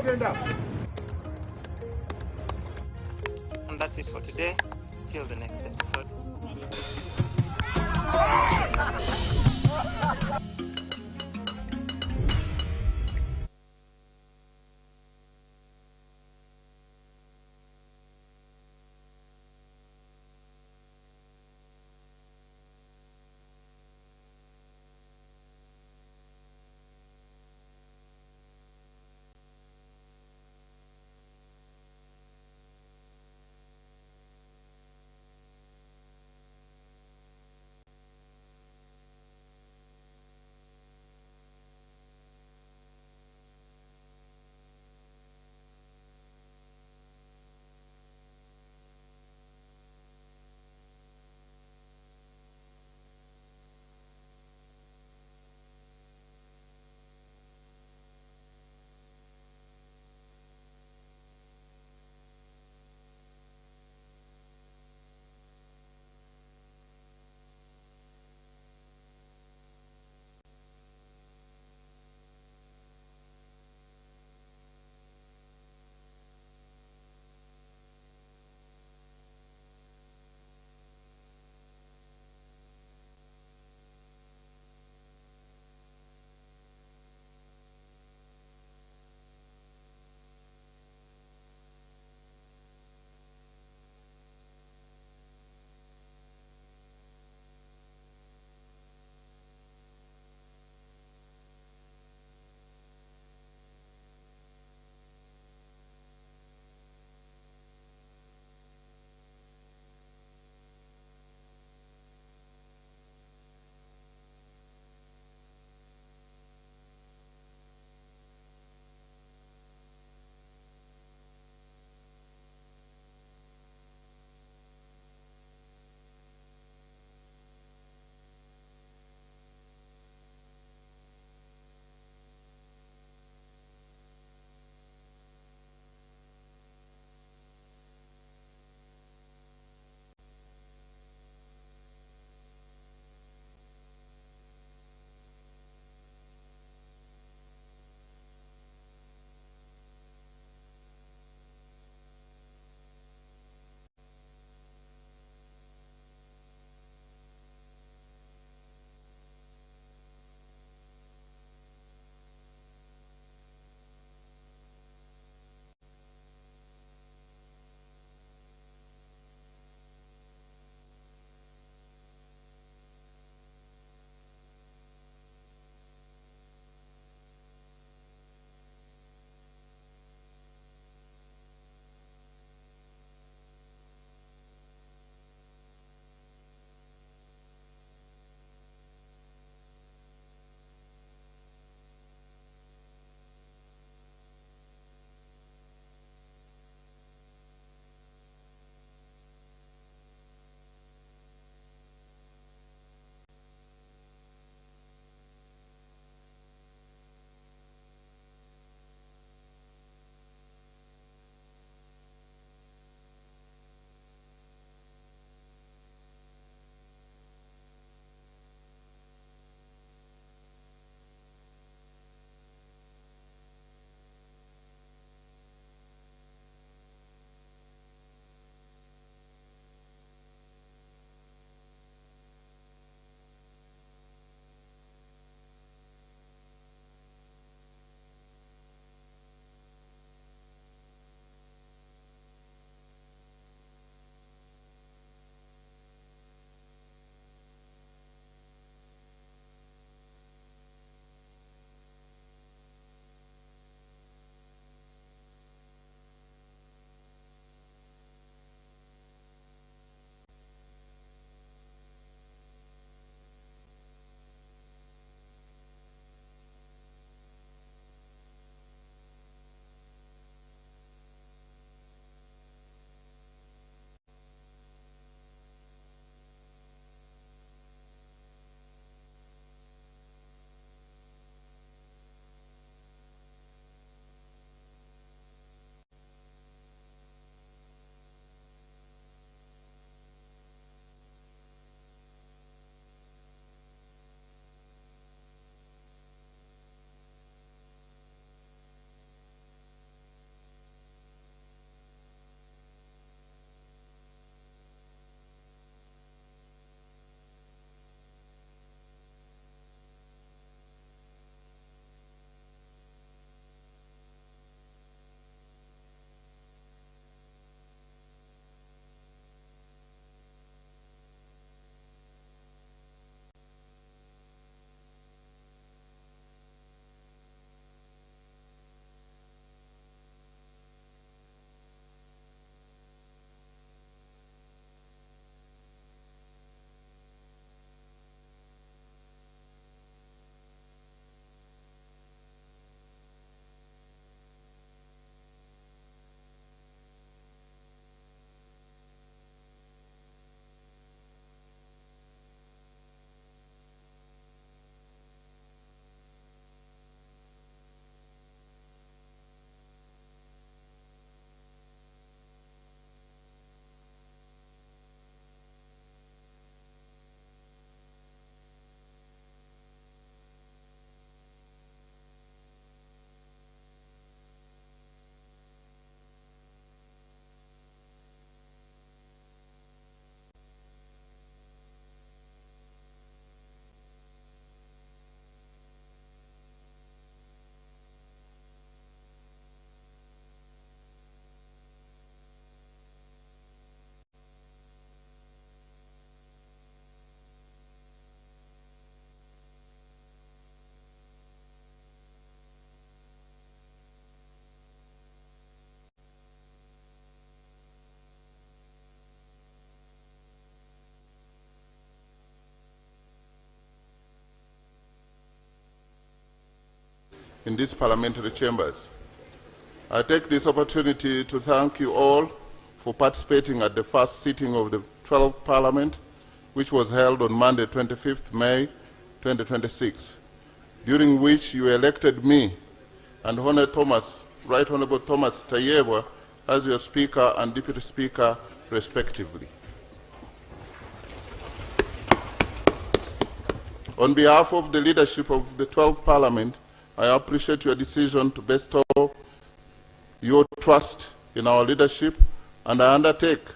And that's it for today. Till the next episode. in these parliamentary chambers. I take this opportunity to thank you all for participating at the first sitting of the 12th Parliament, which was held on Monday, 25th May 2026, during which you elected me and Right Honorable Thomas Tayebwa as your Speaker and Deputy Speaker, respectively. On behalf of the leadership of the 12th Parliament, I appreciate your decision to bestow your trust in our leadership, and I undertake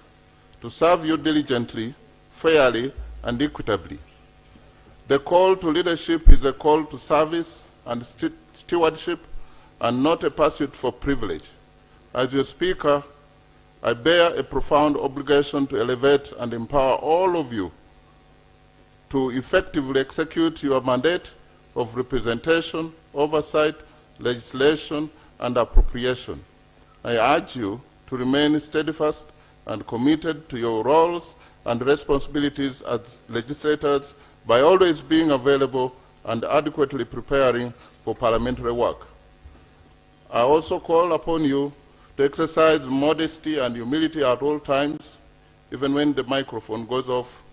to serve you diligently, fairly, and equitably. The call to leadership is a call to service and stewardship, and not a pursuit for privilege. As your Speaker, I bear a profound obligation to elevate and empower all of you to effectively execute your mandate of representation, oversight, legislation, and appropriation. I urge you to remain steadfast and committed to your roles and responsibilities as legislators by always being available and adequately preparing for parliamentary work. I also call upon you to exercise modesty and humility at all times, even when the microphone goes off,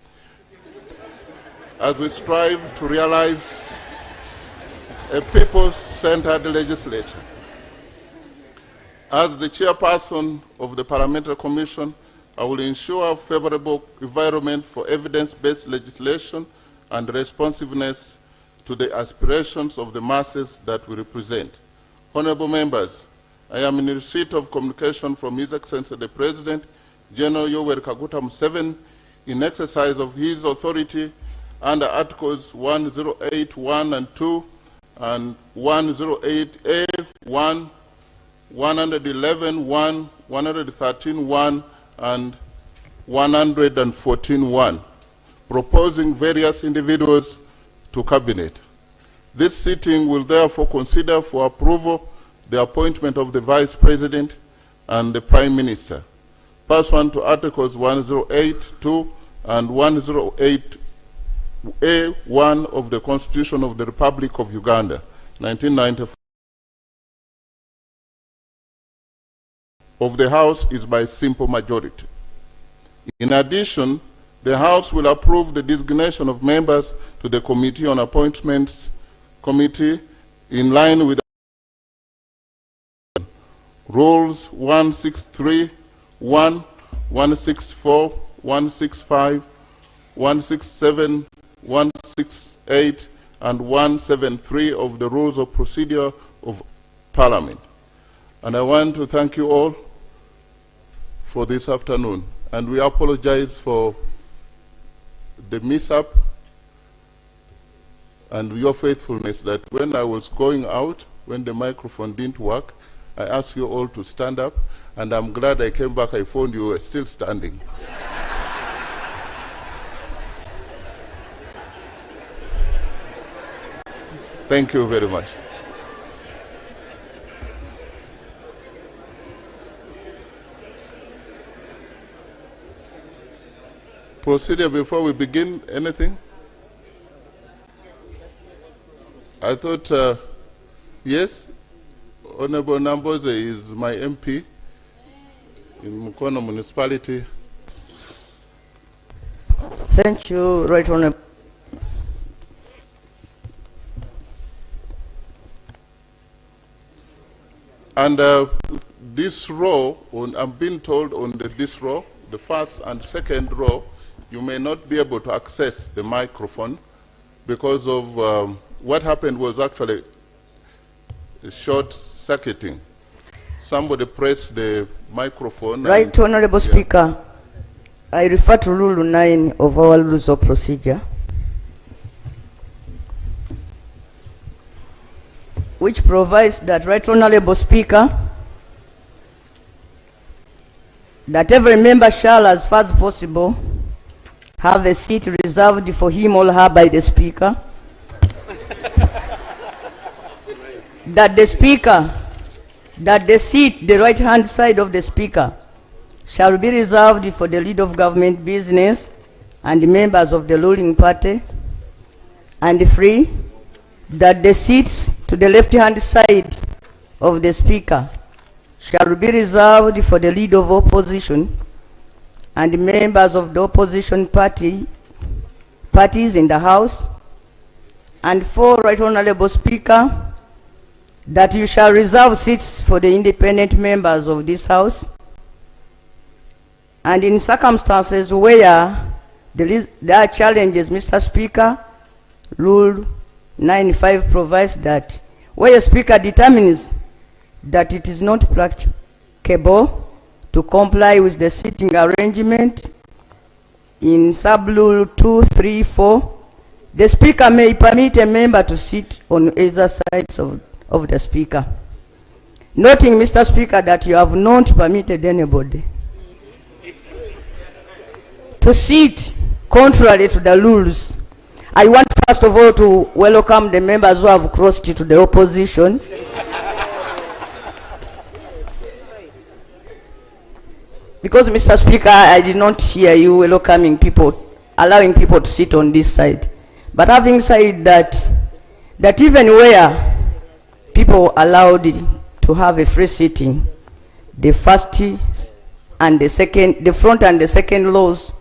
as we strive to realize a people-centered legislature. As the chairperson of the Parliamentary Commission, I will ensure a favorable environment for evidence-based legislation and responsiveness to the aspirations of the masses that we represent. Honorable members, I am in receipt of communication from His Excellency the President, General Yoweri Kaguta Museveni, in exercise of his authority under Articles 108(1) and 2 and 108(a)(1), 111(1), 113(1), and 114(1), proposing various individuals to Cabinet. This sitting will therefore consider for approval the appointment of the Vice President and the Prime Minister, pursuant to Articles 108(2) and 108(a)(1) of the Constitution of the Republic of Uganda, 1994. Of the House is by simple majority. In addition, the House will approve the designation of members to the Committee on Appointments Committee in line with Rules 163, 164, 165, 167, 168, and 173 of the Rules of Procedure of Parliament. And I want to thank you all for this afternoon. And we apologize for the mishap and your faithfulness that when I was going out, when the microphone didn't work, I asked you all to stand up, and I'm glad I came back, I found you were still standing. Thank you very much. Procedure before we begin, anything? I thought, yes, Honorable Namboze is my MP in Mukono Municipality. Thank you, Right Honorable. And this row, I'm being told on this row, the first and second row, you may not be able to access the microphone because of what happened was actually short-circuiting. Somebody pressed the microphone. Right Honorable Speaker, I refer to Rule 9 of our Rules of Procedure, which provides that, Right Honorable Speaker, that every member shall, as far as possible, have a seat reserved for him or her by the Speaker. That the seat, the right-hand side of the Speaker, shall be reserved for the lead of government business and the members of the ruling party, and free. that the seats to the left-hand side of the Speaker shall be reserved for the leader of opposition and members of the opposition parties in the House, and for Right Honorable Speaker, that you shall reserve seats for the independent members of this House, and in circumstances where there are challenges, Mr. Speaker, Rule 95 provides that where a Speaker determines that it is not practicable to comply with the seating arrangement in sub-rule 2, 3, 4, the Speaker may permit a member to sit on either sides of the Speaker. Noting, Mr. Speaker, that you have not permitted anybody to sit contrary to the rules, I want first of all to welcome the members who have crossed to the opposition. Because, Mr. Speaker, I did not hear you welcoming people, allowing people to sit on this side. But having said that even where people allowed to have a free sitting, the first and the second, the front and the second rows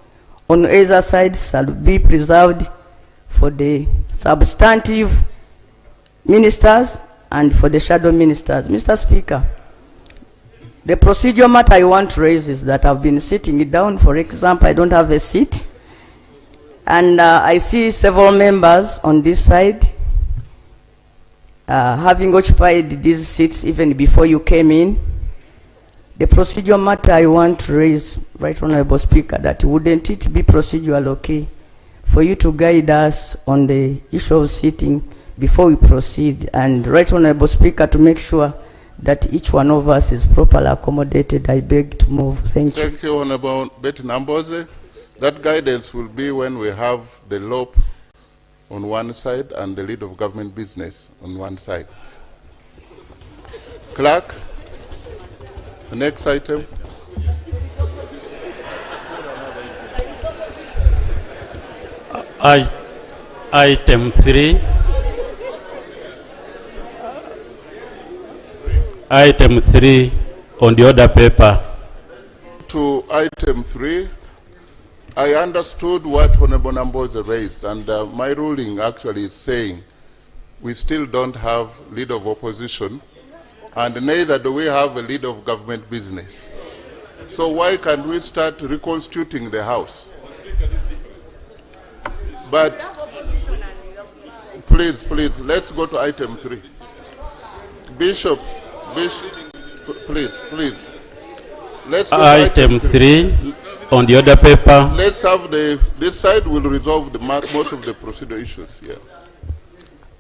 on either side shall be preserved for the substantive ministers and for the shadow ministers. Mr. Speaker, the procedure matter I want to raise is that I've been sitting down. For example, I don't have a seat, and I see several members on this side having occupied these seats even before you came in. The procedure matter I want to raise, Right Honorable Speaker, that wouldn't it be procedural okay for you to guide us on the issue of seating before we proceed, and Right Honorable Speaker, to make sure that each one of us is properly accommodated? I beg to move. Thank you. Thank you, Honorable Betty Namboze. That guidance will be when we have the LOP on one side and the lead of government business on one side. Clerk, the next item. Item 3. Item 3 on the order paper. To item 3, I understood what Honorable Namboze raised, and my ruling actually is saying we still don't have lead of opposition, and neither do we have a lead of government business. So why can't we start reconstituting the House? But please, let's go to item 3. Bishop, please. Let's go to item 3 on the order paper. Let's have this side will resolve most of the procedure issues here.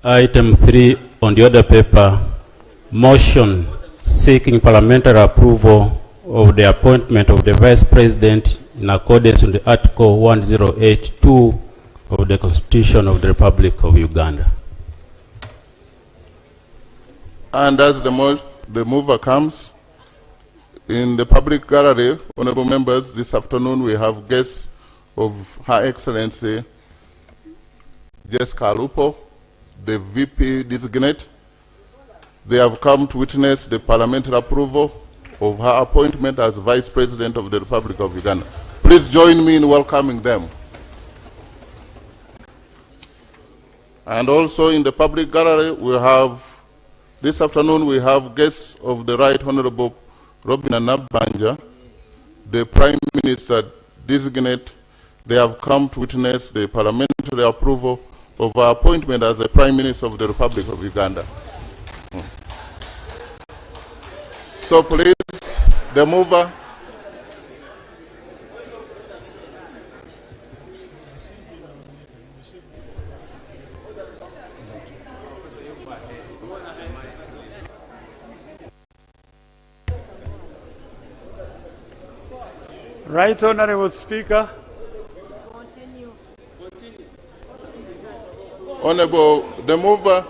Item 3 on the order paper. Motion seeking parliamentary approval of the appointment of the Vice President in accordance with Article 1082 of the Constitution of the Republic of Uganda. And as the mover comes, in the public gallery, honorable members, this afternoon we have guests of Her Excellency Jessica Lupo, the VP designate. They have come to witness the parliamentary approval of her appointment as Vice President of the Republic of Uganda. Please join me in welcoming them. And also in the public gallery, this afternoon we have guests of the Right Honorable Robin Nabanja, the Prime Minister designate. They have come to witness the parliamentary approval of her appointment as the Prime Minister of the Republic of Uganda. So please, the mover. Right Honorable Speaker. Honorable, the mover.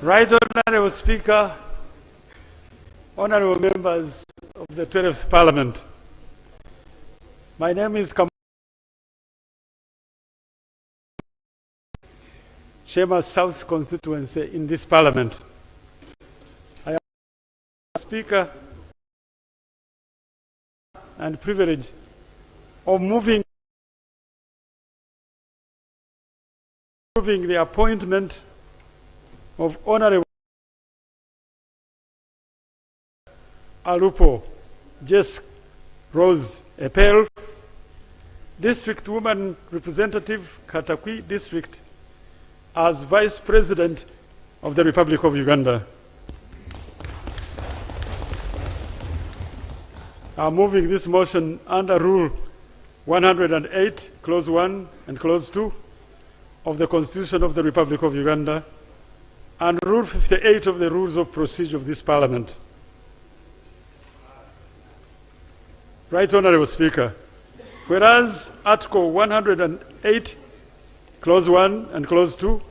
Right Honorable Speaker, honorable members of the 12th Parliament. My name is Shema South constituency in this parliament. I am Speaker and privilege of moving the appointment of Honorable Alupo Jess Rose Epel, District Woman Representative, Katakwi District, as Vice President of the Republic of Uganda. I'm moving this motion under Rule 108, Clause 1 and Clause 2 of the Constitution of the Republic of Uganda and Rule 58 of the Rules of Procedure of this Parliament. Right Honourable Speaker, whereas Article 108, Clause 1 and Clause 2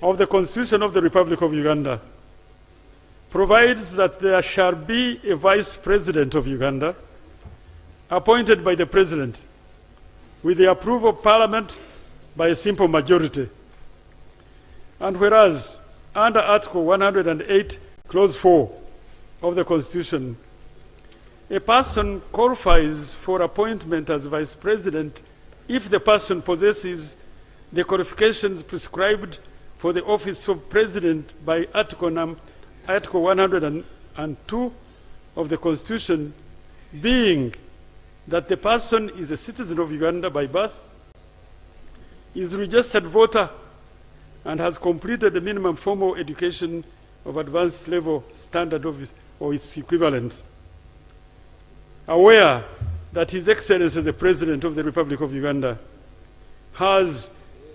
of the Constitution of the Republic of Uganda provides that there shall be a Vice President of Uganda appointed by the President with the approval of Parliament by a simple majority. And whereas under Article 108, Clause 4 of the Constitution, a person qualifies for appointment as Vice President if the person possesses the qualifications prescribed for the office of President by Article 102 of the Constitution, being that the person is a citizen of Uganda by birth, is a registered voter, and has completed the minimum formal education of advanced level standard of or its equivalent. Aware that His Excellency the President of the Republic of Uganda has,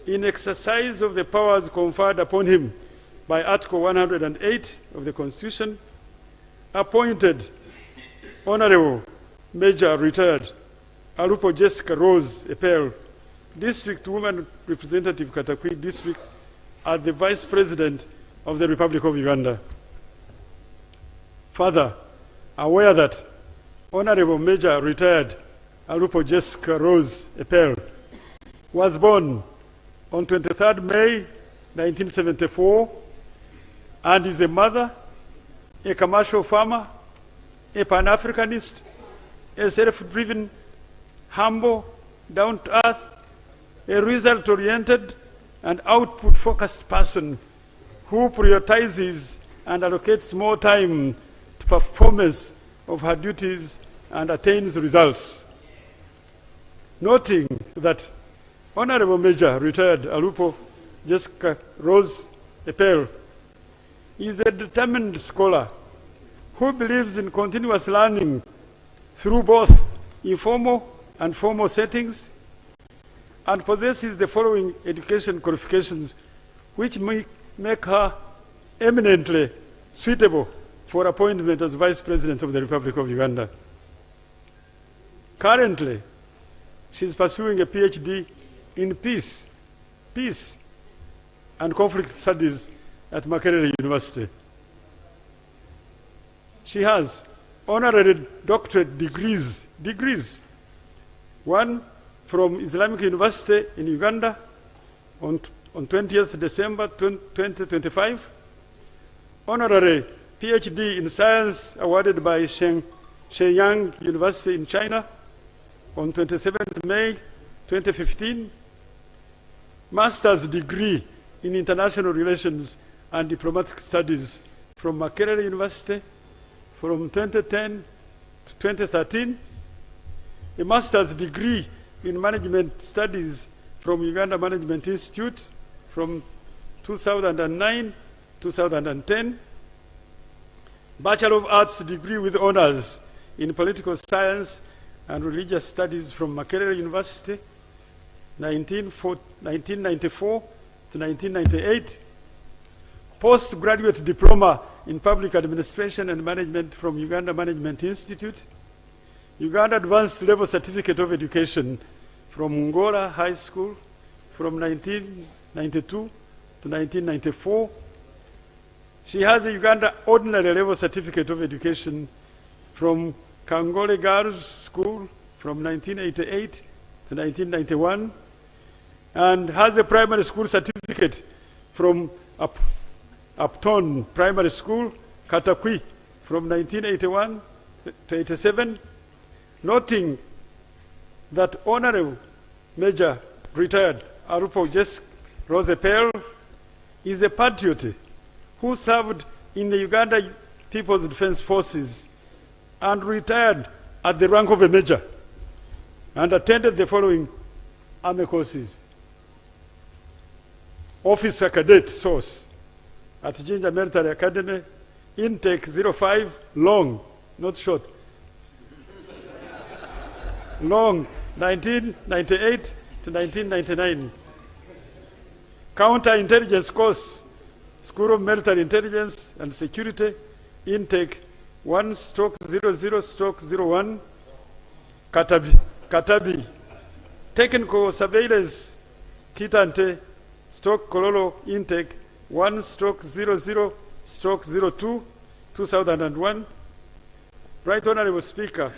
in exercise of the powers conferred upon him by Article 108 of the Constitution, appointed Honorable Major Retired Alupo Jessica Rose Epel, District Woman Representative Katakwi District, as the Vice President of the Republic of Uganda. Further, aware that Honorable Major Retired Alupo Jessica Rose Epel was born on 23rd May 1974 and is a mother, a commercial farmer, a Pan-Africanist, a self-driven, humble, down-to-earth, a result-oriented and output-focused person who prioritizes and allocates more time to performance of her duties and attains results. Noting that Honorable Major Retired Alupo Jessica Rose Epel is a determined scholar who believes in continuous learning through both informal and formal settings, and possesses the following education qualifications which make her eminently suitable for appointment as Vice President of the Republic of Uganda. Currently, she is pursuing a PhD in peace and conflict studies at Makerere University. She has honorary doctorate degrees, one from Islamic University in Uganda on 20th December 2025, honorary PhD in Science awarded by Shenyang University in China on 27th May 2015, master's degree in International Relations and Diplomatic Studies from Makerere University from 2010 to 2013, a master's degree in Management Studies from Uganda Management Institute from 2009-2010, Bachelor of Arts degree with honors in Political Science and Religious Studies from Makerere University, 1994 to 1998, postgraduate diploma in Public Administration and Management from Uganda Management Institute, Uganda Advanced Level Certificate of Education from Ngola High School from 1992 to 1994. She has a Uganda Ordinary Level Certificate of Education from Kangole Girls School from 1988 to 1991, and has a primary school certificate from Upton Primary School, Katakwi, from 1981 to 87, noting that Honorable Major Retired Alupo Jesk Rosepel is a patriot who served in the Uganda People's Defense Forces and retired at the rank of a major and attended the following army courses: Officer Cadet Source at Jinja Military Academy, intake 05, long, not short, long, 1998 to 1999. Counterintelligence course, School of Military Intelligence and Security, intake 1/00/01, Katabi. Technical Surveillance, Kitante, Kololo, intake 1/00/02, 2001. Right Honorable Speaker,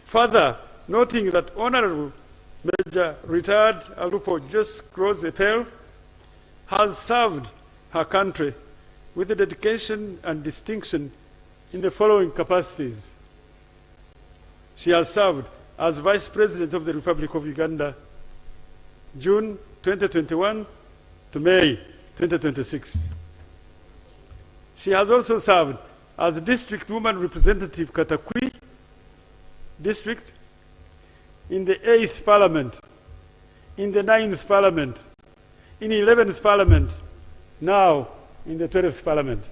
further noting that Honorable Major Retired Alupo Jesk Rosepel has served her country with dedication and distinction in the following capacities. She has served as Vice President of the Republic of Uganda, June 2021 to May 2026. She has also served as District Woman Representative Katakwi District in the 8th Parliament, in the 9th Parliament, in the 11th Parliament, now in the 12th Parliament.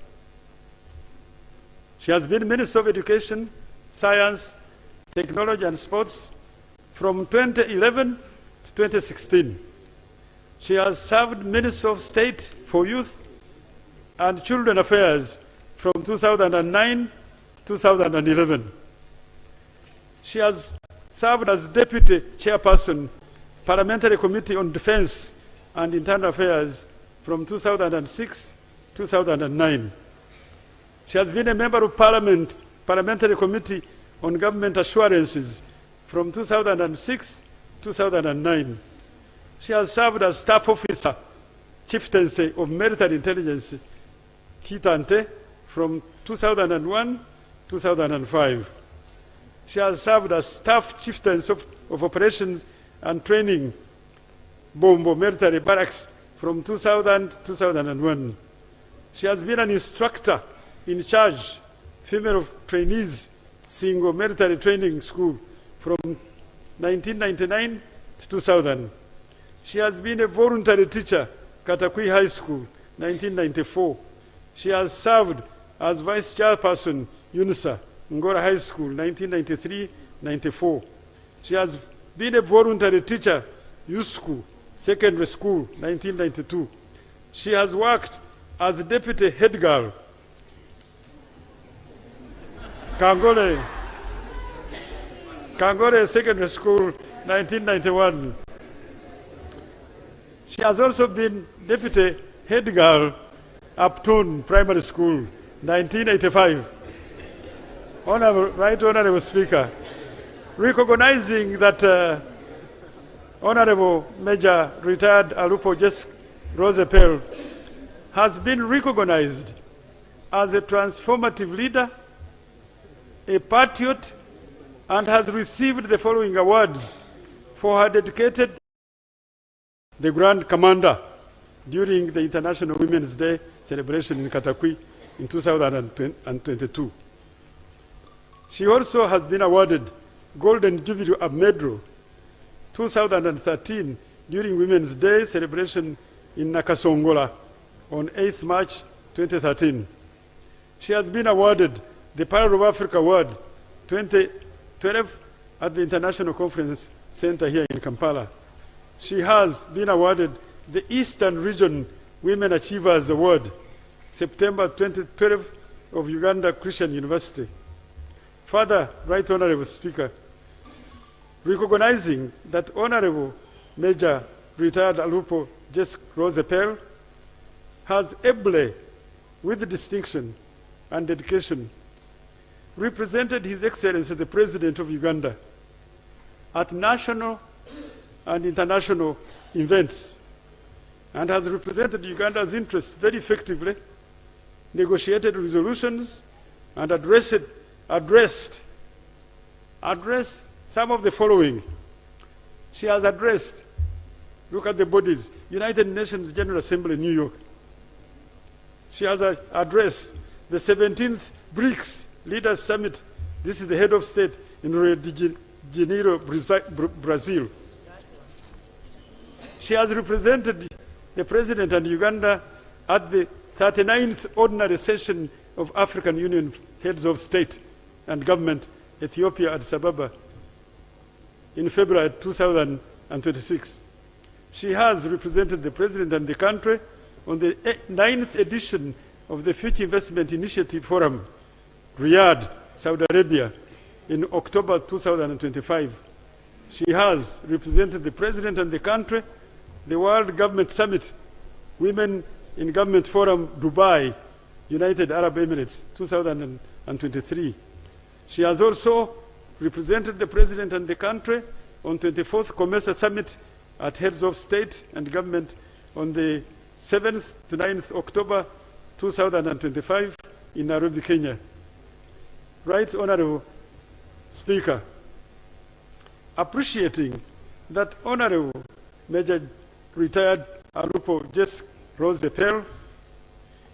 She has been Minister of Education, Science, Technology and Sports from 2011 to 2016. She has served Minister of State for Youth and Children Affairs from 2009 to 2011. She has served as Deputy Chairperson, Parliamentary Committee on Defense and Internal Affairs from 2006 to 2009. She has been a member of Parliament, Parliamentary Committee on Government Assurances from 2006 to 2009. She has served as Staff Officer, Chieftaincy of Military Intelligence, Kitante, from 2001 to 2005. She has served as Staff Chieftaincy of Operations and Training, Bombo Military Barracks, from 2000 to 2001. She has been an instructor in charge, female of trainees, Single Military Training School from 1999 to 2000. She has been a voluntary teacher, Katakwi High School, 1994. She has served as Vice Chairperson, UNISA, Ngora High School, 1993-94. She has been a voluntary teacher, Youth School, Secondary School, 1992. She has worked as Deputy Head Girl, Kangole Secondary School, 1991. She has also been Deputy Head Girl, Upton Primary School, 1985. Honorable Speaker, recognizing that Honorable Major Retired Alupo Jesk Rosepel has been recognized as a transformative leader, a patriot, and has received the following awards for her dedicated the Grand Commander during the International Women's Day celebration in Katakwi in 2022. She also has been awarded Golden Jubilee Medal 2013 during Women's Day celebration in Nakasongola on 8th March 2013. She has been awarded the Pearl of Africa Award 2012 at the International Conference Center here in Kampala. She has been awarded the Eastern Region Women Achievers Award, September 2012 of Uganda Christian University. Further, Right Honorable Speaker, recognizing that Honorable Major Retired Alupo Jesk Rosepel has ably, with distinction and dedication, represented His Excellency the President of Uganda at national and international events, and has represented Uganda's interests very effectively, negotiated resolutions, and addressed some of the following. She has addressed, look at the bodies, United Nations General Assembly in New York. She has addressed the 17th BRICS Leaders Summit. This is the head of state in Rio de Janeiro, Brazil. She has represented the President and Uganda at the 39th Ordinary Session of African Union Heads of State and Government, Ethiopia, Addis Ababa, in February 2026. She has represented the President and the country on the 9th edition of the Future Investment Initiative Forum, Riyadh, Saudi Arabia, in October 2025. She has represented the President and the country, the World Government Summit, Women in Government Forum, Dubai, United Arab Emirates, 2023. She has also represented the President and the country on 24th COMESA Summit at Heads of State and Government on the 7th to 9th October 2025 in Nairobi, Kenya. Right Honorable Speaker, appreciating that Honorable Major Retired Alupo Jess Rose Pearl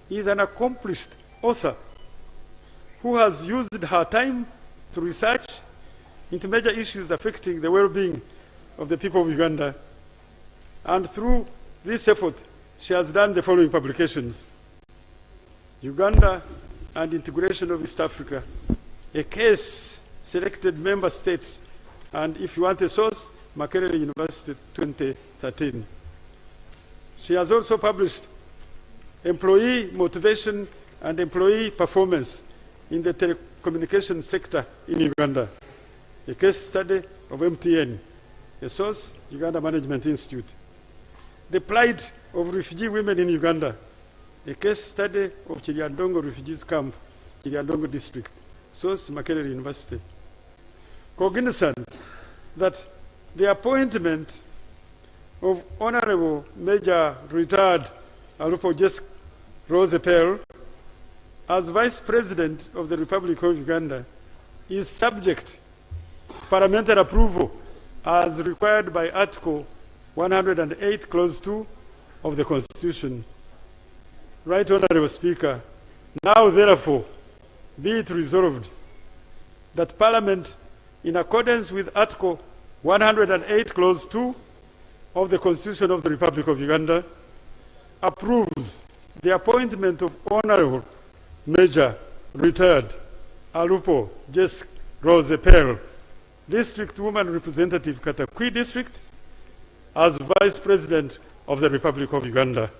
is an accomplished author who has used her time to research into major issues affecting the well-being of the people of Uganda. And through this effort, she has done the following publications: Uganda and Integration of East Africa, a case, selected member states, and if you want a source, Makerere University, 2013. She has also published Employee Motivation and Employee Performance in the Telecommunication Sector in Uganda, a case study of MTN, a source, Uganda Management Institute. The Plight of Refugee Women in Uganda, a case study of Chiriandongo Refugees Camp, Chiriandongo District, source, Makerere University. Cognizant that the appointment of Honorable Major Retired Alupo Jess Rose Pearl as Vice President of the Republic of Uganda is subject to parliamentary approval as required by Article 108, Clause 2 of the Constitution. Right Honorable Speaker, now therefore be it resolved that Parliament, in accordance with Article 108, Clause 2 of the Constitution of the Republic of Uganda, approves the appointment of Honorable Major Retired Alupo Jess Rose Pearl, District Woman Representative, Katakwi District, as Vice President of the Republic of Uganda.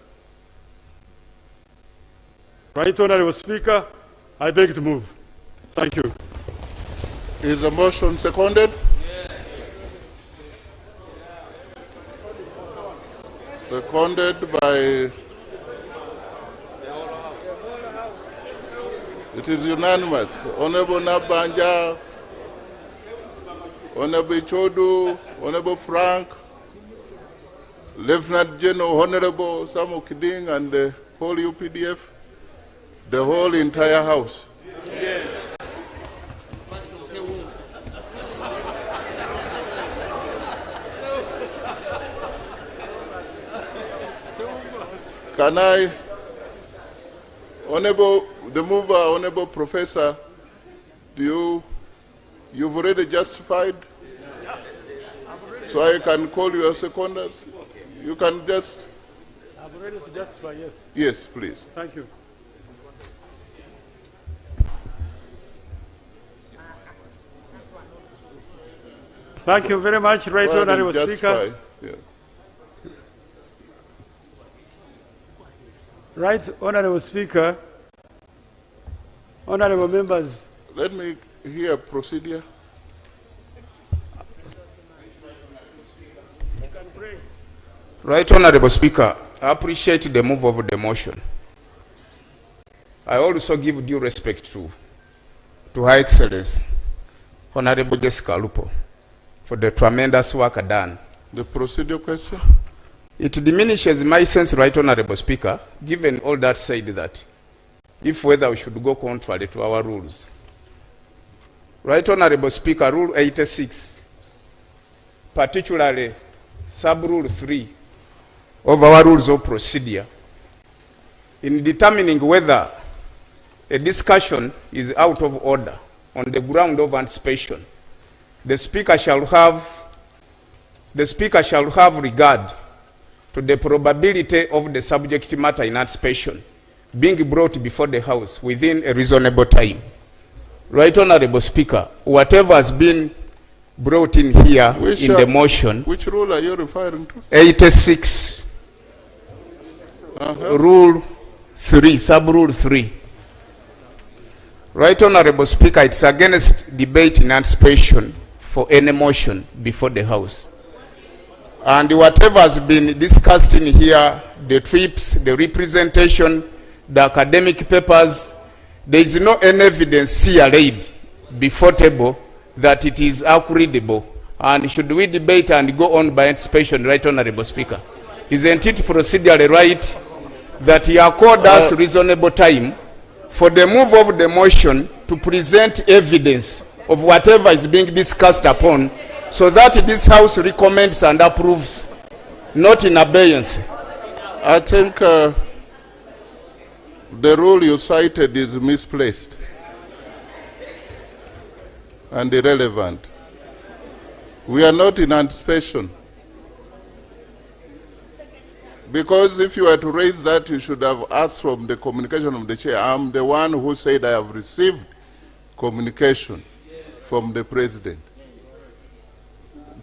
Right Honorable Speaker, I beg to move. Thank you. Is the motion seconded? Seconded by... It is unanimous. Honorable Nabanja, Honorable Chodu, Honorable Frank, Lieutenant General Honorable Samu Kiding, and the whole UPDF, the whole entire House. Yes. Can I, Honorable, the mover, Honorable Professor, you've already justified? So I can call you a seconders? You can just... I'm ready to justify, yes. Yes, please. Thank you. Thank you very much, Right Honorable Speaker. Yeah. Right Honorable Speaker, honorable members. Let me hear procedure. Right Honorable Speaker, I appreciate the move of the motion. I also give due respect to Her Excellency, Honorable Jessica Alupo, for the tremendous work done The procedural question? It diminishes my sense, Right Honorable Speaker, given all that said, that if whether we should go contrary to our rules. Right Honorable Speaker, Rule 86, particularly Sub-Rule 3 of our Rules of Procedure, in determining whether a discussion is out of order on the ground of anticipation, the Speaker shall have regard to the probability of the subject matter in anticipation being brought before the House within a reasonable time. Right Honorable Speaker, whatever has been brought in here in the motion. Which rule are you referring to? 86, Rule 3, Sub-Rule 3. Right Honorable Speaker, it's against debate in anticipation for any motion before the House. And whatever has been discussed in here, the trips, the representation, the academic papers, there is no any evidence here laid before table that it is accreditable. And should we debate and go on by anticipation, Right Honorable Speaker? Isn't it procedurally right that he accord us reasonable time for the move of the motion to present evidence of whatever is being discussed upon, so that this House recommends and approves, not in abeyance? I think the rule you cited is misplaced and irrelevant. We are not in anticipation. Because if you were to raise that, you should have asked from the communication of the chair. I'm the one who said I have received communication from the president.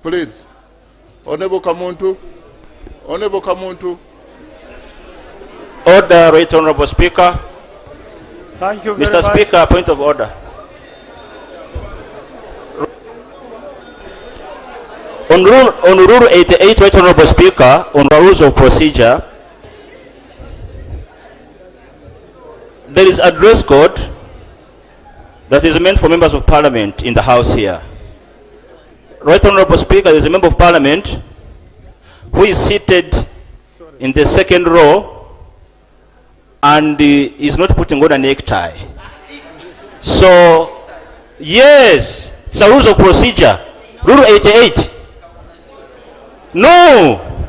Please. Honorable Kamuntu. Honorable Kamuntu. Order, Right Honorable Speaker. Thank you very Mr. much. Speaker, point of order. On rule 88, Right Honorable Speaker, on the rules of procedure, there is a dress code that is meant for members of Parliament in the House here. Right Honorable Speaker, there is a member of Parliament who is seated in the second row and is not putting on a necktie. So, yes, it's a rules of procedure. Rule 88. No,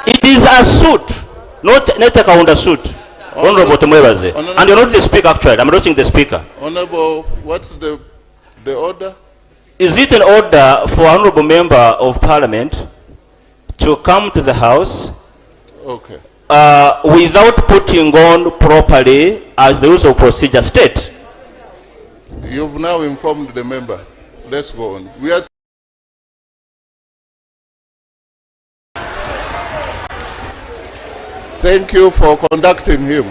it is a suit, not a counter suit. Honorable Temwebaze. And you're not the speaker, actually. I'm not the speaker. Honorable, what's the order? Is it an order for honorable member of Parliament to come to the House Okay. without putting on properly as the rules of procedure state? You've now informed the member. Let's go on. We are Thank you for conducting him.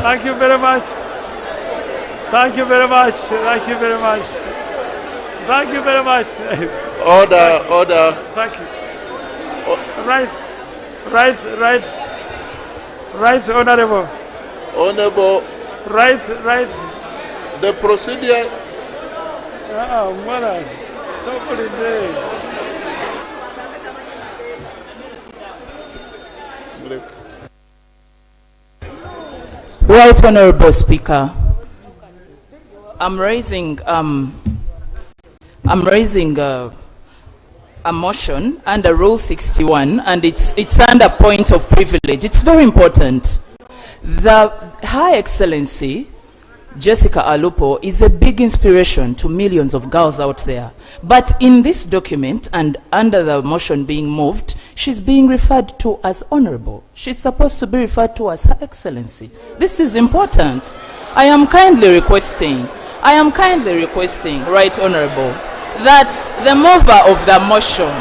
Thank you very much. Thank you very much. Thank you very much. Thank you very much. Order, order. Thank you. Right, Honorable. Honorable, Right. the procedure. Mara. Somebody there. Right Honorable Speaker, I'm raising a motion under Rule 61, and it's under point of privilege. It's very important. The High Excellency Jessica Alupo is a big inspiration to millions of girls out there. But in this document, and under the motion being moved, she's being referred to as honorable. She's supposed to be referred to as Her Excellency. This is important. I am kindly requesting, Right Honorable, that the mover of the motion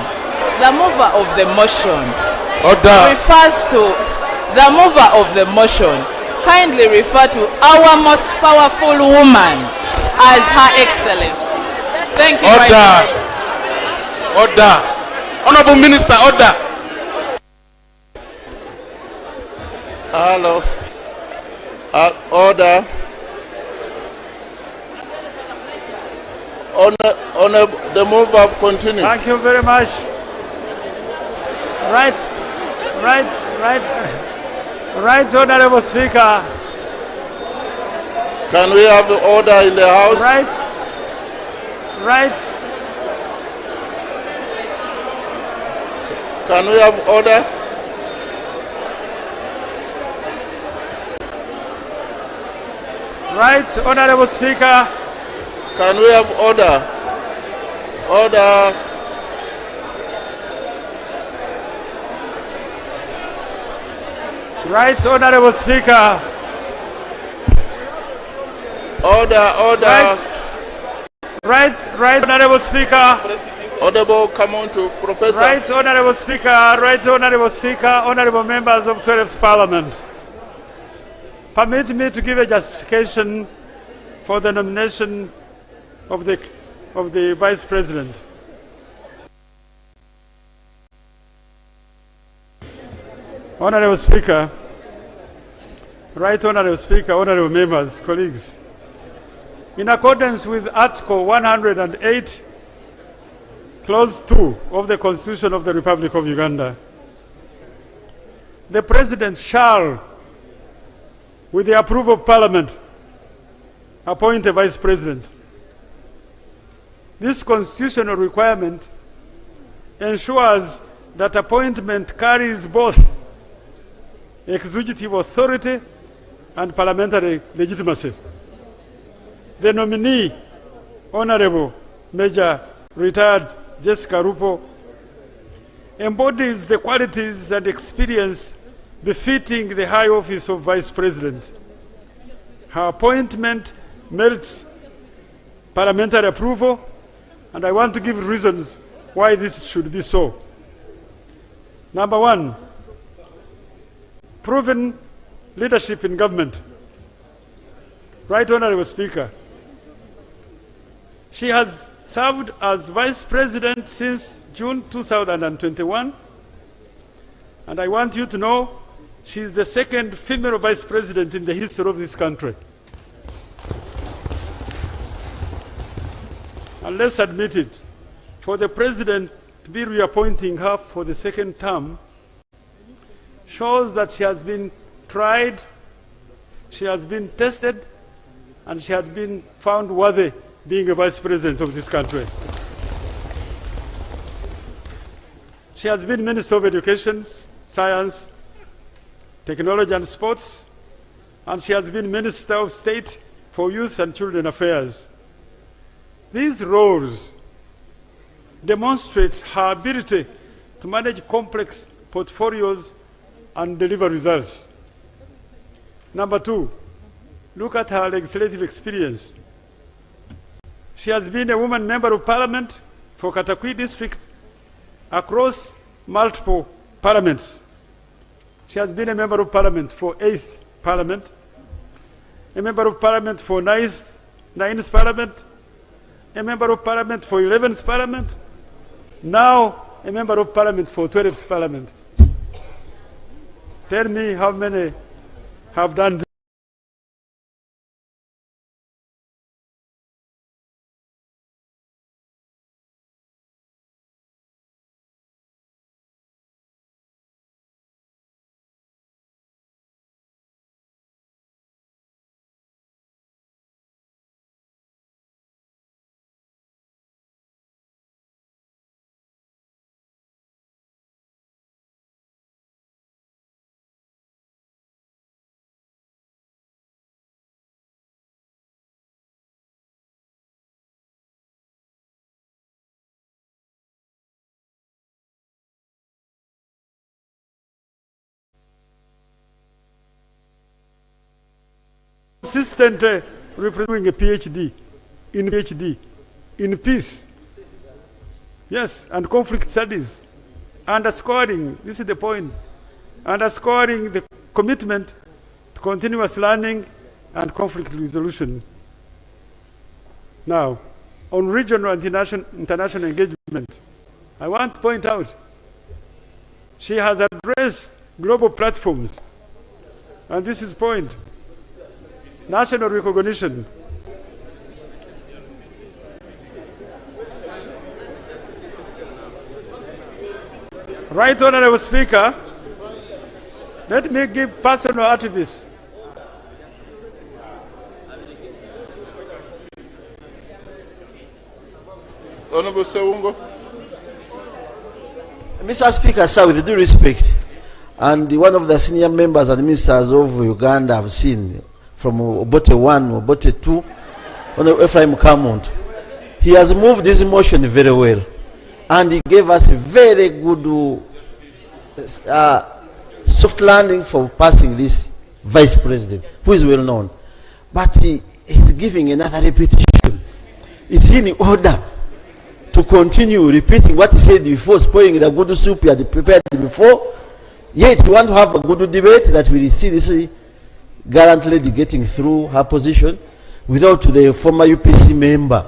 Order. refers to the mover of the motion. Kindly refer to our most powerful woman as Her Excellency. Thank you. Order. Order. Honorable Minister, order. Hello. Order. On the move up, continue. Thank you very much. Right, Honorable Speaker. Can we have order in the House? Right. Can we have order? Right, Honorable Speaker. Can we have order? Order. Right, Honorable Speaker. Order. Right, Honorable Speaker. Audible, come on to Professor. Right, Honorable Speaker, Honorable members of 12th Parliament. Permit me to give a justification for the nomination of the Vice President. Honorable Speaker, honorable members, colleagues. In accordance with Article 108, Clause 2 of the Constitution of the Republic of Uganda, the President shall, with the approval of Parliament, appoint a Vice President. This constitutional requirement ensures that appointment carries both executive authority and parliamentary legitimacy. The nominee, Honorable Major Retired Jessica Alupo, embodies the qualities and experience befitting the high office of Vice President. Her appointment merits parliamentary approval, and I want to give reasons why this should be so. Number one, proven leadership in government. Right, Honorable Speaker. She has served as Vice President since June 2021, and I want you to know she is the second female Vice President in the history of this country. And let's admit it, for the President to be reappointing her for the second term shows that she has been tried, she has been tested, and she has been found worthy being a Vice President of this country. She has been Minister of Education, Science, Technology and Sports, and she has been Minister of State for Youth and Children Affairs. These roles demonstrate her ability to manage complex portfolios and deliver results. Number two, look at her legislative experience. She has been a woman member of Parliament for Katakwi District across multiple parliaments. She has been a member of Parliament for 8th Parliament, a member of Parliament for 9th Parliament, a member of Parliament for 11th Parliament, now a member of Parliament for 12th Parliament. Tell me how many have done this. Consistently representing a PhD in peace, yes, and conflict studies, underscoring, this is the point, underscoring the commitment to continuous learning and conflict resolution. Now, on regional and international engagement, I want to point out she has addressed global platforms, and this is point. national recognition. Right Honorable Speaker, let me give personal advice. Honorable Sewungo. Mr. Speaker, sir, with due respect, and one of the senior members and ministers of Uganda have seen from Obote 1, Obote 2, Honorable Ephraim Kamont. He has moved this motion very well, and he gave us a very good soft landing for passing this vice president, who is well known. But he's giving another repetition. Is he in order to continue repeating what he said before, spoiling the good soup he had prepared before? Yet we want to have a good debate that we see this gallant lady getting through her position without the former UPC member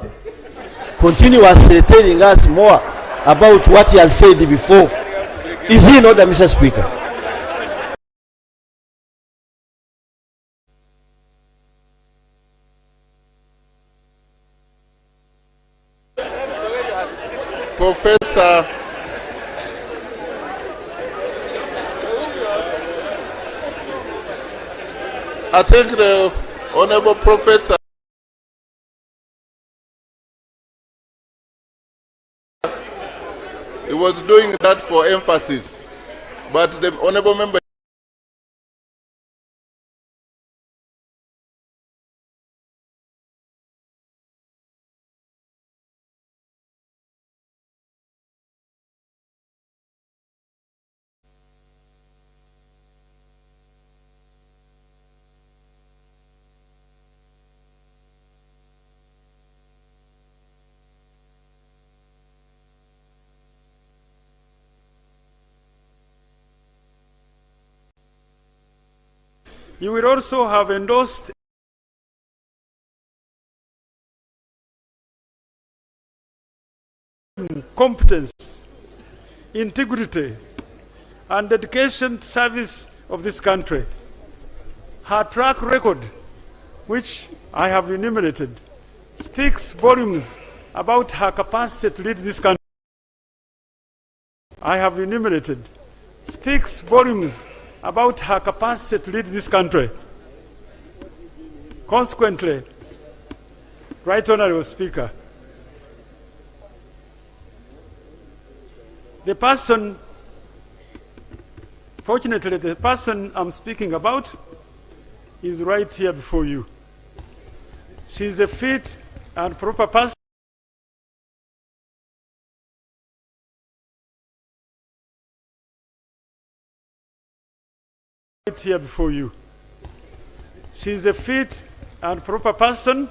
continuously telling us more about what he has said before. Is he in order, Mr. Speaker? Professor I think the Honorable Professor he was doing that for emphasis, but the Honorable Member You will also have endorsed competence, integrity, and dedication to service of this country. Her track record, which I have enumerated, speaks volumes about her capacity to lead this country. I have enumerated, speaks volumes about her capacity to lead this country. Consequently, Right Honorable Speaker, fortunately, the person I'm speaking about is right here before you. She is a fit and proper person right here before you. She is a fit and proper person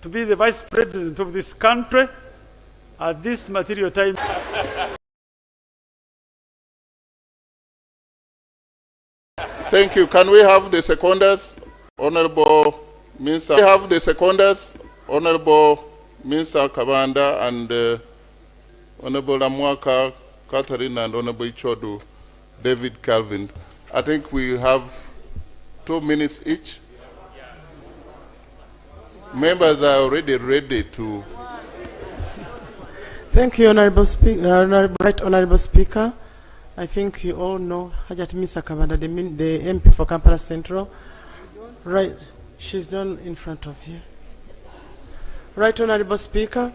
to be the vice president of this country at this material time. Thank you. Can we have the seconders, Honorable Minister? We have the seconders, Honorable Minister Kabanda and Honorable Amwaka Catherine and Honorable Ichodu David Calvin. I think we have 2 minutes each. Members are already ready to. Thank you, Honorable Speaker. Right Honorable Speaker. I think you all know Hajat Misa Kabanda, the MP for Kampala Central. Right, she's done in front of you. Right Honorable Speaker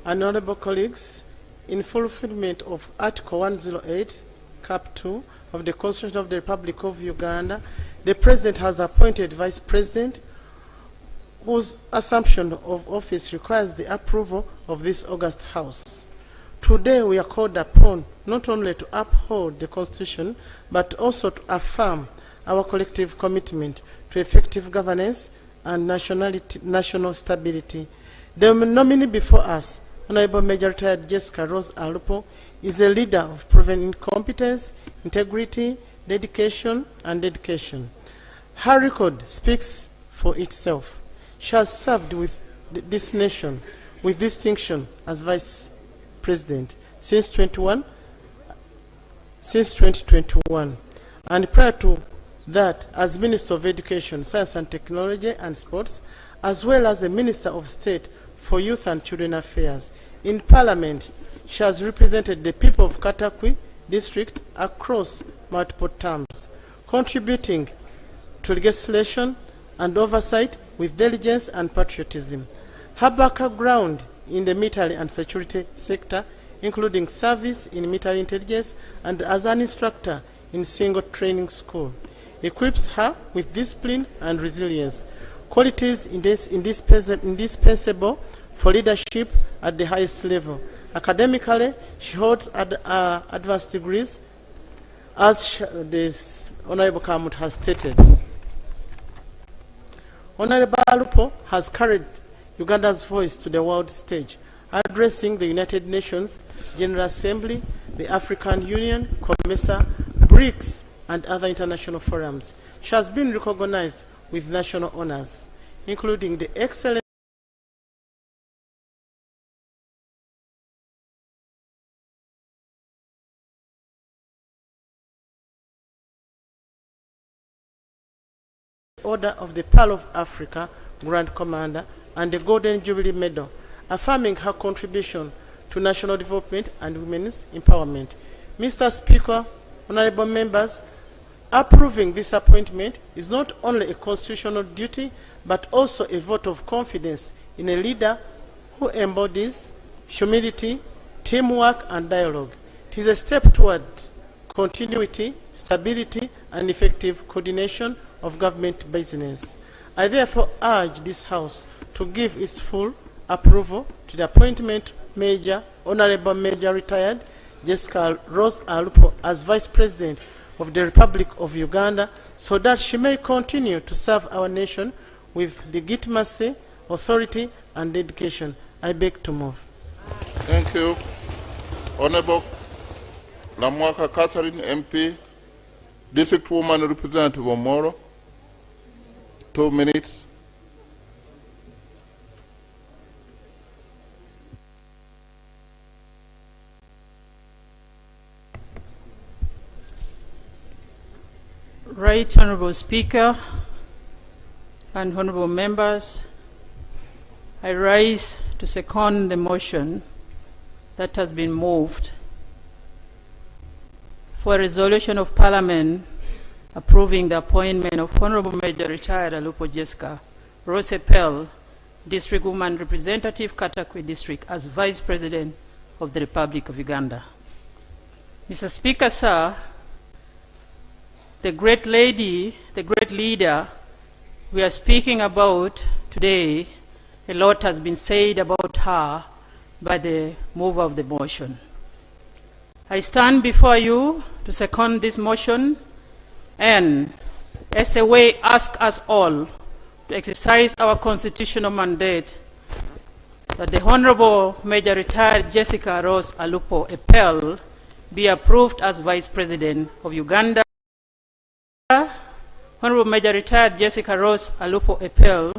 and honorable colleagues, in fulfillment of Article 108, Cap 2 of the Constitution of the Republic of Uganda, the President has appointed Vice President whose assumption of office requires the approval of this August House. Today we are called upon not only to uphold the Constitution, but also to affirm our collective commitment to effective governance and national stability. The nominee before us Honorable Major Retired Jessica Rose Alupo is a leader of proven competence, integrity, dedication, and dedication. Her record speaks for itself. She has served with this nation with distinction as Vice President since 2021, and prior to that as Minister of Education, Science and Technology and Sports, as well as the Minister of State for Youth and Children Affairs. In Parliament, she has represented the people of Katakwi district across multiple terms, contributing to legislation and oversight with diligence and patriotism. Her background in the military and security sector, including service in military intelligence and as an instructor in single training school, equips her with discipline and resilience, qualities indispensable for leadership at the highest level. Academically, she holds advanced degrees, as this Honorable Kamut has stated. Honorable Alupo has carried Uganda's voice to the world stage, addressing the United Nations General Assembly, the African Union, COMESA, BRICS, and other international forums. She has been recognized with national honors, including the Excellent Order of the Pearl of Africa, Grand Commander, and the Golden Jubilee Medal, affirming her contribution to national development and women's empowerment. Mr. Speaker, honorable members, approving this appointment is not only a constitutional duty, but also a vote of confidence in a leader who embodies humility, teamwork, and dialogue. It is a step toward continuity, stability, and effective coordination of government business. I therefore urge this House to give its full approval to the appointment Honorable Major Retired Jessica Rose Alupo as Vice President of the Republic of Uganda, so that she may continue to serve our nation with legitimacy, authority, and dedication. I beg to move. Thank you. Honorable Lamwaka Catherine, MP, District Woman Representative of Moro. 2 minutes. Right Honorable Speaker and honorable members, I rise to second the motion that has been moved for a resolution of Parliament approving the appointment of Honorable Major Retired Alupo Jessica Rose Pell, District Woman Representative, Katakwi District, as Vice President of the Republic of Uganda. Mr. Speaker, sir, the great lady, the great leader we are speaking about today, a lot has been said about her by the mover of the motion. I stand before you to second this motion and, as a way, ask us all to exercise our constitutional mandate that the Honorable Major Retired Jessica Rose Alupo Pell be approved as Vice President of Uganda. Honorable Major Retired Jessica Rose Alupo Pell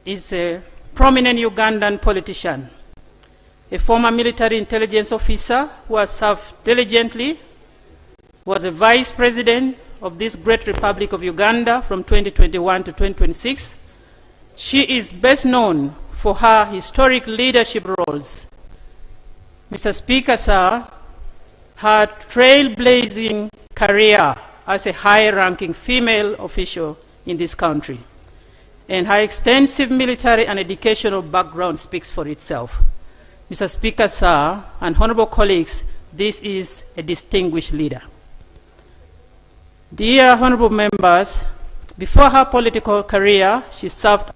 is a prominent Ugandan politician, a former military intelligence officer who has served diligently, was a Vice President of this great Republic of Uganda from 2021 to 2026. She is best known for her historic leadership roles. Mr. Speaker, sir, her trailblazing career as a high-ranking female official in this country and her extensive military and educational background speaks for itself. Mr. Speaker, sir, and honorable colleagues, this is a distinguished leader. Dear honorable members, before her political career, she served.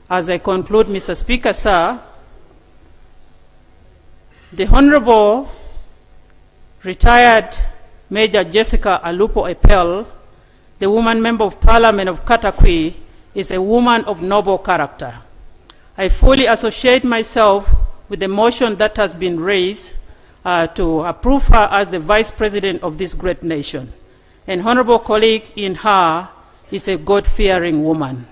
As I conclude, Mr. Speaker, sir, the Honorable Retired Major Jessica Alupo Pell, the woman member of Parliament of Katakwi, is a woman of noble character. I fully associate myself with the motion that has been raised to approve her as the Vice President of this great nation. An honorable colleague, in her is a God-fearing woman.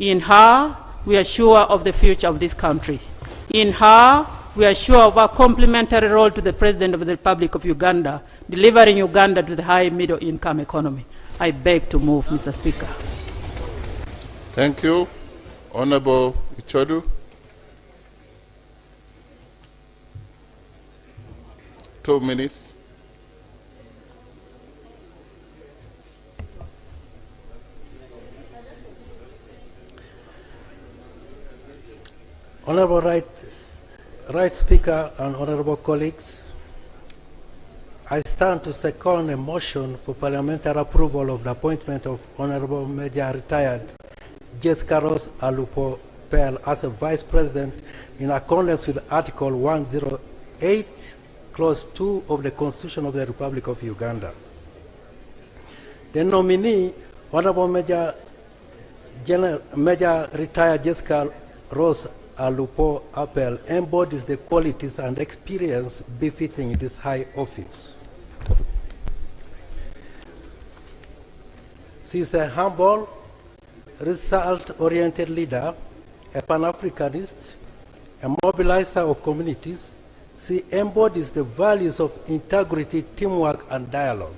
In her, we are sure of the future of this country. In her, we are sure of our complementary role to the President of the Republic of Uganda, delivering Uganda to the high middle income economy. I beg to move, Mr. Speaker. Thank you. Honorable Ichodu. 2 minutes. Honorable Right Speaker and honorable colleagues, I stand to second a motion for parliamentary approval of the appointment of Honorable Major Retired Jessica Rose Alupo Pearl as a Vice President in accordance with Article 108, Clause 2 of the Constitution of the Republic of Uganda. The nominee, Honorable Major Retired Jessica Rose Alupo Pearl, embodies the qualities and experience befitting this high office. She is a humble, result-oriented leader, a Pan-Africanist, a mobilizer of communities. She embodies the values of integrity, teamwork, and dialogue.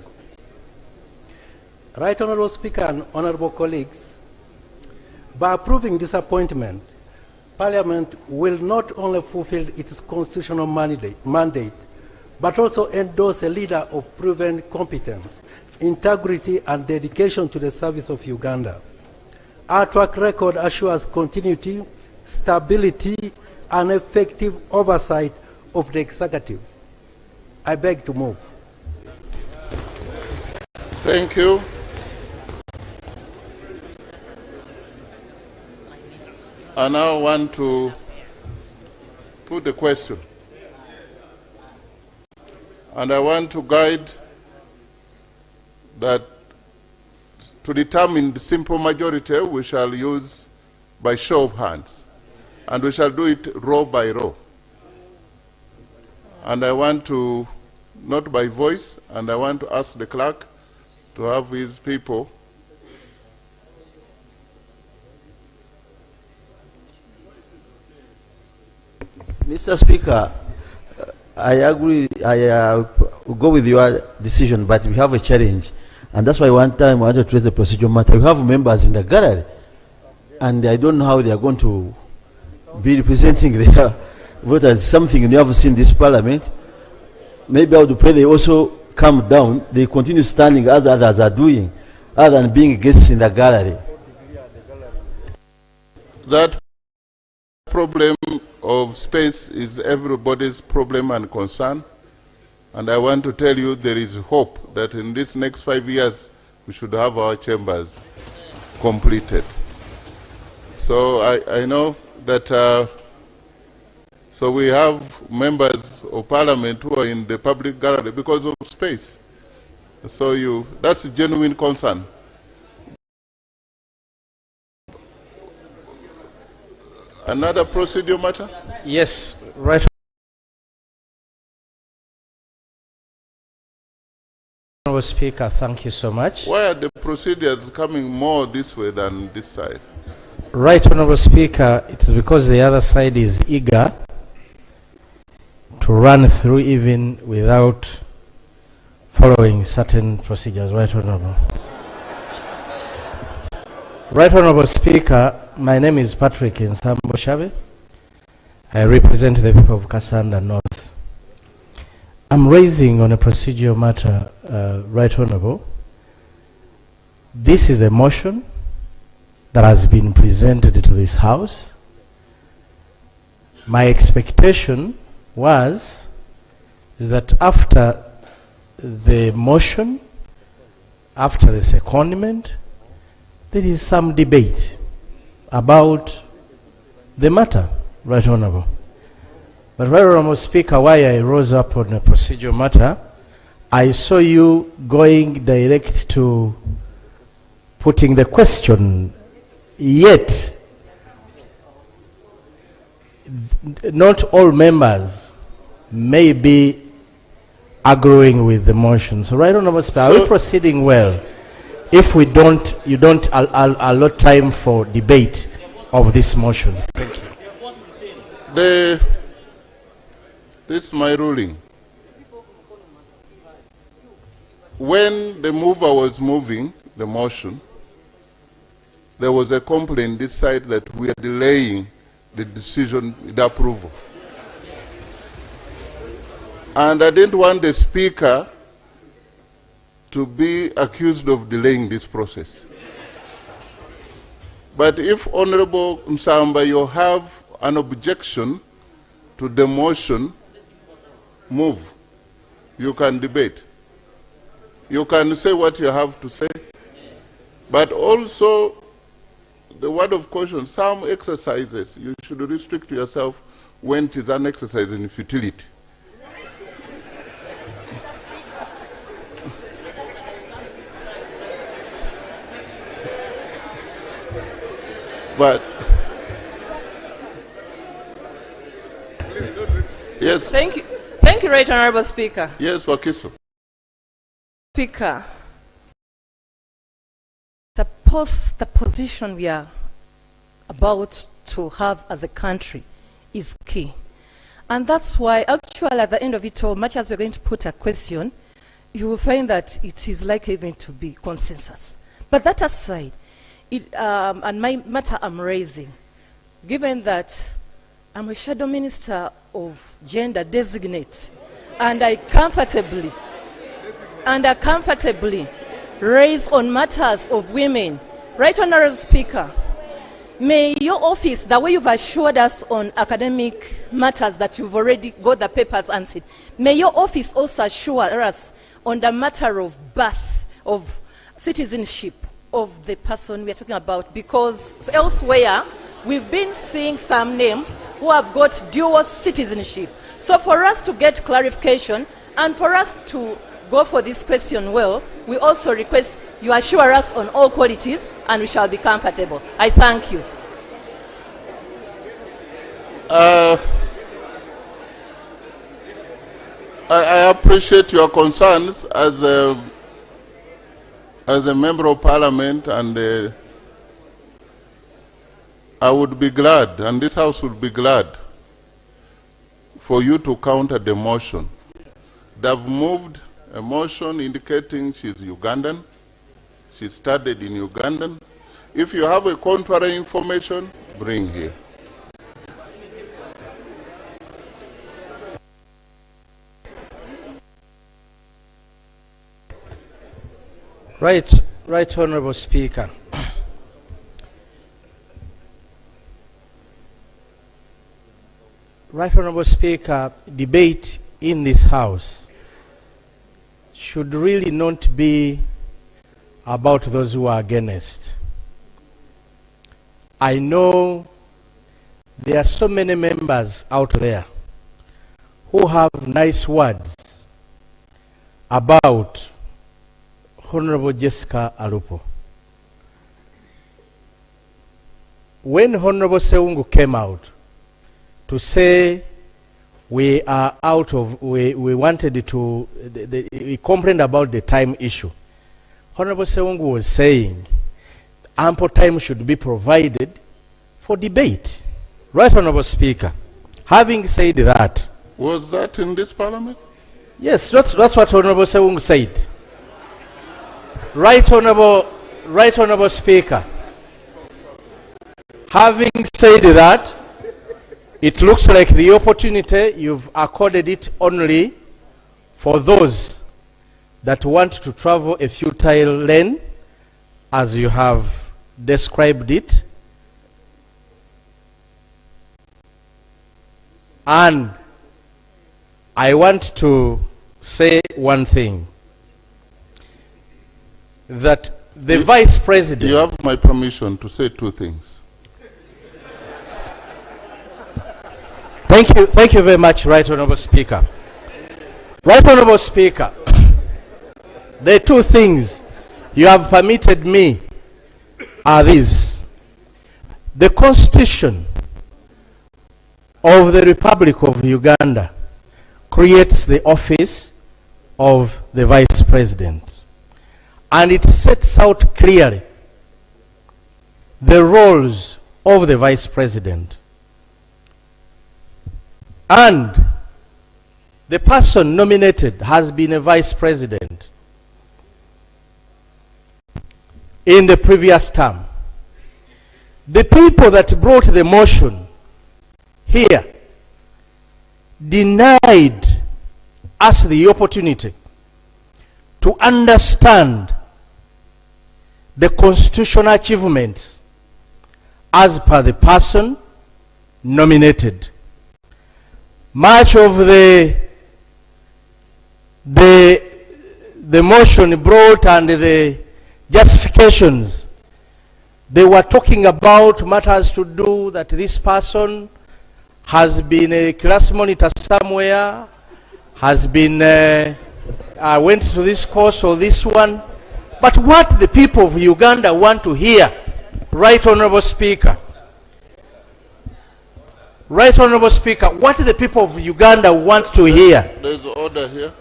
Right Honorable Speaker and honorable colleagues, by approving this appointment, Parliament will not only fulfill its constitutional mandate, but also endorse a leader of proven competence, integrity, and dedication to the service of Uganda. Our track record assures continuity, stability, and effective oversight of the executive. I beg to move. Thank you. I now want to put the question. And I want to guide that to determine the simple majority, we shall use by show of hands. And we shall do it row by row. And I want to, not by voice, and I want to ask the clerk to have his people. Mr. Speaker, I agree, I go with your decision, but we have a challenge. And that's why one time I wanted to raise a procedural matter. We have members in the gallery, and I don't know how they are going to be representing their voters. Something you never seen in this parliament. Maybe I would pray they also come down, they continue standing as others are doing, other than being guests in the gallery. That problem of space is everybody's problem and concern. And I want to tell you there is hope that in this next 5 years we should have our chambers completed. So I know that, so we have members of parliament who are in the public gallery because of space. So that's a genuine concern. Another procedure matter? Yes, right. Honorable Speaker, thank you so much. Why are the procedures coming more this way than this side? Right, Honorable Speaker, it is because the other side is eager to run through even without following certain procedures. Right, Honorable. Right, Honorable Speaker, my name is Patrick Nsambo Shabe. I represent the people of Kasanda North. I'm raising on a procedural matter, Right Honorable. This is a motion that has been presented to this House. My expectation is that after the motion, after the secondment, there is some debate about the matter, Right Honorable. But Right Honorable Speaker, why I rose up on a procedural matter, I saw you going direct to putting the question, yet not all members may be agreeing with the motion. So, Right Honourable Speaker, are we proceeding well if you don't allot time for debate of this motion? Thank you. This is my ruling. When the mover was moving the motion, there was a complaint this side that we are delaying the decision, the approval. And I didn't want the speaker to be accused of delaying this process. But if Honorable Msamba, you have an objection to the motion, move. You can debate. You can say what you have to say. But also, the word of caution, some exercises, you should restrict yourself when it is an exercise in futility. But yes. Thank you, Right Honourable Speaker. Yes, Wakiso. Speaker, the position we are about to have as a country is key. And that's why, actually, at the end of it all, much as we're going to put a question, you will find that it is likely going to be consensus. But that aside, and my matter I'm raising, given that I'm a shadow minister of gender designate, and I comfortably raise on matters of women. Right Honourable Speaker, may your office, the way you've assured us on academic matters that you've already got the papers answered, may your office also assure us on the matter of birth, of citizenship of the person we are talking about, because elsewhere we've been seeing some names who have got dual citizenship. So for us to get clarification and for us to go for this question well, we also request you assure us on all qualities and we shall be comfortable. I thank you. I appreciate your concerns as a member of parliament, and I would be glad, and this house would be glad, for you to counter the motion. They've moved a motion indicating she's Ugandan, she studied in Ugandan. If you have a contrary information, bring here. Right Honourable Speaker. Right Honourable Speaker, debate in this House should really not be about those who are against. I know there are so many members out there who have nice words about Honorable Jessica Alupo. When Honorable Seungu came out to say we are out of, we wanted to, we complained about the time issue, Honorable Seungu was saying ample time should be provided for debate. Right, Honorable Speaker. Having said that. Was that in this parliament? Yes, that's what Honorable Seungu said. Right Honorable Speaker. Having said that, it looks like the opportunity you've accorded it only for those that want to travel a futile lane, as you have described it. And I want to say one thing, that the Vice President... You have my permission to say two things. Thank you very much, Right Honourable Speaker. Right Honourable Speaker, the two things you have permitted me are these. The Constitution of the Republic of Uganda creates the office of the Vice President. And it sets out clearly the roles of the Vice President. And the person nominated has been a Vice President in the previous term. The people that brought the motion here denied us the opportunity to understand the constitutional achievements as per the person nominated. Much of the motion brought and the justifications, they were talking about matters to do that this person has been a class monitor somewhere, has been, went to this course or this one. But what the people of Uganda want to hear, Right Honorable Speaker, Right Honorable Speaker, what the people of Uganda want to hear. There's order here.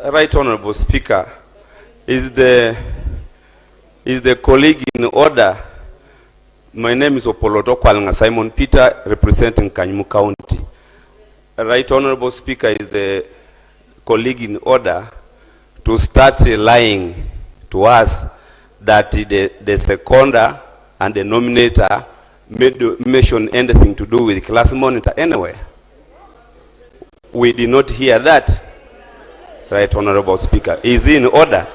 Right Honorable Speaker, is the colleague in order? My name is Opoloto Kwalanga Simon Peter, representing Kanyumu County. Right Honorable Speaker, is the colleague in order to start lying to us that the seconder and the nominator mention anything to do with class monitor anywhere? We did not hear that. Right Honorable Speaker, is he in order?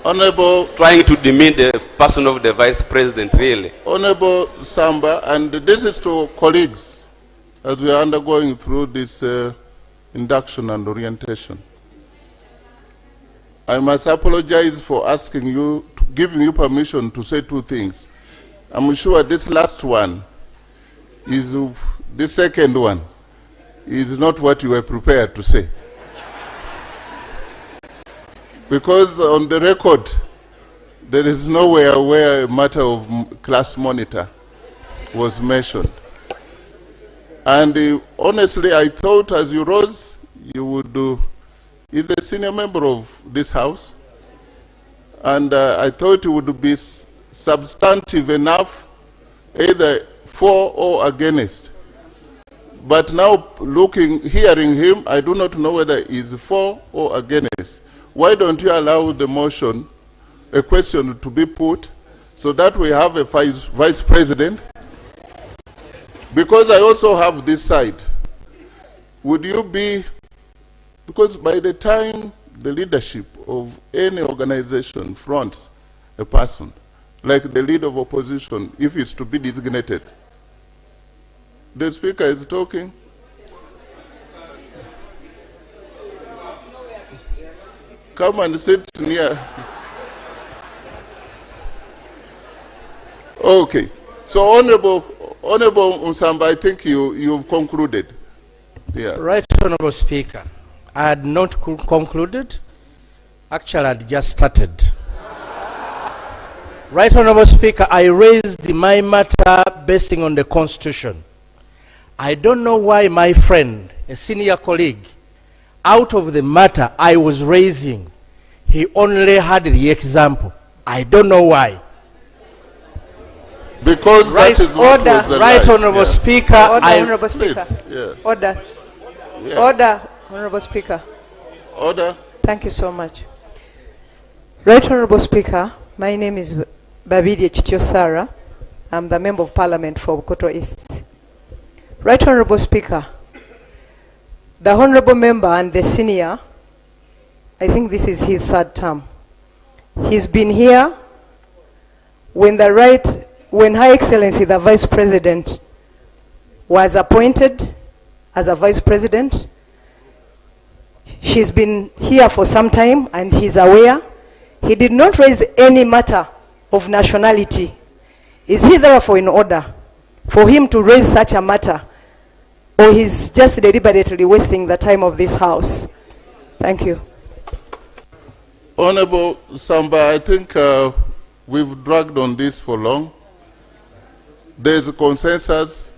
Honorable, trying to demean the person of the Vice President, really. Honorable Samba, and this is to colleagues as we are undergoing through this induction and orientation. I must apologize for asking you, giving you permission to say two things. I'm sure this last one is, the second one is not what you were prepared to say. Because on the record, there is nowhere where a matter of class monitor was mentioned. And honestly, I thought as you rose, you would do, is a senior member of this house, and I thought you would be substantive enough, either for or against. But now hearing him, I do not know whether he's for or against. Why don't you allow the motion, a question to be put, so that we have a vice president? Because I also have this side. Would you be, because by the time the leadership of any organization fronts a person, like the leader of opposition, if it's to be designated, the speaker is talking. Come and sit near. Okay. So Honorable Nsamba, I think you've concluded. Yeah. Right Honorable Speaker, I had not concluded. Actually, I had just started. Right Honorable Speaker, I raised my matter basing on the Constitution. I don't know why my friend, a senior colleague, out of the matter I was raising, he only had the example. I don't know why. Because right, that is what order, was the right, lie. Honorable Speaker. Order, Honorable Speaker. Yeah. Order. Yeah. Order, Honorable Speaker. Order. Thank you so much. Right Honorable Speaker, my name is Babidi Chitiosara. I'm the Member of Parliament for Bukoto East. Right Honorable Speaker, the Honorable Member and the Senior, I think this is his third term. He's been here when Her Excellency the Vice President was appointed as a Vice President. She's been here for some time and he's aware. He did not raise any matter of nationality. Is he therefore in order for him to raise such a matter, or he's just deliberately wasting the time of this House? Thank you. Honorable Samba, I think we've dragged on this for long. there is a consensus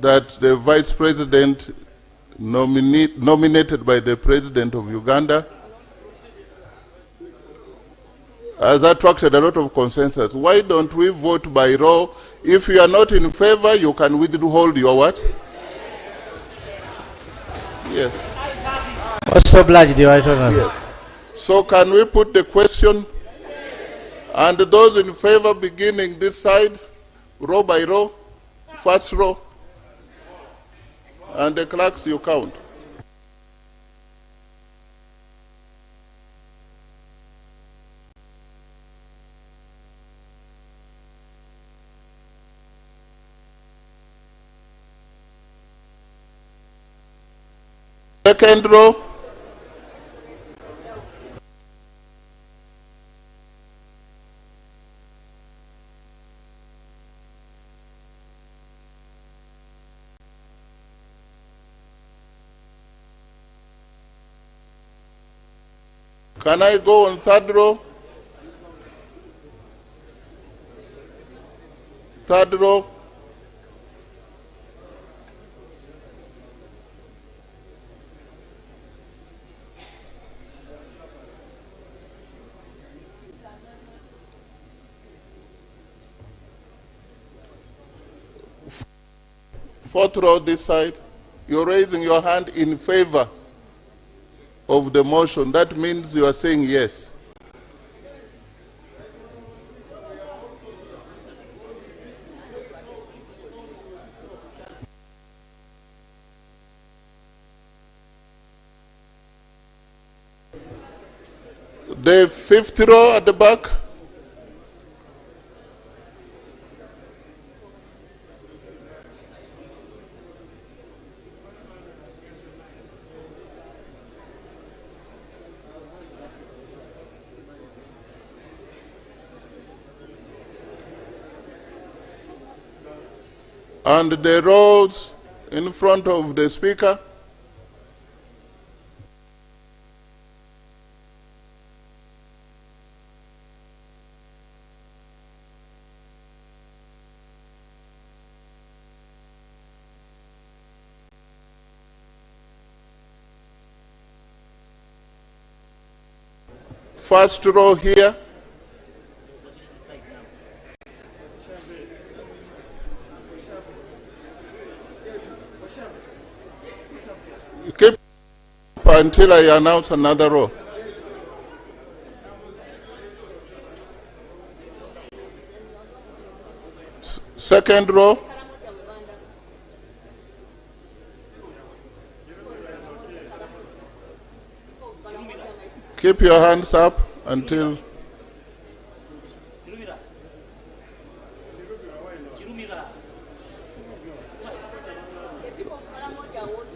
that the Vice President nominated by the President of Uganda has attracted a lot of consensus. Why don't we vote by roll? If you are not in favor, you can withhold your what? Yes. Most obliged, Your Right Honour. Yes. So can we put the question? And those in favor beginning this side, row by row, first row, and the clerks you count. Second row. Can I go on third row? Third row. Fourth row this side. You're raising your hand in favor of the motion. That means you are saying yes. The fifth row at the back. And the rows in front of the speaker. First row here. Keep until I announce another row. Second row. Keep your hands up until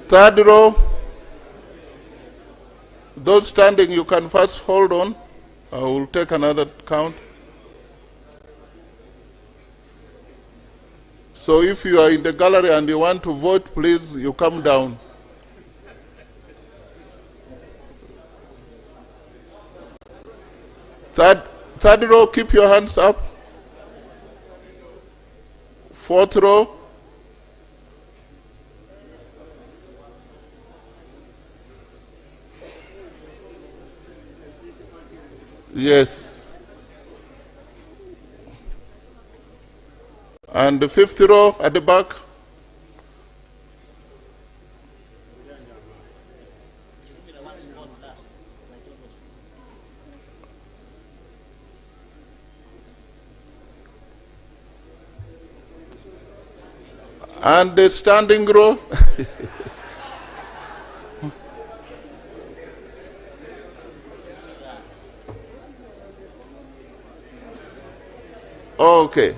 third row. Those standing, you can first hold on. I will take another count. So if you are in the gallery and you want to vote, please, you come down. Third row, keep your hands up. Fourth row. Yes. And the fifth row at the back. And the standing row. Okay.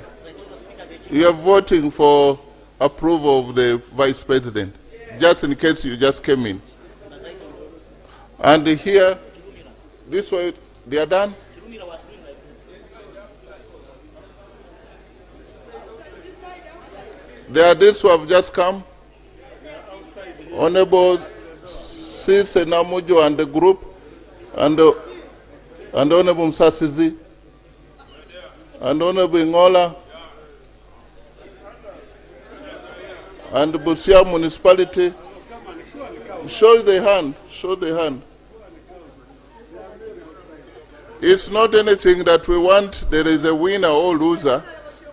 You are voting for approval of the Vice President, just in case you just came in. And here, this way, they are done? There are these who have just come. Honorable Sis Namujo and the group, and Honorable Msasizi, and Honorable Ngola, and Busia municipality. Show the hand, show the hand. It's not anything that we want, there is a winner or loser.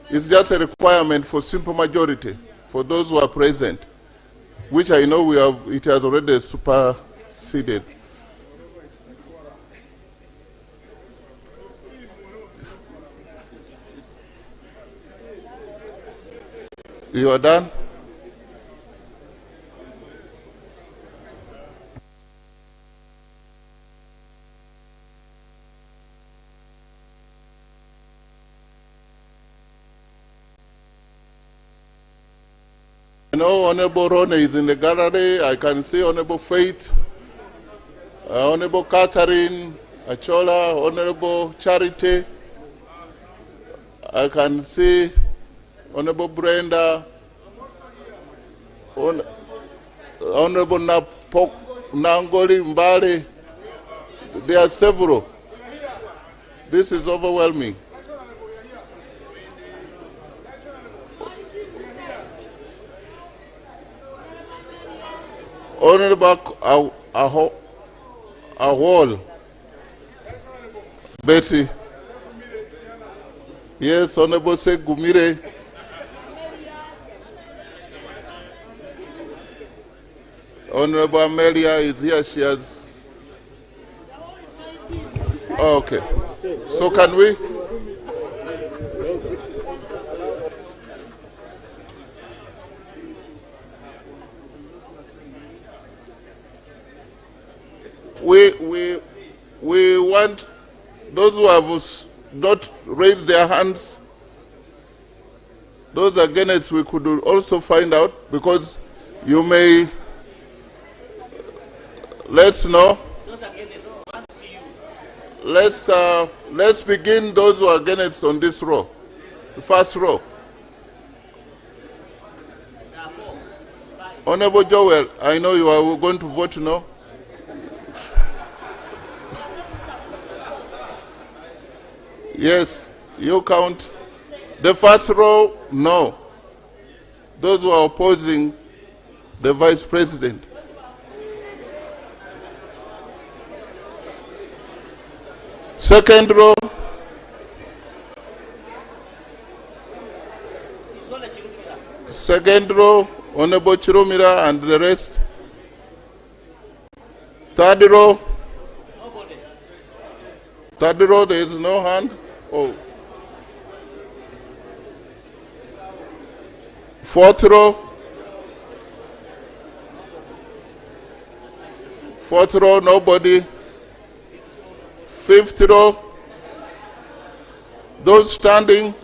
It's just a requirement for simple majority for those who are present, which I know it has already superseded. You are done? I know Honorable Rone is in the gallery. I can see Honorable Faith, Honorable Catherine Achola, Honorable Charity. I can see Honorable Brenda, Honorable Nangoli Mbali. There are several. This is overwhelming. Honorable Ahol, Betty. Yes, Honorable Segumire. Honorable Amelia is here. She has. Oh, okay. So can we? We want those who have not raised their hands, those against, we could also find out, because you may let's know. Let's begin those who are against on this row, the first row. Honorable Joel, I know you are going to vote no. Yes, you count. The first row, no. Those who are opposing the Vice President. Second row. Second row, Honorable Chirumira and the rest. Third row. Third row, there is no hand. Oh. Fourth row. Fourth row, nobody. Fifth row. Those standing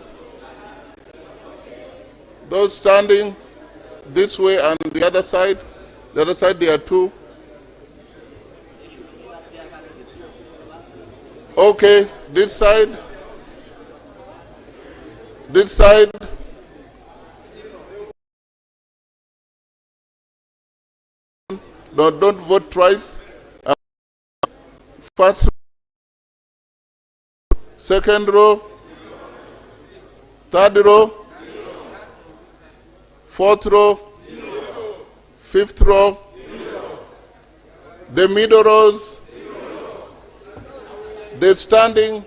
this way and the other side. The other side, there are two. Okay, this side. This side. No, don't vote twice. First, second row, third row, fourth row, fifth row, the middle rows, the standing,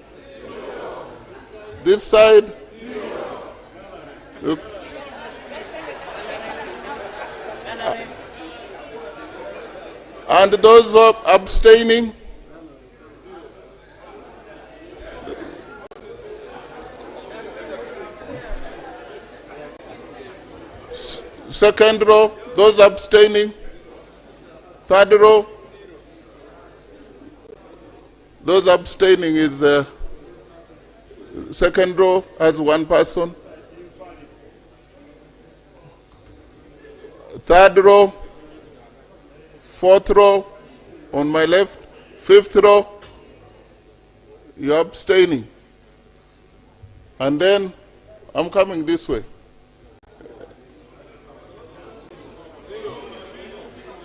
this side. Look. And those who are abstaining, second row, those abstaining, third row, those abstaining is the second row has one person, third row, fourth row on my left, fifth row, you're abstaining. And then I'm coming this way.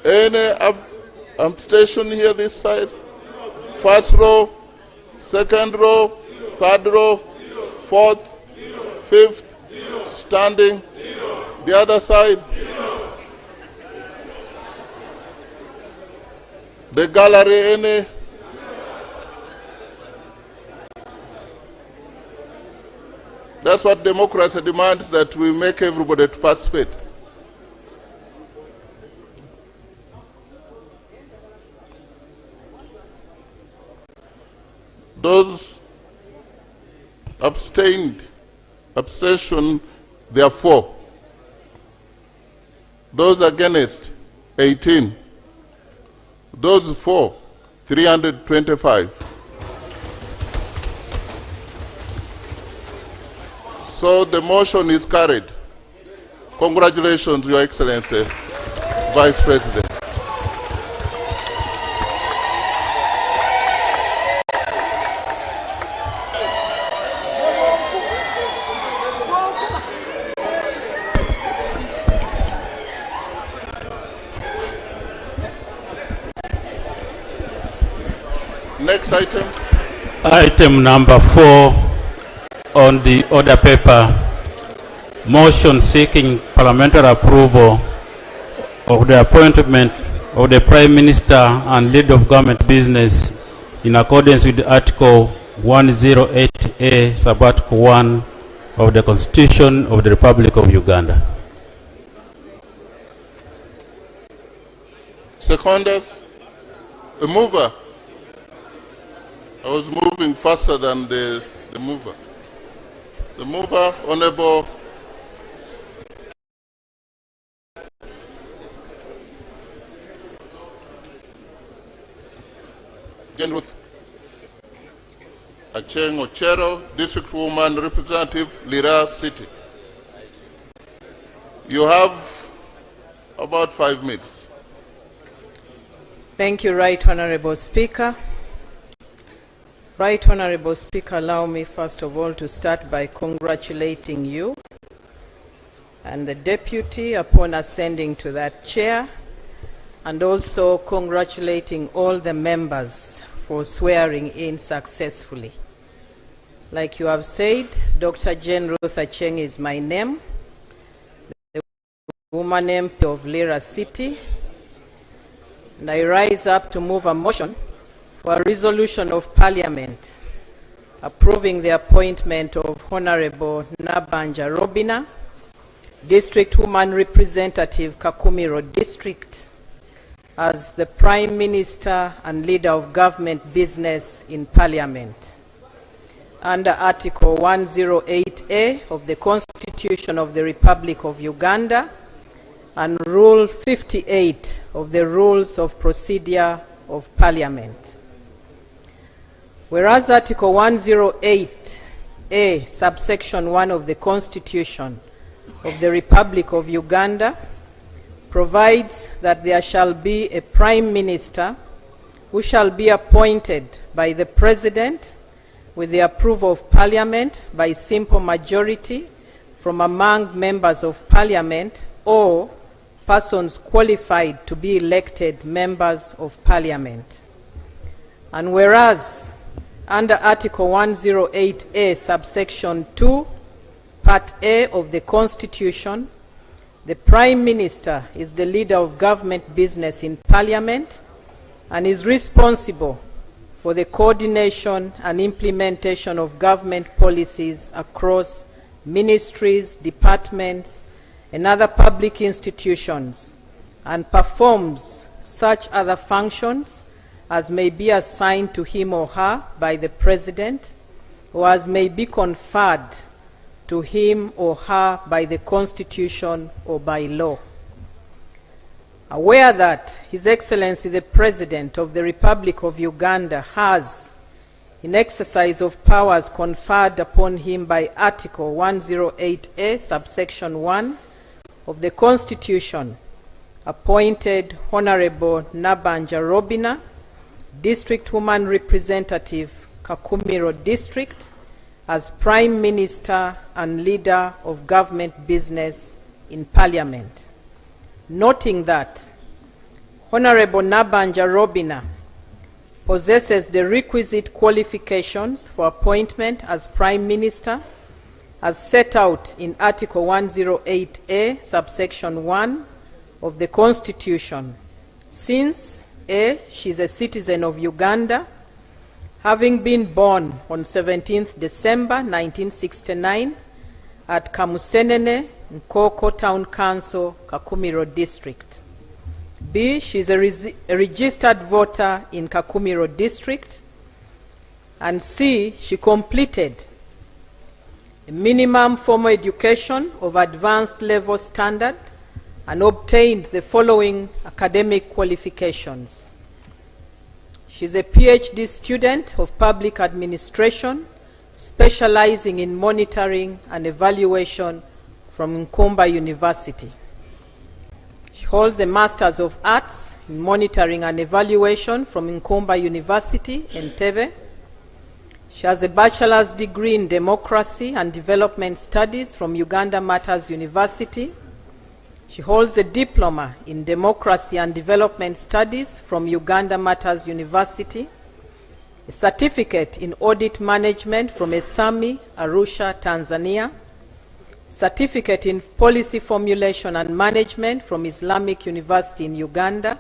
Any abstention here this side? First row, second row, third row, fourth, fifth, standing. The other side. The gallery, any? That's what democracy demands, that we make everybody to participate. Those abstained, abstention, there are 4. Those against, 18. Those for, 325. So the motion is carried. Congratulations, Your Excellency, Vice President. Next item. Item number 4 on the order paper, motion seeking parliamentary approval of the appointment of the Prime Minister and leader of government business in accordance with Article 108A, Sub-Article 1 of the Constitution of the Republic of Uganda. Seconders, the mover. I was moving faster than the mover. The mover, Honorable Ruth Acheng Ochero, District Woman Representative, Lira City. You have about 5 minutes. Thank you, Right Honorable Speaker. Right Honorable Speaker, allow me first of all to start by congratulating you and the Deputy upon ascending to that chair, and also congratulating all the members for swearing in successfully. Like you have said, Dr. Jane Ruth Acheng is my name, the woman MP of Lira City, and I rise up to move a motion for a resolution of Parliament approving the appointment of Honorable Nabanja Robina, District Woman Representative, Kakumiro District, as the Prime Minister and Leader of Government Business in Parliament. Under Article 108A of the Constitution of the Republic of Uganda and Rule 58 of the Rules of Procedure of Parliament. Whereas Article 108A, subsection 1 of the Constitution of the Republic of Uganda provides that there shall be a Prime Minister who shall be appointed by the President with the approval of Parliament by simple majority from among members of Parliament or persons qualified to be elected members of Parliament. And whereas under Article 108A, subsection 2, Part A of the Constitution, the Prime Minister is the leader of government business in Parliament and is responsible for the coordination and implementation of government policies across ministries, departments, and other public institutions, and performs such other functions as may be assigned to him or her by the President, or as may be conferred to him or her by the Constitution or by law. Aware that His Excellency the President of the Republic of Uganda has, in exercise of powers conferred upon him by Article 108A, subsection 1 of the Constitution, appointed Honorable Nabanja Robina, District Woman Representative, Kakumiro District, as Prime Minister and Leader of Government Business in Parliament. Noting that Honorable Nabanja Robina possesses the requisite qualifications for appointment as Prime Minister as set out in Article 108A, subsection 1 of the Constitution, since A, she's a citizen of Uganda, having been born on 17th December 1969 at Kamusenene, Nkoko Town Council, Kakumiro District. B, she's a registered voter in Kakumiro District. And C, she completed a minimum formal education of advanced level standard and obtained the following academic qualifications. She's a PhD student of public administration, specializing in monitoring and evaluation from Nkumba University. She holds a Master's of Arts in monitoring and evaluation from Nkumba University, Entebbe. She has a bachelor's degree in democracy and development studies from Uganda Matters University. She holds a diploma in democracy and development studies from Uganda Matters University, a certificate in audit management from ESAMI, Arusha, Tanzania, certificate in policy formulation and management from Islamic University in Uganda,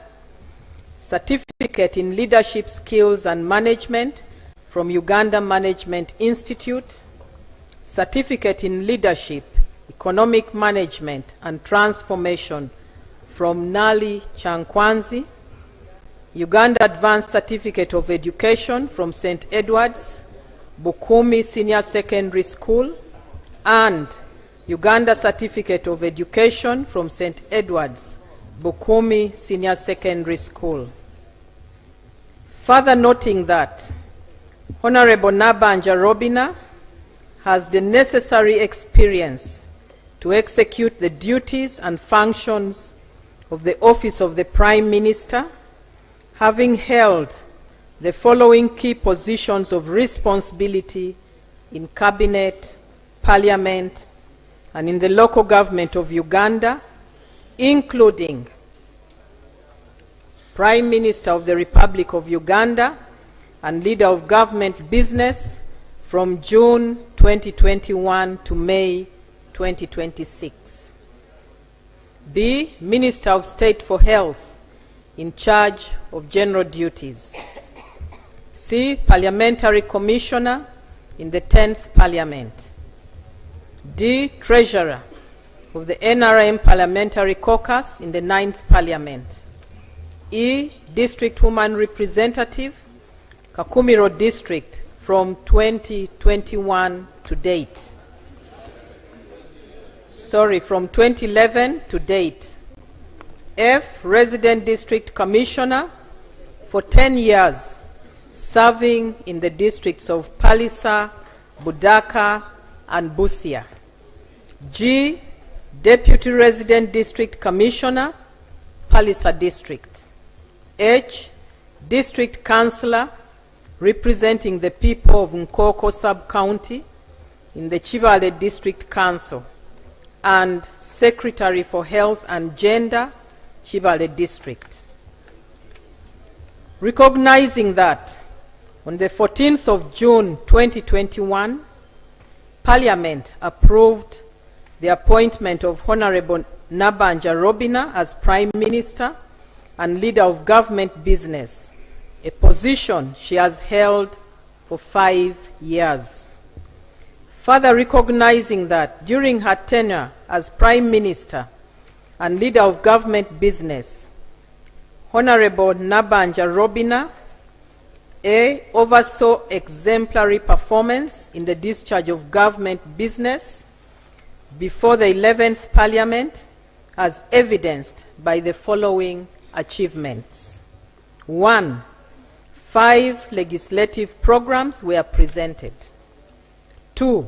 certificate in leadership skills and management from Uganda Management Institute, certificate in leadership, economic management and transformation from Nali Chankwanzi, Uganda Advanced Certificate of Education from St. Edward's, Bukumi Senior Secondary School, and Uganda Certificate of Education from St. Edward's, Bukumi Senior Secondary School. Further noting that Honorable Nabanja Robina has the necessary experience to execute the duties and functions of the Office of the Prime Minister, having held the following key positions of responsibility in Cabinet, Parliament, and in the local government of Uganda, including Prime Minister of the Republic of Uganda and Leader of Government Business from June 2021 to May 2026. B, Minister of State for Health in charge of general duties. C, Parliamentary Commissioner in the 10th Parliament. D, Treasurer of the NRM Parliamentary Caucus in the 9th Parliament. E, District Woman Representative, Kakumiro District from 2021 to date. Sorry, from 2011 to date. F, Resident District Commissioner for 10 years, serving in the districts of Palisa, Budaka, and Busia. G, Deputy Resident District Commissioner, Palisa District. H, District Councillor, representing the people of Nkoko Sub-County in the Chibale District Council, and Secretary for Health and Gender, Chibale District. Recognizing that on the 14th of June 2021, Parliament approved the appointment of Honorable Nabanja Robina as Prime Minister and Leader of Government Business, a position she has held for 5 years. Further recognizing that during her tenure as Prime Minister and Leader of Government Business, Honorable Nabanja Robina A, oversaw exemplary performance in the discharge of government business before the 11th Parliament, as evidenced by the following achievements. 1, 5 legislative programs were presented. 2,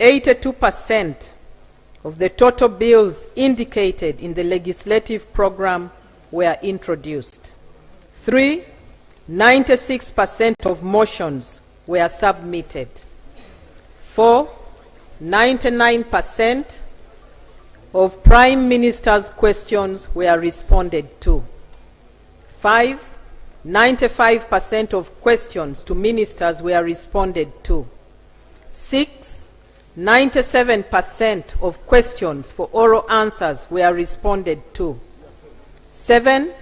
82% of the total bills indicated in the legislative program were introduced. 3, 96% of motions were submitted. 4, 99% of Prime Minister's questions were responded to. 5, 95% of questions to ministers were responded to. 6, 97% of questions for oral answers were responded to. 7,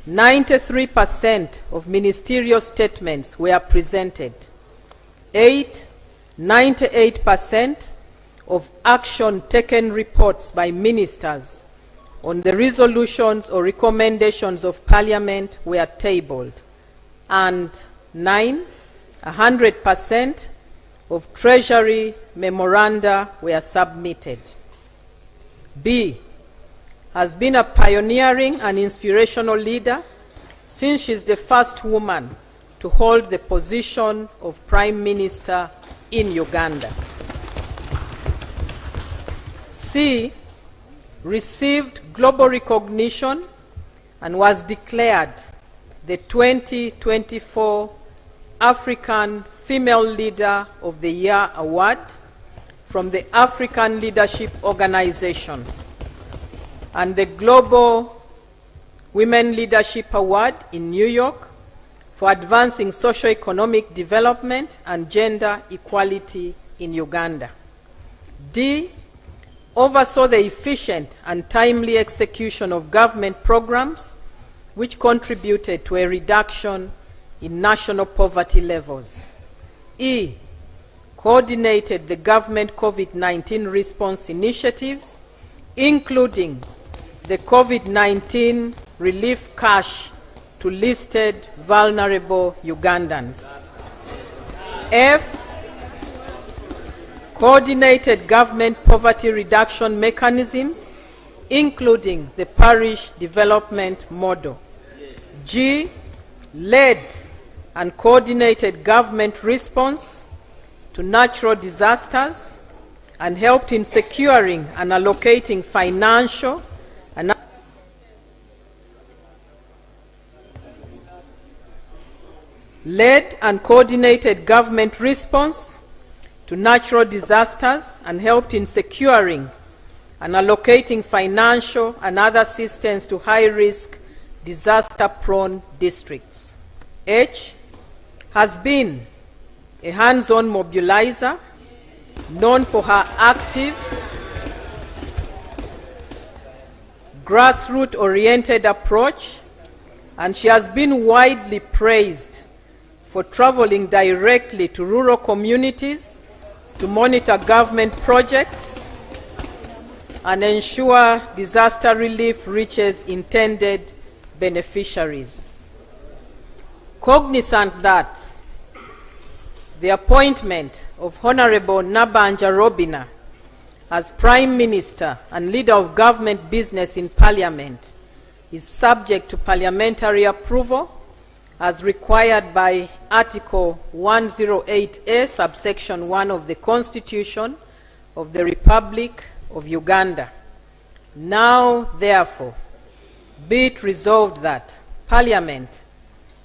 93% of ministerial statements were presented. 8. 98% of action taken reports by ministers on the resolutions or recommendations of Parliament were tabled. And 9. 100% of Treasury memoranda were submitted. B. Has been a pioneering and inspirational leader since she's the first woman to hold the position of Prime Minister in Uganda. C. Received global recognition and was declared the 2024 African Female Leader of the Year Award from the African Leadership Organization and the Global Women Leadership Award in New York for advancing socio-economic development and gender equality in Uganda. D. Oversaw the efficient and timely execution of government programs which contributed to a reduction in national poverty levels. E. Coordinated the government COVID-19 response initiatives, including the COVID-19 relief cash to listed vulnerable Ugandans. F. Coordinated government poverty reduction mechanisms, including the parish development model. G. Led and coordinated government response to natural disasters and helped in securing and allocating financial and led and coordinated government response to natural disasters and helped in securing and allocating financial and other assistance to high-risk, disaster-prone districts. H. Has been a hands-on mobilizer, known for her active, grassroots-oriented approach, and she has been widely praised for traveling directly to rural communities to monitor government projects and ensure disaster relief reaches intended beneficiaries. Cognizant that the appointment of Honorable Nabanja Robina as Prime Minister and Leader of Government Business in Parliament is subject to parliamentary approval as required by Article 108A, subsection 1 of the Constitution of the Republic of Uganda. Now, therefore, be it resolved that Parliament,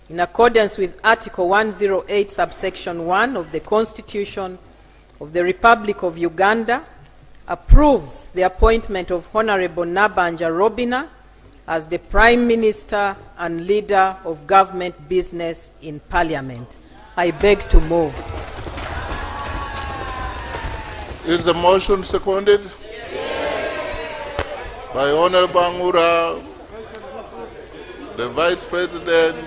in accordance with Article 108, subsection 1 of the Constitution of the Republic of Uganda, approves the appointment of Honorable Nabanja Robina as the Prime Minister and Leader of Government Business in Parliament. I beg to move. Is the motion seconded? Yes. By Honorable Angura, the Vice President,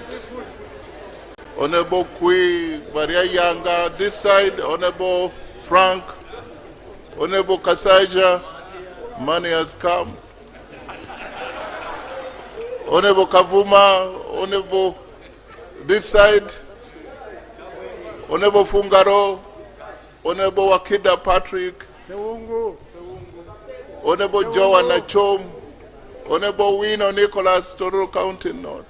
Honorable Kui, Maria Yanga, this side, Honorable Frank, Honorable Kasaija, money has come. Honorable Kavuma, Honorable this side, Honorable Fungaro, Honorable Wakida Patrick, Honorable Joanna Chom, Honorable Wino Nicholas, Tororo County North.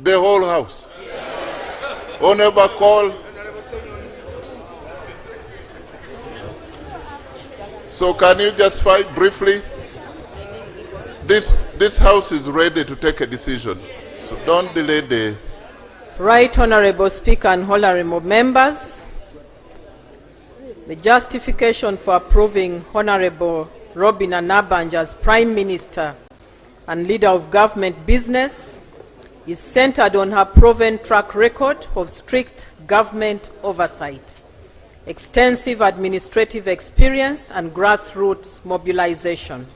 The whole house. Honorable Call. So can you just fight briefly? This house is ready to take a decision. So don't delay the... Right, Honorable Speaker and honorable members. The justification for approving Honorable Robina Nabanja as Prime Minister and Leader of Government Business is centered on her proven track record of strict government oversight, extensive administrative experience, and grassroots mobilization.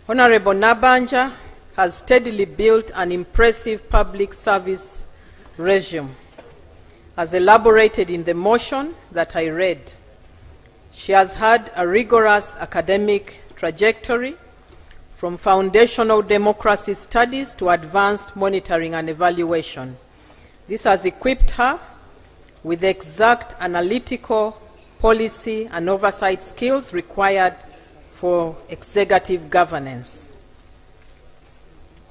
Honorable Nabanja has steadily built an impressive public service resume, as elaborated in the motion that I read. She has had a rigorous academic trajectory, from foundational democracy studies to advanced monitoring and evaluation. This has equipped her with the exact analytical, policy, and oversight skills required for executive governance.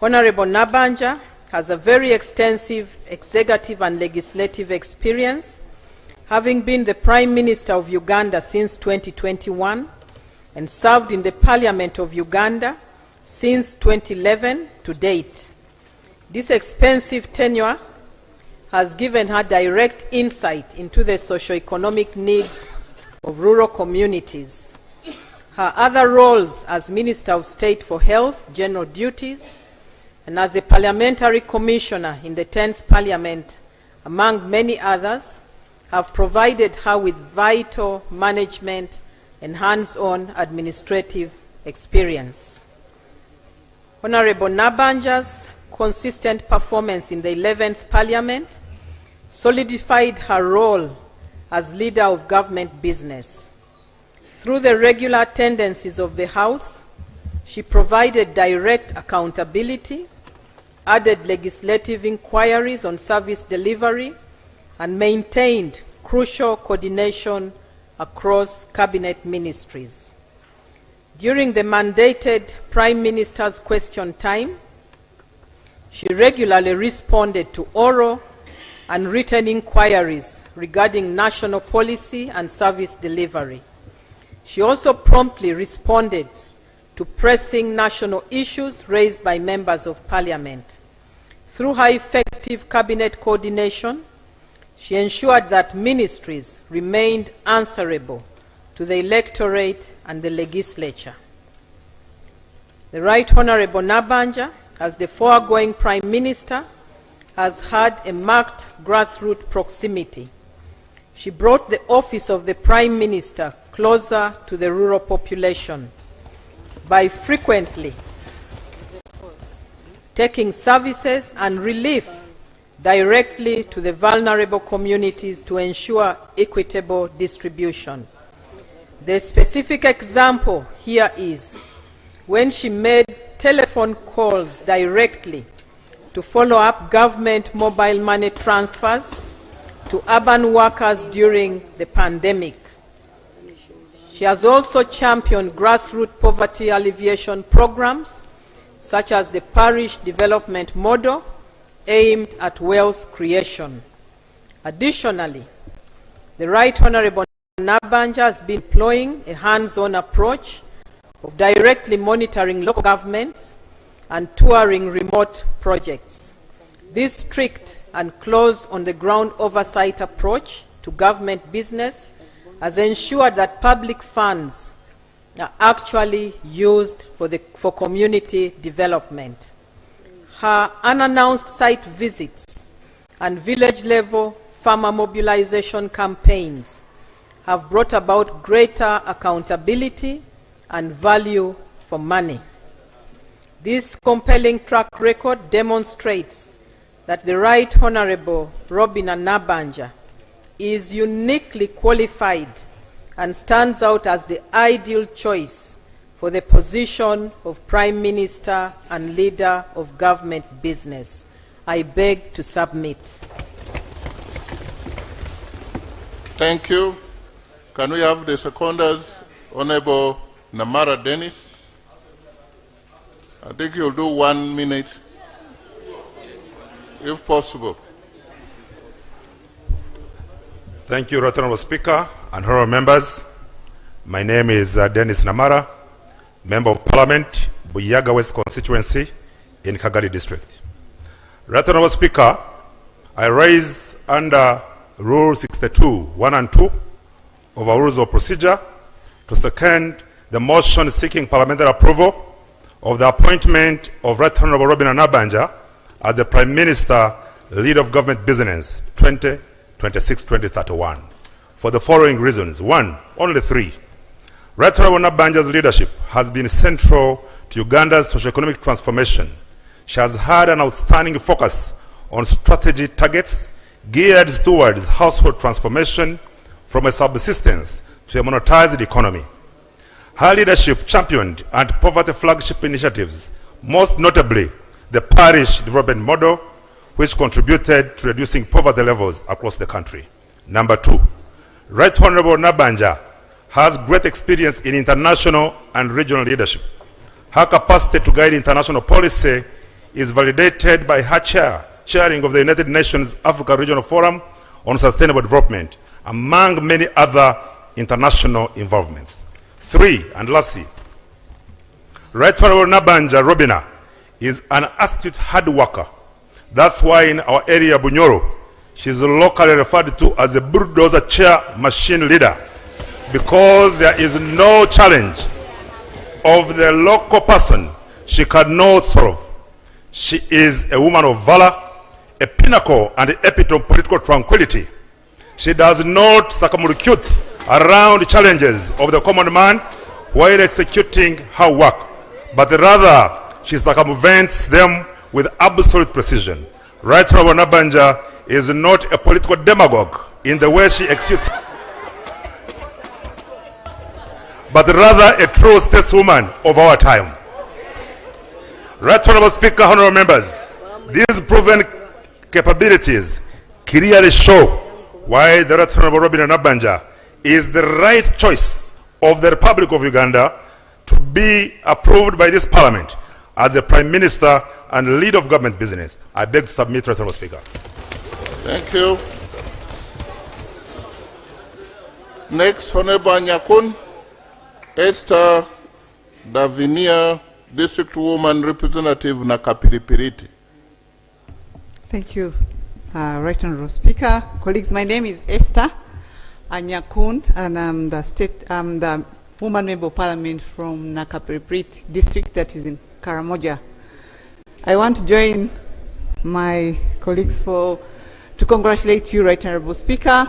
Honorable Nabanja has a very extensive executive and legislative experience, having been the Prime Minister of Uganda since 2021 and served in the Parliament of Uganda since 2011 to date. This extensive tenure has given her direct insight into the socio-economic needs of rural communities. Her other roles as Minister of State for Health, General Duties, and as the Parliamentary Commissioner in the 10th Parliament, among many others, have provided her with vital management and hands-on administrative experience. Honorable Nabanja's consistent performance in the 11th Parliament solidified her role as leader of government business. Through the regular tendencies of the House, she provided direct accountability, added legislative inquiries on service delivery, and maintained crucial coordination across cabinet ministries. During the mandated Prime Minister's question time, she regularly responded to oral and written inquiries regarding national policy and service delivery. She also promptly responded to pressing national issues raised by members of Parliament. Through her effective cabinet coordination, she ensured that ministries remained answerable to the electorate and the legislature. The Right Honourable Nabanja, as the foregoing Prime Minister, has had a marked grassroots proximity. She brought the office of the Prime Minister closer to the rural population by frequently taking services and relief directly to the vulnerable communities to ensure equitable distribution. The specific example here is when she made telephone calls directly to follow up government mobile money transfers to urban workers during the pandemic. She has also championed grassroots poverty alleviation programs, such as the parish development model aimed at wealth creation. Additionally, the Right Honourable Nabanja has been employing a hands-on approach of directly monitoring local governments and touring remote projects. This strict and close on-the-ground oversight approach to government business has ensured that public funds are actually used for community development. Her unannounced site visits and village-level farmer mobilization campaigns have brought about greater accountability and value for money. This compelling track record demonstrates that the Right Honourable Robina Nabanja is uniquely qualified and stands out as the ideal choice for the position of Prime Minister and leader of government business. I beg to submit. Thank you. Can we have the seconders, Honorable Namara Dennis? I think you'll do 1 minute, if possible. Thank you, Right Honourable Speaker and honourable members. My name is Dennis Namara, Member of Parliament, Buyaga West Constituency in Kagari District. Right Honourable Speaker, I raise under Rule 62, 1 and 2 of our Rules of Procedure to second the motion seeking parliamentary approval of the appointment of Right Honourable Robina Nabanja as the Prime Minister, Leader of Government Business 2026-2031 for the following reasons. 1, only 3. Right Honourable Nabanja's leadership has been central to Uganda's socio-economic transformation She has had an outstanding focus on strategy targets geared towards household transformation from a subsistence to a monetized economy. Her leadership championed anti-poverty flagship initiatives, most notably the parish development model, which contributed to reducing poverty levels across the country. Number 2, Right Honorable Nabanja has great experience in international and regional leadership. Her capacity to guide international policy is validated by her chairing of the United Nations Africa Regional Forum on Sustainable Development, among many other international involvements. 3, and lastly, Right Honorable Nabanja Robina is an astute hard worker. That's why in our area, Bunyoro, she's locally referred to as a bulldozer chair machine leader, because there is no challenge of the local person she cannot solve. She is a woman of valor, a pinnacle and epitome of political tranquility. She does not circumambulate around challenges of the common man while executing her work, but rather she circumvents them with absolute precision. Right Honorable Nabanja is not a political demagogue in the way she executes, but rather a true stateswoman of our time. Right Honorable Speaker, honorable members, these proven capabilities clearly show why the Right Honorable Robina Nabanja is the right choice of the Republic of Uganda to be approved by this Parliament as the Prime Minister and leader of government business. I beg to submit, Right Honorable Speaker. Thank you. Next, Honorable Nyakun, Esther Davinia, District Woman Representative Nakapiripiriti. Thank you, Right Honorable Speaker. Colleagues, my name is Esther Anyakun, and I'm the Woman Member of Parliament from Nakapiripiriti District, that is in Karamoja. I want to join my colleagues to congratulate you, Right Honorable Speaker,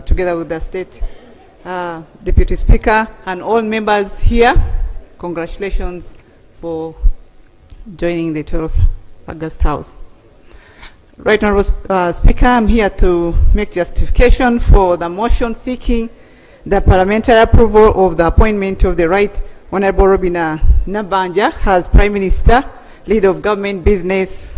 together with the State Deputy Speaker and all members here. Congratulations for joining the 12th August House. Right Honorable Speaker, I'm here to make justification for the motion seeking the parliamentary approval of the appointment of the Right Honorable Robina Nabanja as Prime Minister, leader of government business.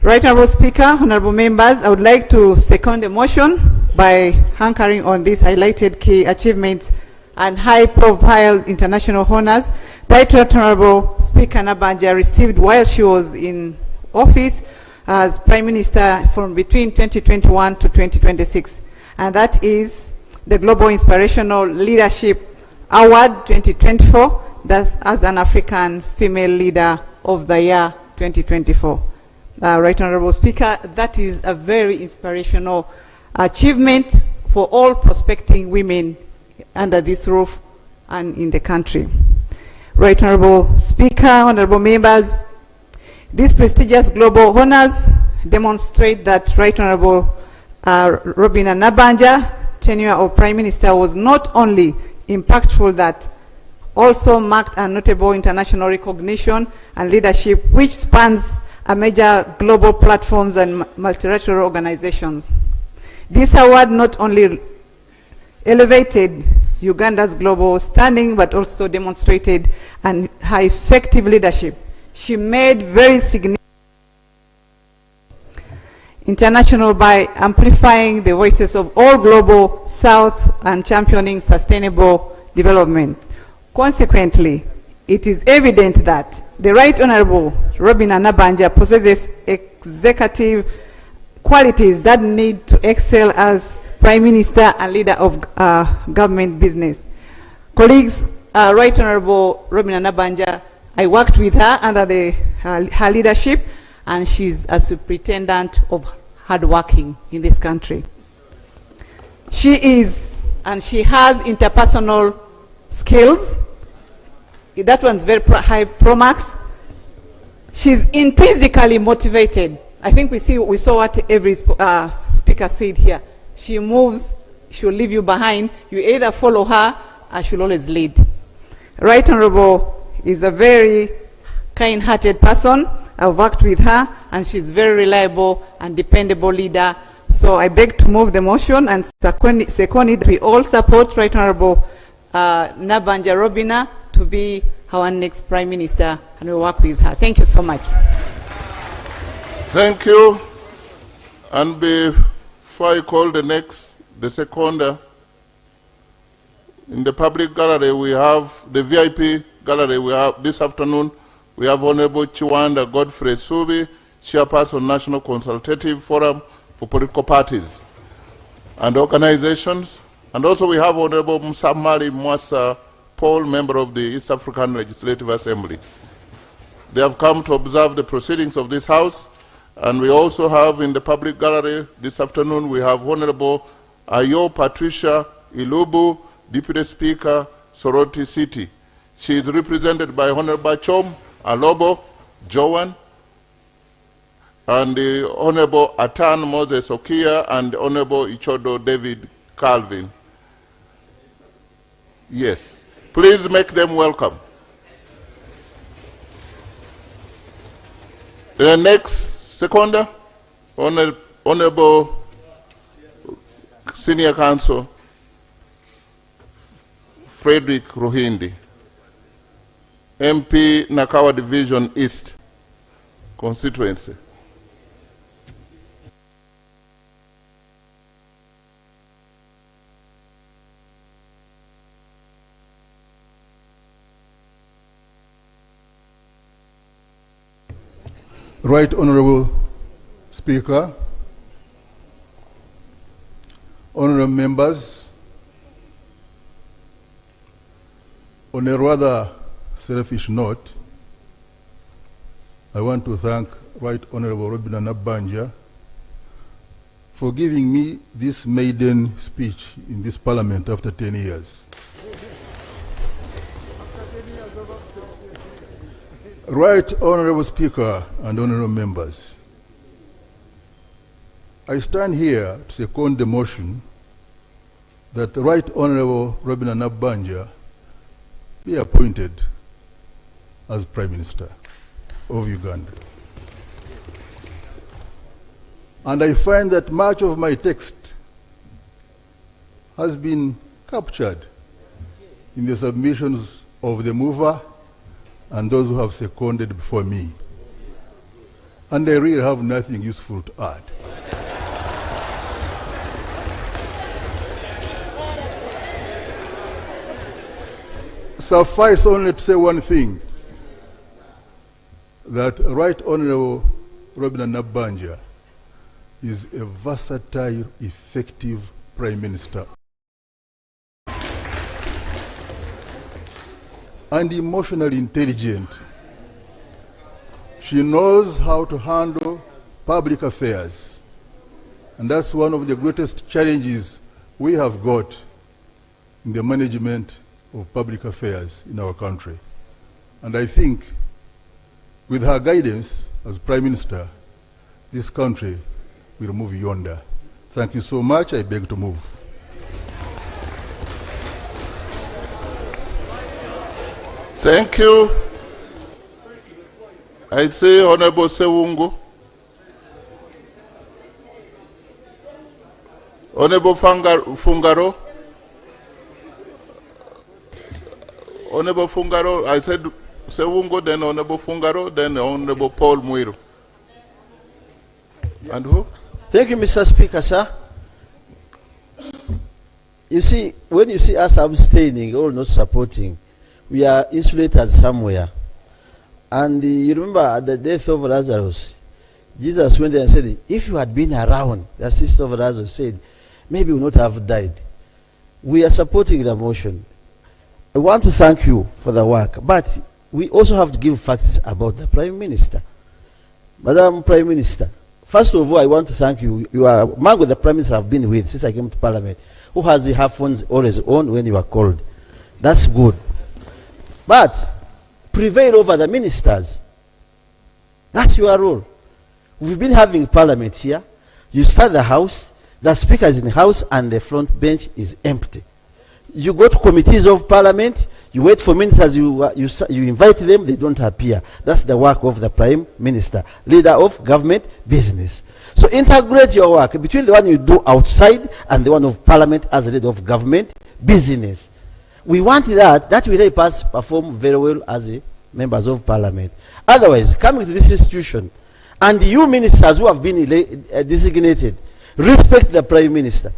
Right Honorable Speaker, honorable members, I would like to second the motion by anchoring on these highlighted key achievements and high-profile international honors that Right Honorable Speaker Nabanja received while she was in office as Prime Minister from between 2021 to 2026, and that is the Global Inspirational Leadership Award 2024, that's as an African Female Leader of the Year 2024. Right Honorable Speaker, that is a very inspirational achievement for all prospecting women under this roof and in the country. Right Honorable Speaker, honorable members, these prestigious global honors demonstrate that Right Honorable Robina Nabanja tenure of Prime Minister was not only impactful, that also marked a notable international recognition and leadership which spans a major global platforms and multilateral organizations. This award not only elevated Uganda's global standing, but also demonstrated her effective leadership. She made very significant international by amplifying the voices of all global South and championing sustainable development. Consequently, it is evident that the Right Honorable Robina Nabanja possesses executive qualities that need to excel as Prime Minister and leader of government business. Colleagues, Right Honorable Robina Nabanja, I worked with her under her leadership, and she's a superintendent of hard working in this country. She is, and she has interpersonal skills. That one's very high pro max. She's intrinsically motivated. I think we saw what every speaker said here. She moves, she'll leave you behind. You either follow her, or she'll always lead. Right Honorable is a very kind-hearted person. I've worked with her, and she's very reliable and dependable leader. So I beg to move the motion and second it. We all support Right Honorable Nabanja Robina to be our next Prime Minister, and we work with her. Thank you so much. Thank you. And before I call the seconder, in the public gallery we have the VIP gallery. We have this afternoon. We have Honorable Chiwanda Godfrey Subi, Chairperson, National Consultative Forum for Political Parties and Organizations. And also we have Honorable Musamali Mwasa Paul, member of the East African Legislative Assembly. They have come to observe the proceedings of this House. And we also have in the public gallery this afternoon, we have Honorable Ayo Patricia Ilubu, Deputy Speaker, Soroti City. She is represented by Honorable Chom Alobo Joan, and the Honorable Atan Moses Okia, and the Honorable Ichodo David Calvin. Yes. Please make them welcome. The next seconder, Honorable Senior Counsel Frederick Ruhindi, MP Nakawa Division East constituency. Right Honorable Speaker, honorable members, on a rather selfish note, I want to thank Right Honorable Robina Nabanja for giving me this maiden speech in this parliament after 10 years. Right Honorable Speaker and honorable members, I stand here to second the motion that the Right Honorable Robina Nabanja be appointed as Prime Minister of Uganda. And I find that much of my text has been captured in the submissions of the mover and those who have seconded before me. And I really have nothing useful to add. Suffice only to say one thing, that Right Honorable Robina Nabanja is a versatile, effective Prime Minister and emotionally intelligent. She knows how to handle public affairs, and that's one of the greatest challenges we have got in the management of public affairs in our country. And I think with her guidance as Prime Minister, this country will move yonder. Thank you so much. I beg to move. Thank you. I say Honorable Sewungu. Honorable Fungaro. Honorable Fungaro, I said Sewungu, then Honorable Fungaro, then Honorable Paul Muiru. And who? Thank you, Mr. Speaker, sir. You see, when you see us abstaining or not supporting, we are insulated somewhere. And you remember at the death of Lazarus, Jesus went there and said, if you had been around, the sister of Lazarus said, maybe you would not have died. We are supporting the motion. I want to thank you for the work, but we also have to give facts about the Prime Minister. Madam Prime Minister, first of all, I want to thank you. You are among the Prime Minister I've been with since I came to Parliament, who has the phones always on when you are called. That's good. But prevail over the ministers. That's your role. We've been having Parliament here. You start the House, the Speaker is in the House, and the front bench is empty. You go to committees of Parliament, You wait for ministers, you invite them, they don't appear. That's the work of the Prime Minister, leader of government business. So integrate your work between the one you do outside and the one of Parliament as a leader of government business. We want that will help us perform very well as members of Parliament. Otherwise, coming to this institution, and you ministers who have been designated, respect the Prime Minister.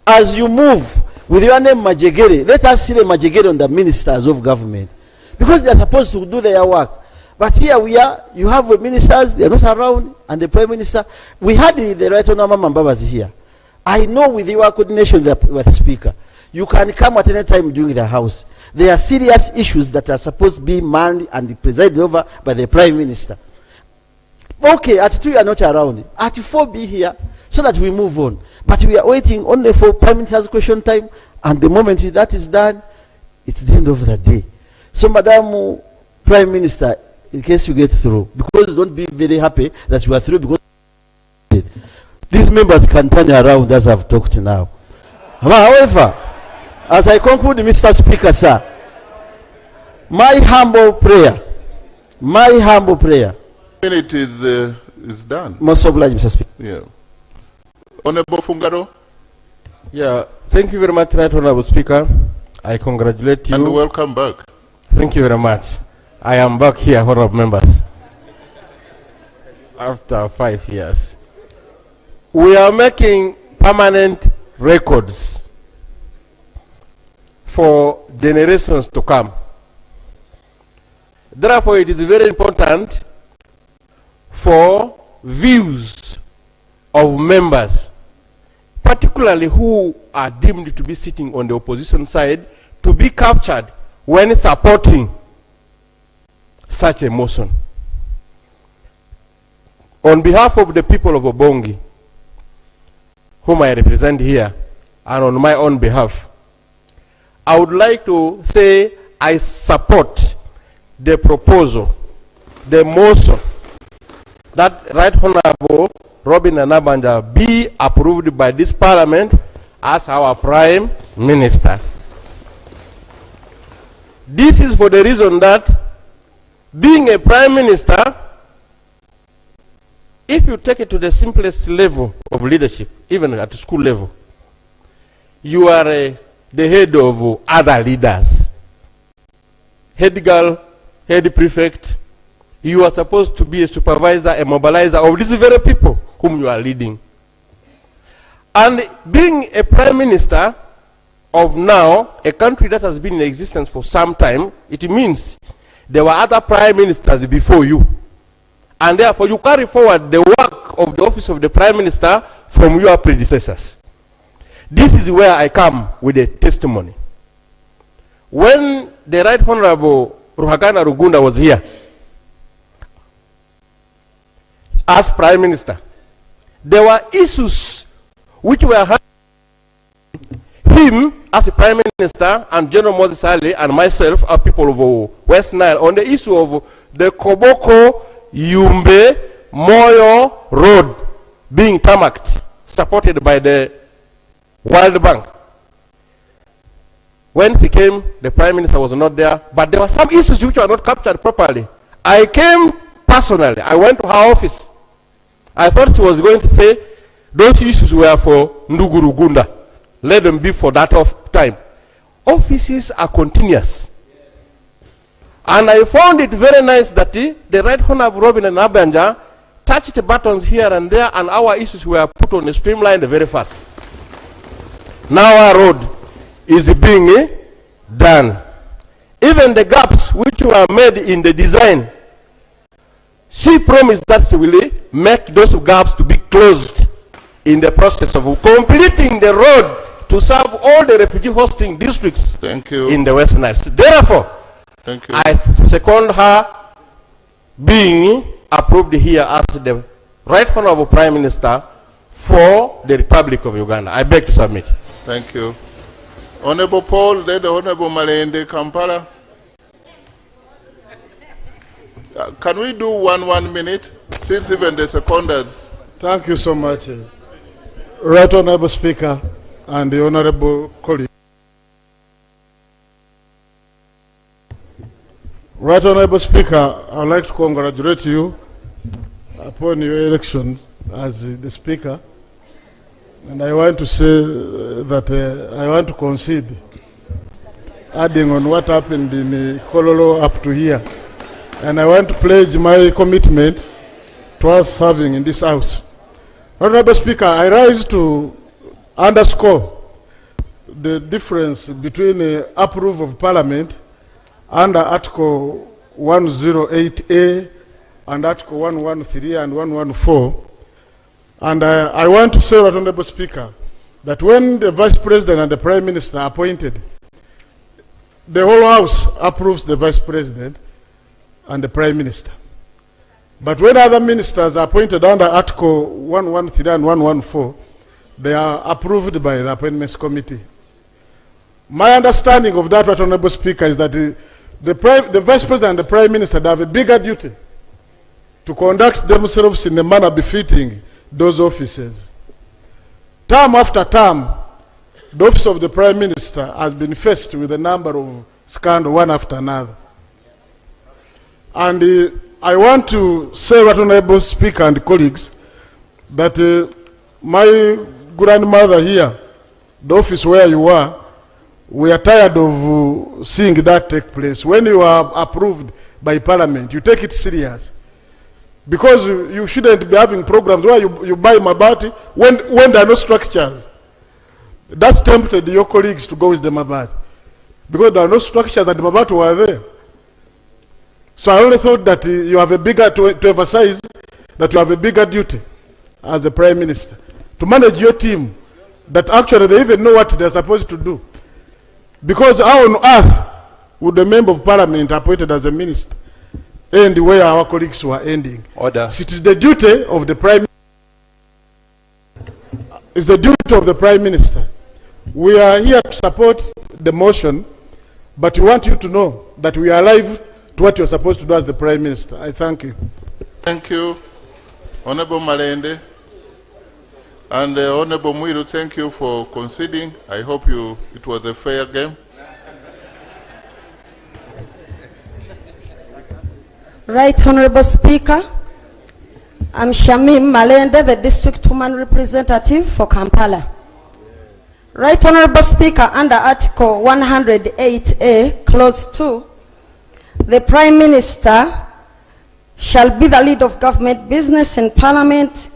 As you move with your name Majegere, let us see the Majegere on the ministers of government, because they are supposed to do their work. But here we are, you have ministers, they are not around, and the Prime Minister. We had the Right Honourable Mambabas here. I know with your coordination with the Speaker, you can come at any time during the House. There are serious issues that are supposed to be manned and presided over by the Prime Minister. Okay, at 2 you are not around. At 4 be here, so that we move on. But we are waiting only for Prime Minister's question time, and the moment that is done, it's the end of the day. So, Madam Prime Minister, in case you get through, because don't be very happy that you are through, because these members can turn around as I've talked now. However, as I conclude, Mr. Speaker, sir, my humble prayer, minute is done. Most obliged, Mr. Speaker. Yeah. Honorable Fungaro. Yeah, thank you very much, Right Honorable Speaker. I congratulate you. And welcome back. Thank you very much. I am back here, honorable members, after 5 years. We are making permanent records for generations to come. Therefore, it is very important for views of members, particularly who are deemed to be sitting on the opposition side, to be captured when supporting such a motion. On behalf of the people of Obongi, whom I represent here, and on my own behalf, I would like to say I support the proposal, the motion, that Right Honorable Robin Anabanja be approved by this Parliament as our Prime Minister. This is for the reason that being a Prime Minister, if you take it to the simplest level of leadership, even at school level, you are the head of other leaders. Head girl, head prefect. You are supposed to be a supervisor, a mobilizer of these very people whom you are leading. And being a Prime Minister of now, a country that has been in existence for some time, it means there were other Prime Ministers before you. And therefore you carry forward the work of the office of the Prime Minister from your predecessors. This is where I come with a testimony. When the Right Honorable Ruhakana Rugunda was here as Prime Minister, there were issues which were him as a Prime Minister and General Moses Ali and myself are people of West Nile on the issue of the Koboko Yumbe Moyo Road being tarmacked, supported by the World Bank. When he came, the Prime Minister was not there, but there were some issues which were not captured properly. I came personally, I went to her office. I thought she was going to say those issues were for Nduguru Gunda. Let them be for that time. Offices are continuous. And I found it very nice that the Right Honorable Robin and Abanja touched the buttons here and there, and our issues were put on a streamline very fast. Now our road is being done. Even the gaps which were made in the design, she promised that she will make those gaps to be closed in the process of completing the road to serve all the refugee hosting districts in the Western Nile. Therefore, I second her being approved here as the Right Honorable Prime Minister for the Republic of Uganda. I beg to submit. Thank you. Honorable Paul, then the Honorable Malende Kampala. Can we do 1 minute, since even the seconders? Thank you so much, Right Honorable Speaker and the Honorable colleague. Right Honorable Speaker, I would like to congratulate you upon your election as the Speaker. And I want to say that I want to concede, adding on what happened in Kololo up to here. And I want to pledge my commitment towards serving in this House. Honorable Speaker, I rise to underscore the difference between approval of Parliament under Article 108A and Article 113 and 114. And I want to say, Honorable Speaker, that when the Vice President and the Prime Minister are appointed, the whole House approves the Vice President and the Prime Minister. But when other ministers are appointed under Article 113 and 114, they are approved by the Appointments Committee. My understanding of that, Honorable Speaker, is that the Vice President and the Prime Minister have a bigger duty to conduct themselves in a manner befitting those offices. Term after term, the office of the Prime Minister has been faced with a number of scandals, one after another. And I want to say, Honorable Speaker and colleagues, that my grandmother here, the office where you are, we are tired of seeing that take place. When you are approved by Parliament, you take it serious. Because you shouldn't be having programs where you buy Mabati when there are no structures. That tempted your colleagues to go with the Mabati. Because there are no structures and the Mabati were there. So I only thought that you have a bigger, to emphasize that you have a bigger duty as a Prime Minister, to manage your team, that actually they even know what they're supposed to do. Because how on earth would a member of Parliament appointed as a minister end where our colleagues were ending? Order. So it is the duty of the Prime Minister. It's the duty of the Prime Minister. We are here to support the motion, but we want you to know that we are alive to what you're supposed to do as the Prime Minister. I thank you. Thank you, Honorable Malende. And Honorable Mwiru, thank you for conceding. I hope it was a fair game. Right Honorable Speaker, I'm Shamim Malende, the District Woman Representative for Kampala. Right Honorable Speaker, under Article 108A, Clause 2, the Prime Minister shall be the lead of government business in Parliament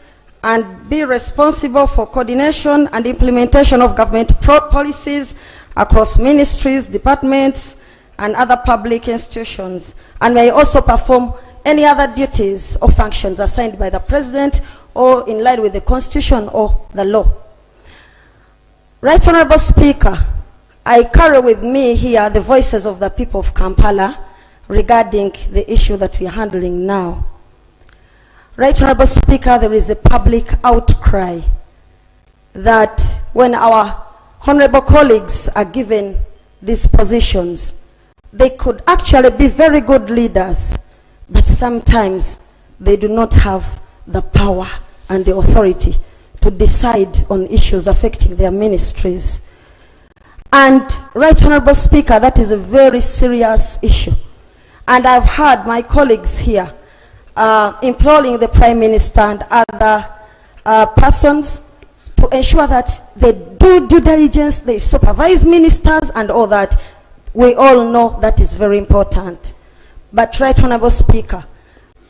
and be responsible for coordination and implementation of government policies across ministries, departments, and other public institutions, and may also perform any other duties or functions assigned by the President or in line with the Constitution or the law. Right Honorable Speaker, I carry with me here the voices of the people of Kampala regarding the issue that we are handling now. Right Honorable Speaker, there is a public outcry that when our honorable colleagues are given these positions, they could actually be very good leaders, but sometimes they do not have the power and the authority to decide on issues affecting their ministries. And Right Honorable Speaker, that is a very serious issue. And I've heard my colleagues here imploring the Prime Minister and other persons to ensure that they do due diligence, they supervise ministers and all that. We all know that is very important. But Right Honorable Speaker,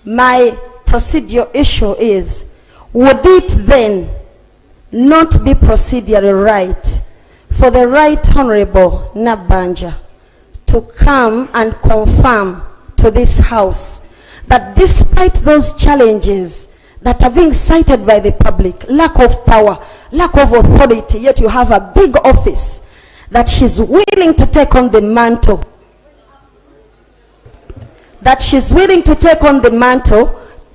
my procedural issue is, would it then not be procedurally right for the Right Honorable Nabanja to come and confirm to this House that despite those challenges that are being cited by the public, lack of power, lack of authority, yet you have a big office, that she's willing to take on the mantle,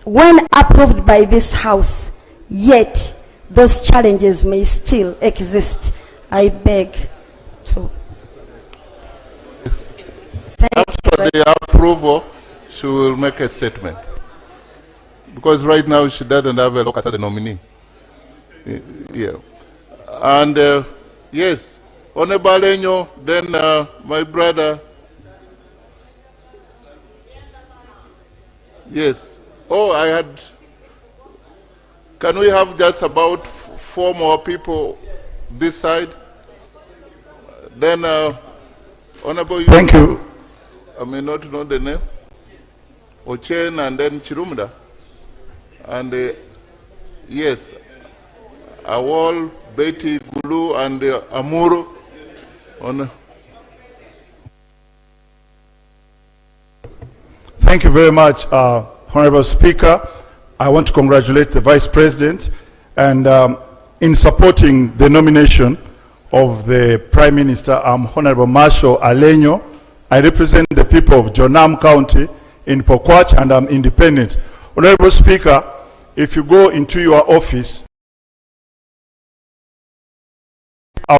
when approved by this House, yet those challenges may still exist. I beg to. After the approval, she will make a statement. Because right now she doesn't have a locus as a nominee. Yeah. And yes, Honorable Enyo, then my brother Yes. Oh, I had. Can we have just about 4 more people this side? Then, Honorable. Thank you. I may not know the name. Ochen and then Chirumda. And yes, Awol, Betty, Gulu, and Amuru. Thank you very much, Honorable Speaker. I want to congratulate the Vice President and in supporting the nomination of the Prime Minister, I'm Honorable Marshall Alenyo. I represent the people of Jonam County in Pokwach and I'm independent. Honorable Speaker, if you go into your office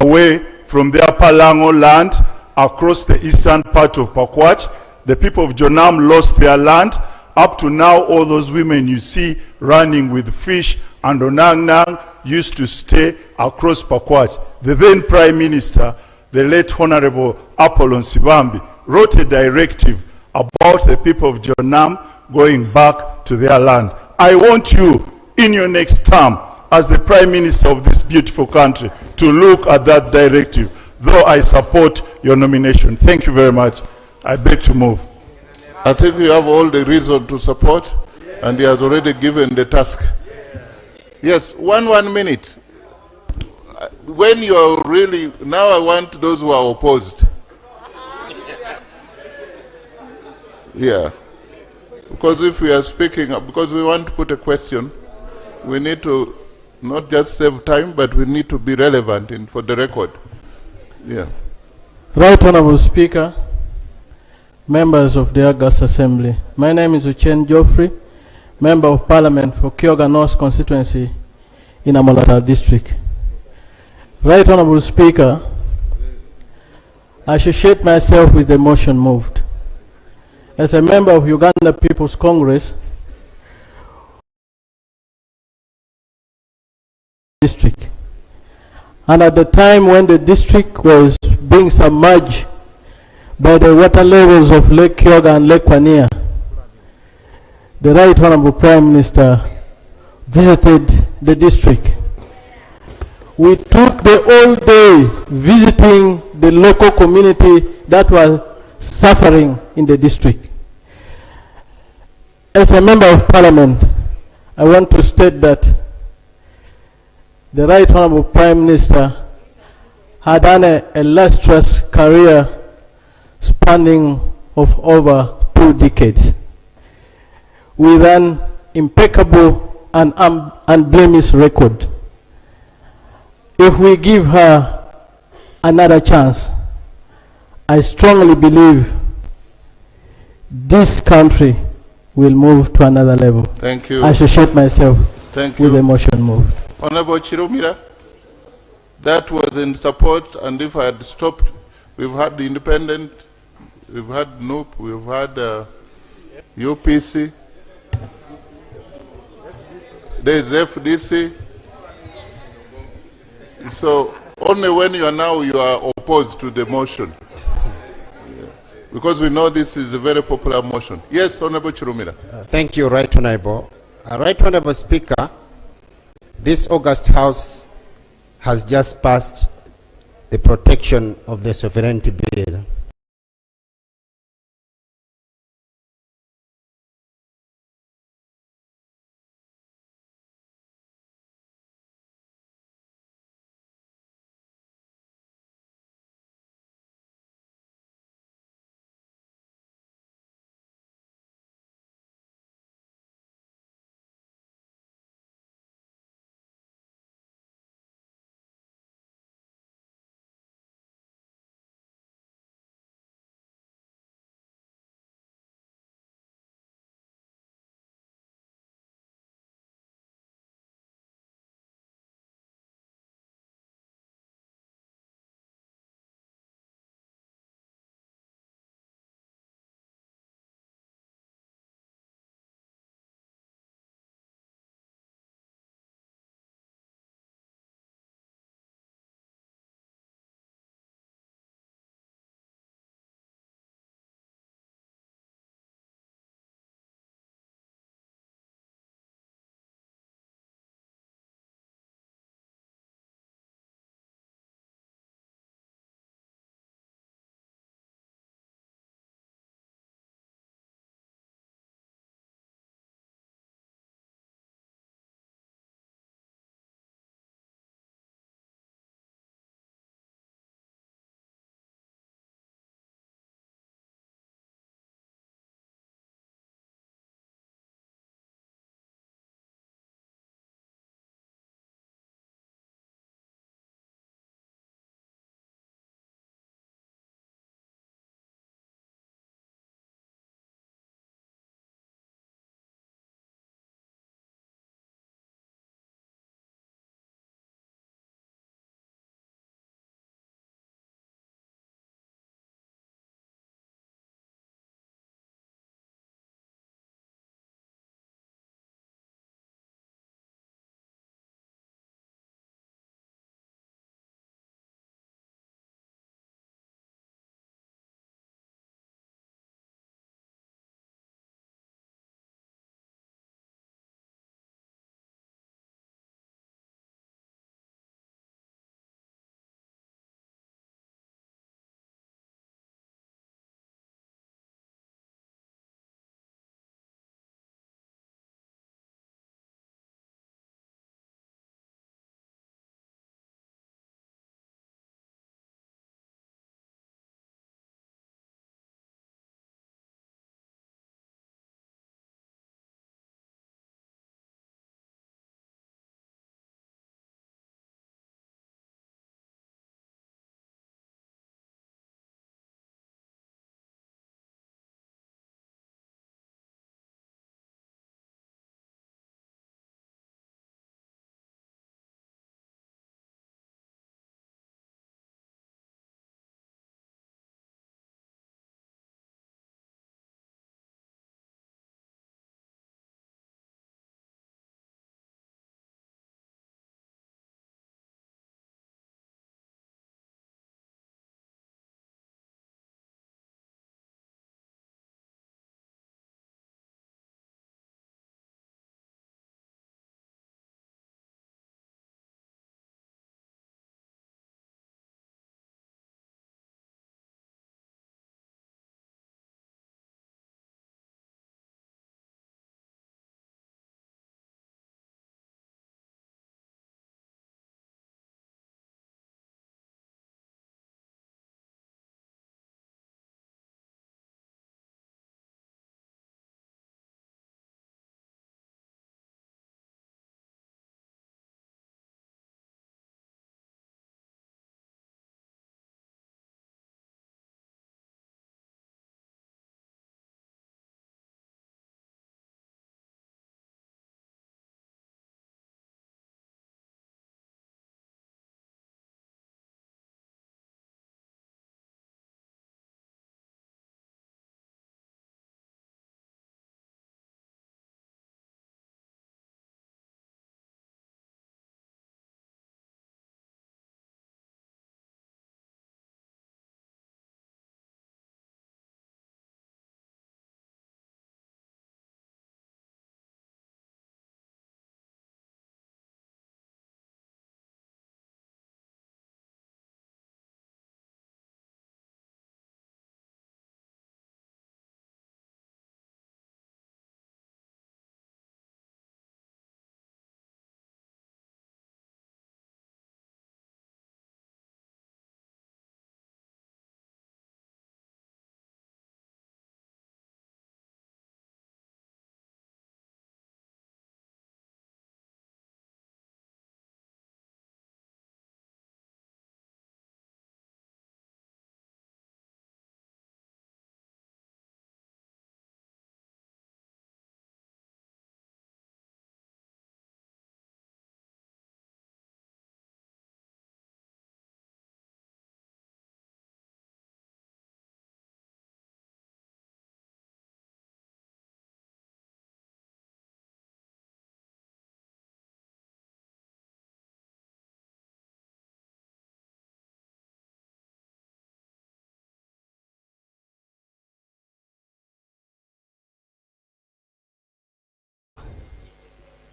away from the Upper Lango land across the eastern part of Pokwach, the people of Jonam lost their land. Up to now, all those women you see running with fish and Onang Nang used to stay across Pokwach. The then Prime Minister, the late Honorable Apollon Sibambi, wrote a directive about the people of Jonam going back to their land. I want you, in your next term, as the Prime Minister of this beautiful country, to look at that directive, though I support your nomination. Thank you very much. I beg to move. I think you have all the reason to support, and he has already given the task. Yes, one minute. When you're really, now I want those who are opposed. Yeah. Because if we are speaking, because we want to put a question, we need to not just save time, but we need to be relevant for the record. Yeah. Right Honorable Speaker, members of the August Assembly, my name is Uchen Geoffrey, Member of Parliament for Kyoga North constituency in Amolata District. Right Honorable Speaker, I associate myself with the motion moved. As a member of Uganda People's Congress district, and at the time when the district was being submerged by the water levels of Lake Kyoga and Lake Kwania, the Right Honorable Prime Minister visited the district. We took the whole day visiting the local community that was suffering in the district. As a member of Parliament, I want to state that the Right Honorable Prime Minister had done a illustrious career spanning of over 2 decades with an impeccable and unblemished record. If we give her another chance, I strongly believe this country will move to another level. Thank you. I associate myself Thank with you. the motion moved. Honorable Chirumira, that was in support, and if I had stopped, we've had the independent, we've had NUP, we've had UPC, there's FDC. So only when you are opposed to the motion. Because we know this is a very popular motion. Yes, Honorable Chirumira. Thank you, Right Honorable. Right Honorable Speaker, this August House has just passed the protection of the sovereignty bill.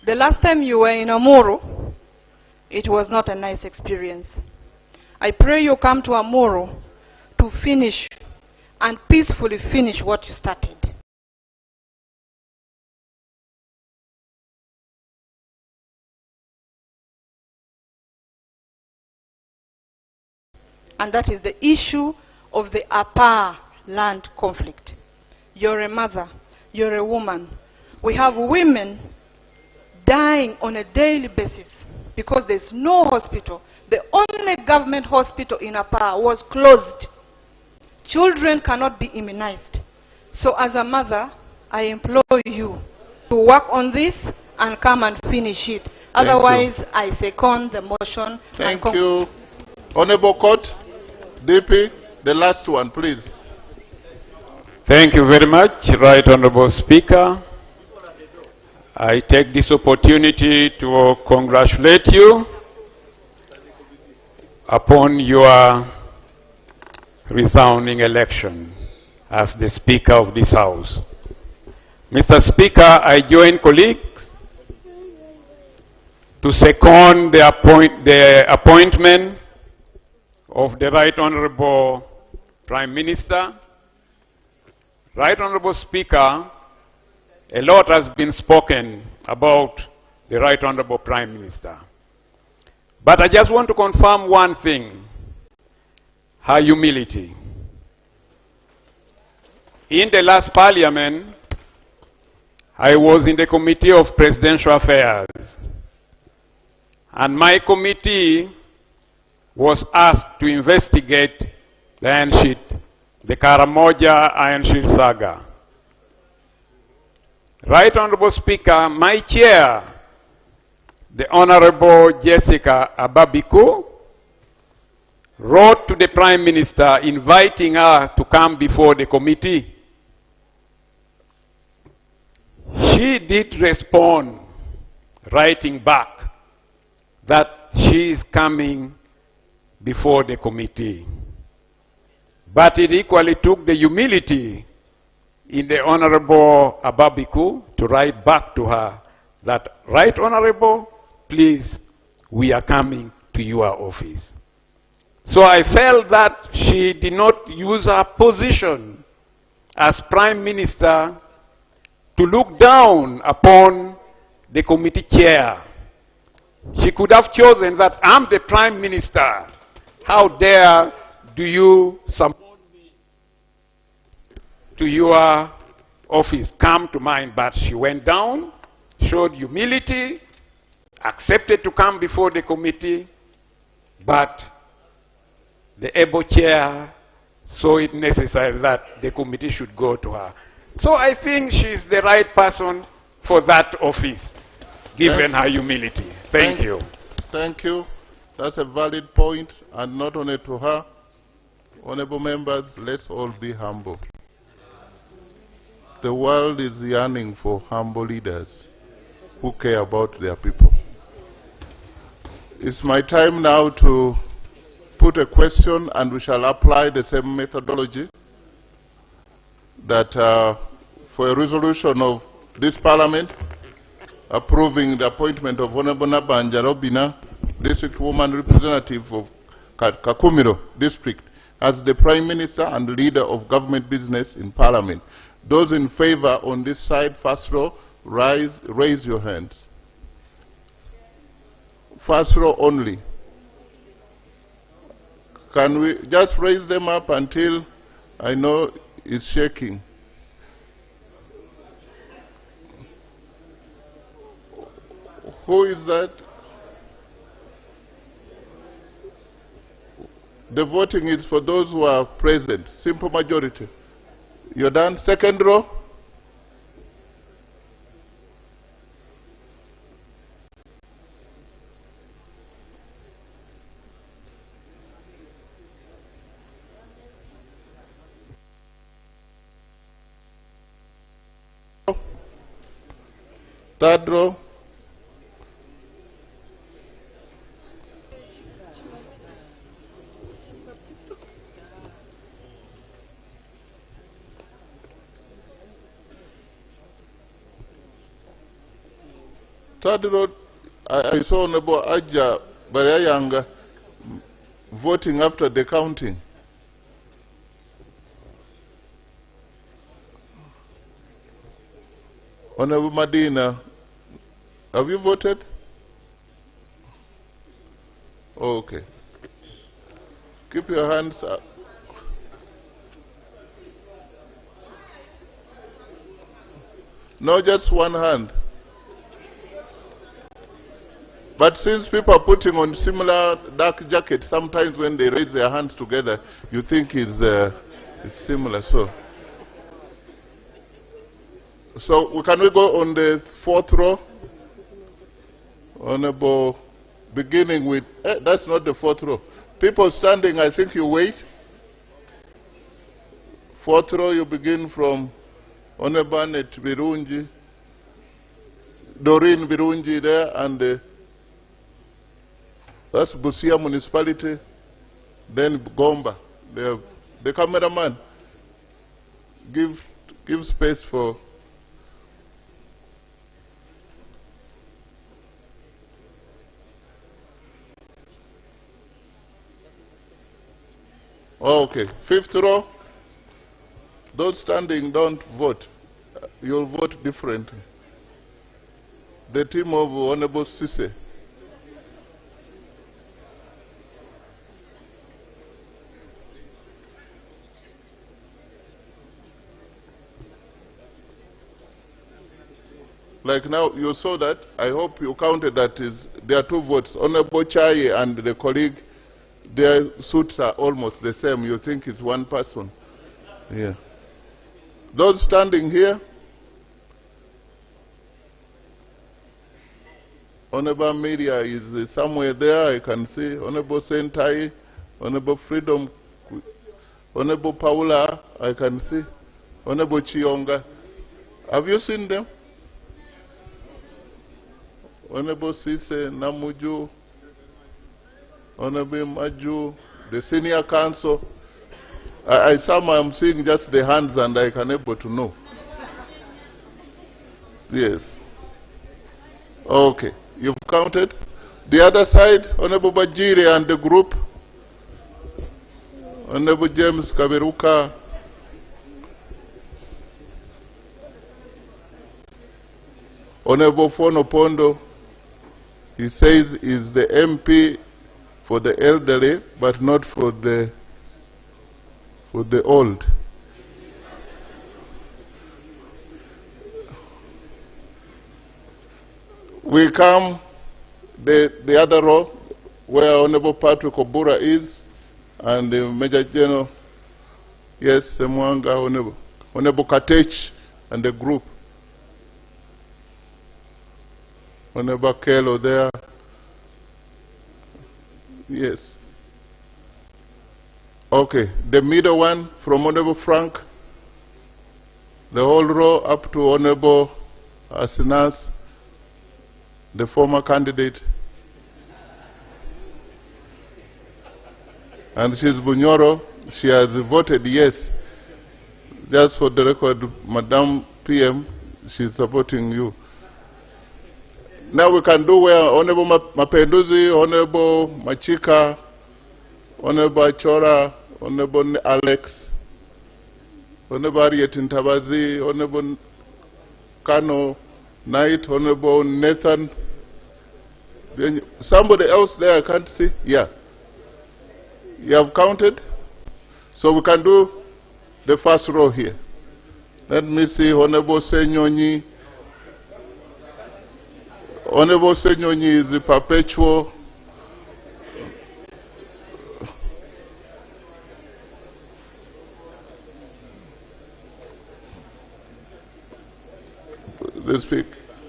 The last time you were in Amuru, it was not a nice experience. I pray you come to Amuru to finish and peacefully finish what you started. And that is the issue of the Upper land conflict. You're a mother, you're a woman. We have women dying on a daily basis because there's no hospital. The only government hospital in Upper was closed. Children cannot be immunized. So as a mother, I implore you to work on this and come and finish it. Otherwise, I second the motion. Thank you. Honorable Court, DP, the last one, please. Thank you very much, Right Honorable Speaker. I take this opportunity to congratulate you upon your resounding election as the Speaker of this House. Mr. Speaker, I join colleagues to second the appointment of the Right Honorable Prime Minister. Right Honorable Speaker, a lot has been spoken about the Right Honorable Prime Minister. But I just want to confirm one thing, her humility. In the last Parliament, I was in the Committee of Presidential Affairs, and my committee was asked to investigate the Iron Sheet, the Karamoja Iron Sheet saga. Right Honorable Speaker, my chair, the Honorable Jessica Ababiku, wrote to the Prime Minister inviting her to come before the committee. She did respond, writing back that she is coming before the committee. But it equally took the humility in the Honorable Ababiku to write back to her that, Right Honorable, please, we are coming to your office. So I felt that she did not use her position as Prime Minister to look down upon the committee chair. She could have chosen that, I'm the Prime Minister. How dare do you support me to your office? Come to mine. But she went down, showed humility, accepted to come before the committee, but the able chair saw it necessary that the committee should go to her. So I think she's the right person for that office, given her humility. Thank you. Thank you. That's a valid point, and not only to her. Honorable members, let's all be humble. The world is yearning for humble leaders who care about their people. It's my time now to put a question, and we shall apply the same methodology that for a resolution of this Parliament approving the appointment of Honorable Nabanja Robina, District Woman Representative of Kakumiro District, as the Prime Minister and leader of government business in Parliament. Those in favor on this side, first row, raise your hands. First row only. Can we just raise them up until I know it's shaking? Who is that? The voting is for those who are present. Simple majority. You're done? Second row. Third row. Third row, I saw Honorable Aja Barayanga voting after the counting. Honorable Medina, have you voted? Okay. Keep your hands up. No, just one hand. But since people are putting on similar dark jackets, sometimes when they raise their hands together, you think it's similar. So can we go on the fourth row? Honorable, beginning with, that's not the fourth row. People standing, I think you wait. Fourth row, you begin from Honorable Annette Birungi, Doreen Birungi there, and that's Busia Municipality, then Gomba. The cameraman, give space for. Okay, fifth row. Those standing don't vote. You'll vote differently. The team of Honorable Sise. Like now, you saw that. I hope you counted that there are two votes. Honorable Chai and the colleague, their suits are almost the same. You think it's one person. Yeah. Those standing here, Honorable Media is somewhere there, I can see. Honorable Sentai, Honorable Freedom, Honorable Paula, I can see. Honorable Chionga. Have you seen them? Honorable Sise, Namuju, Honorable Maju, the Senior Council. I'm seeing just the hands and I can able to know. Yes. Okay. You've counted. The other side, Honorable Bajiri and the group. Honorable James Kaberuka. Honorable Fono Pondo. He says he's the MP for the elderly, but not for the old. We come the other row where Honorable Patrick Obura is, and Major General, yes, Mwanga, Honorable Katech and the group. Honorable Kelo there. Yes. Okay, the middle one from Honorable Frank, the whole row up to Honorable Asinas, the former candidate. And she's Bunyoro, she has voted yes. Just for the record, Madam PM, she's supporting you. Now we can do where Honorable Mapenduzi, Honorable Machika, Honorable Chora, Honorable Alex, Honorable Ariet Ntabazi, Honorable Kano Knight, Honorable Nathan. Somebody else there I can't see? Yeah. You have counted? So we can do the first row here. Let me see, Honorable Senyonyi. Honorable Senyonyi is the perpetual.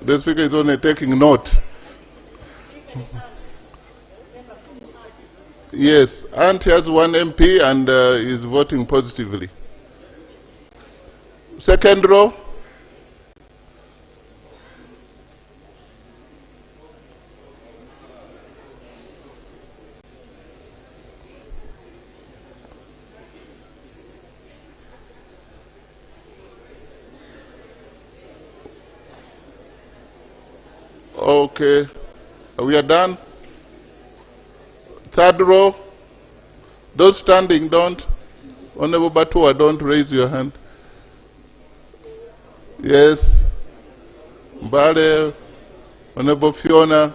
The speaker is only taking note. Yes, and he has one MP and is voting positively. Second row. Okay. We are done. Third row. Those standing, don't. Honorable Batua, don't raise your hand. Yes. Mbale. Honorable Fiona.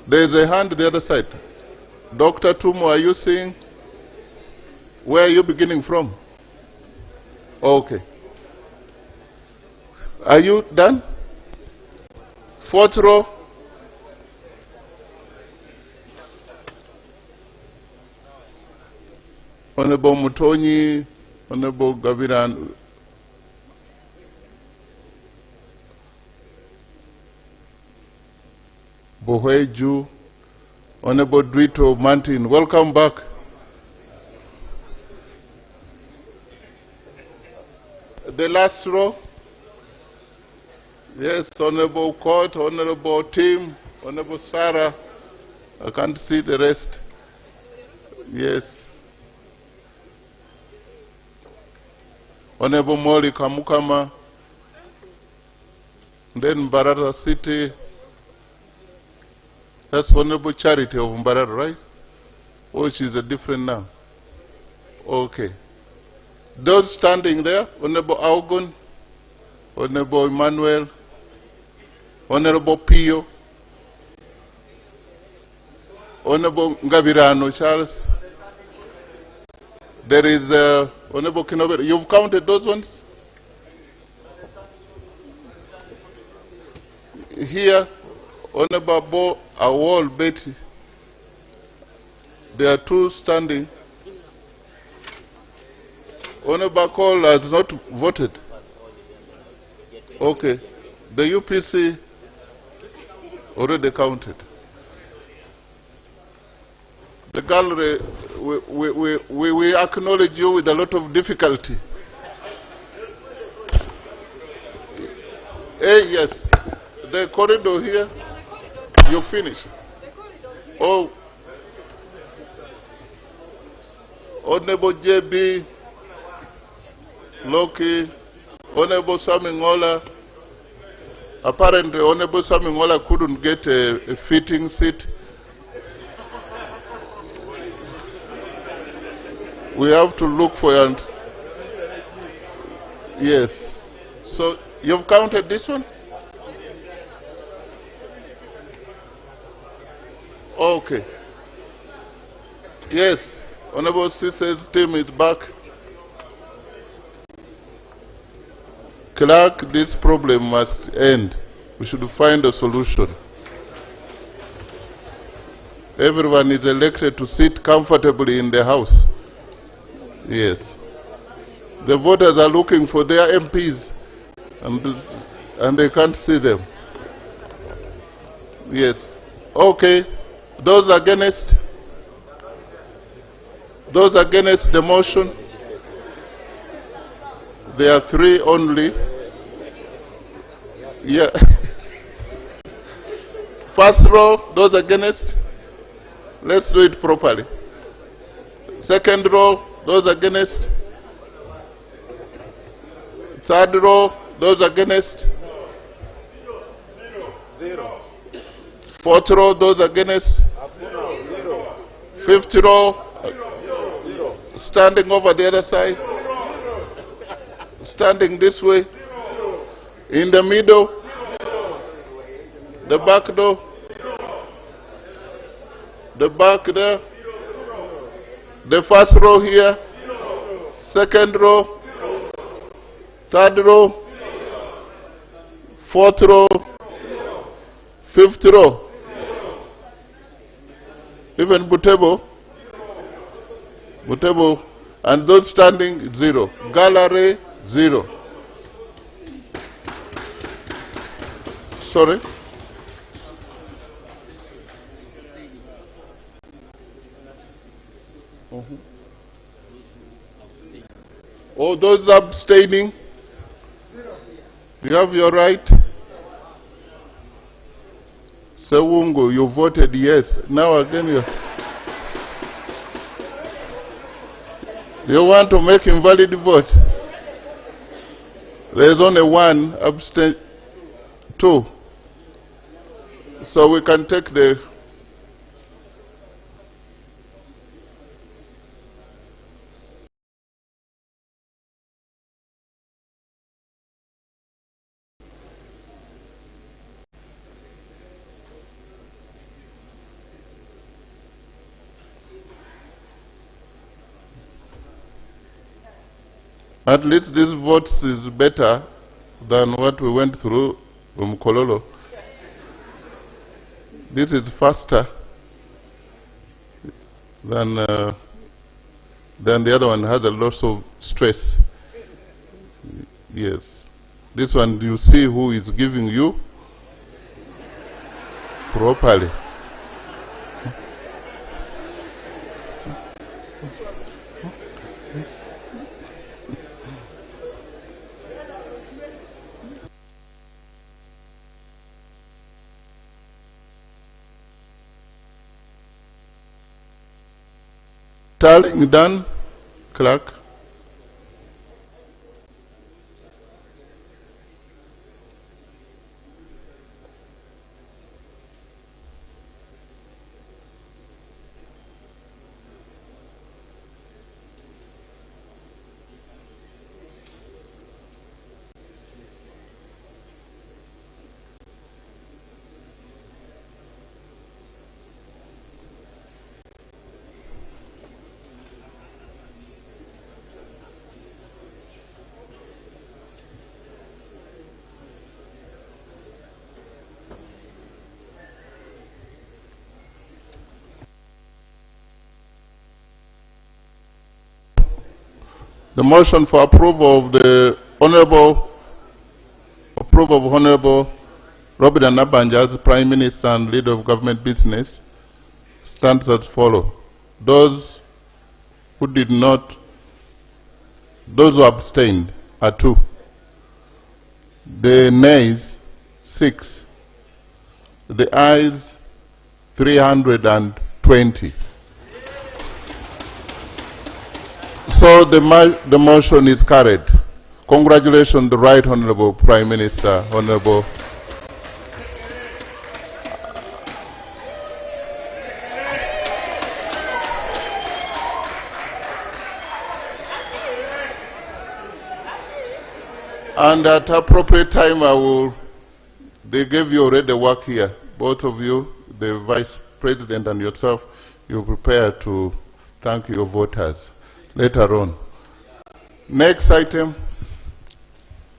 There's a hand the other side. Dr. Tumo, are you seeing? Where are you beginning from? Okay. Are you done? Fourth row. Honorable Mutonyi, Honorable Gaviran. Boheju, Honorable Drito Martin, welcome back. The last row. Yes, Honorable Court, Honorable Tim, Honorable Sarah. I can't see the rest. Yes. Honorable Moli Kamukama. Then Mbarara City. That's Honorable Charity of Mbarara, right? Or she's a different now? Okay. Those standing there, Honorable Augun, Honorable Emmanuel, Honorable Pio, Honorable Ngavirano Charles. There is Honorable Kinover. You've counted those ones? Here, Honorable Bo Awol Betty. There are two standing. Honorable Cole has not voted. Okay. The UPC already counted. The gallery, we acknowledge you with a lot of difficulty. Yes. The corridor here, you finish. Oh. Honorable JB, Loki, Honorable Samingola. Apparently, Honorable Samingola couldn't get a fitting seat. We have to look for it. Yes. So, you've counted this one? Okay. Yes. Honorable Cece's team is back. Clerk, this problem must end. We should find a solution. Everyone is elected to sit comfortably in the house. Yes. The voters are looking for their MPs and they can't see them. Yes. Okay. Those against? Those against the motion? There are three only. Yeah. First row, those against? Let's do it properly. Second row, those against? Third row, those against? Fourth row, those against? Fifth row, standing over the other side? Standing this way? In the middle? The back door? The back there? The first row here? Second row? Third row? Fourth row? Fifth row? Even Butebo? Butebo. And those standing, 0. Gallery, 0. Sorry? Oh, those abstaining? You have your right. Sewungu, you voted yes. Now again you want to make invalid vote. There's only one abstain, two. So we can take the at least this vote is better than what we went through from Kololo. This is faster than the other one. Has a lot of stress. Yes. This one, you see who is giving you properly. Tallying done, clerk. The motion for approval of the Honorable Robert Nabanja as Prime Minister and Leader of Government Business stands as follows. Those who abstained are 2. The nays, 6. The ayes, 320. So the motion is carried. Congratulations, the Right Honorable Prime Minister, Honorable. And at appropriate time, they gave you already work here. Both of you, the Vice President and yourself, you're prepared to thank your voters later on. Next item.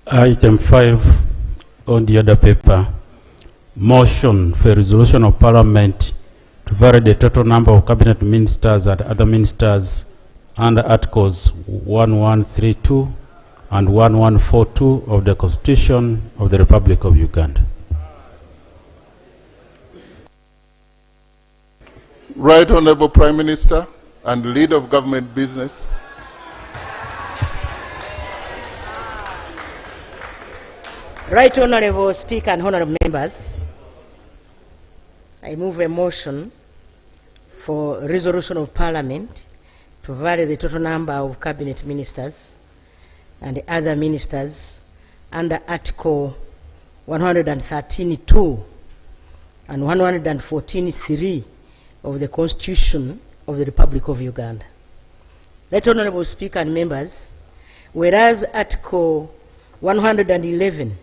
Item 5 on the other paper. Motion for a resolution of Parliament to vary the total number of cabinet ministers and other ministers under Articles 1132 and 1142 of the Constitution of the Republic of Uganda. Right Honorable Prime Minister and Leader of Government Business. Right Honorable Speaker and Honorable Members, I move a motion for resolution of Parliament to vary the total number of cabinet ministers and other ministers under Article 113(2) and 114(3) of the Constitution of the Republic of Uganda. Right Honorable Speaker and members, whereas Article 111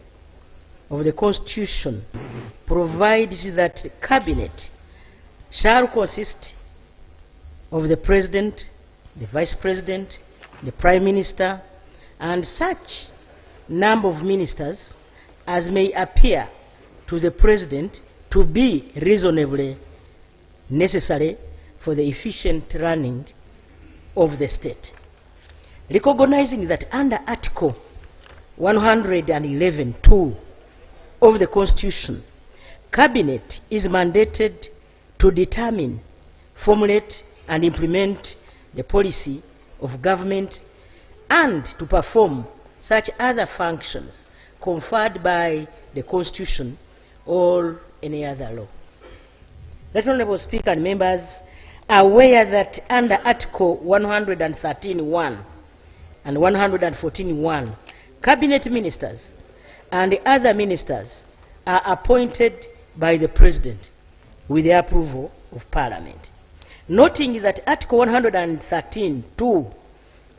of the Constitution provides that the Cabinet shall consist of the President, the Vice President, the Prime Minister, and such number of ministers as may appear to the President to be reasonably necessary for the efficient running of the state. Recognizing that under Article 111(2) of the Constitution, Cabinet is mandated to determine, formulate, and implement the policy of government and to perform such other functions conferred by the Constitution or any other law. Right Honorable Speaker and members, aware that under Article 113(1) and 114(1), cabinet ministers and other ministers are appointed by the President with the approval of Parliament. Noting that Article 113(2)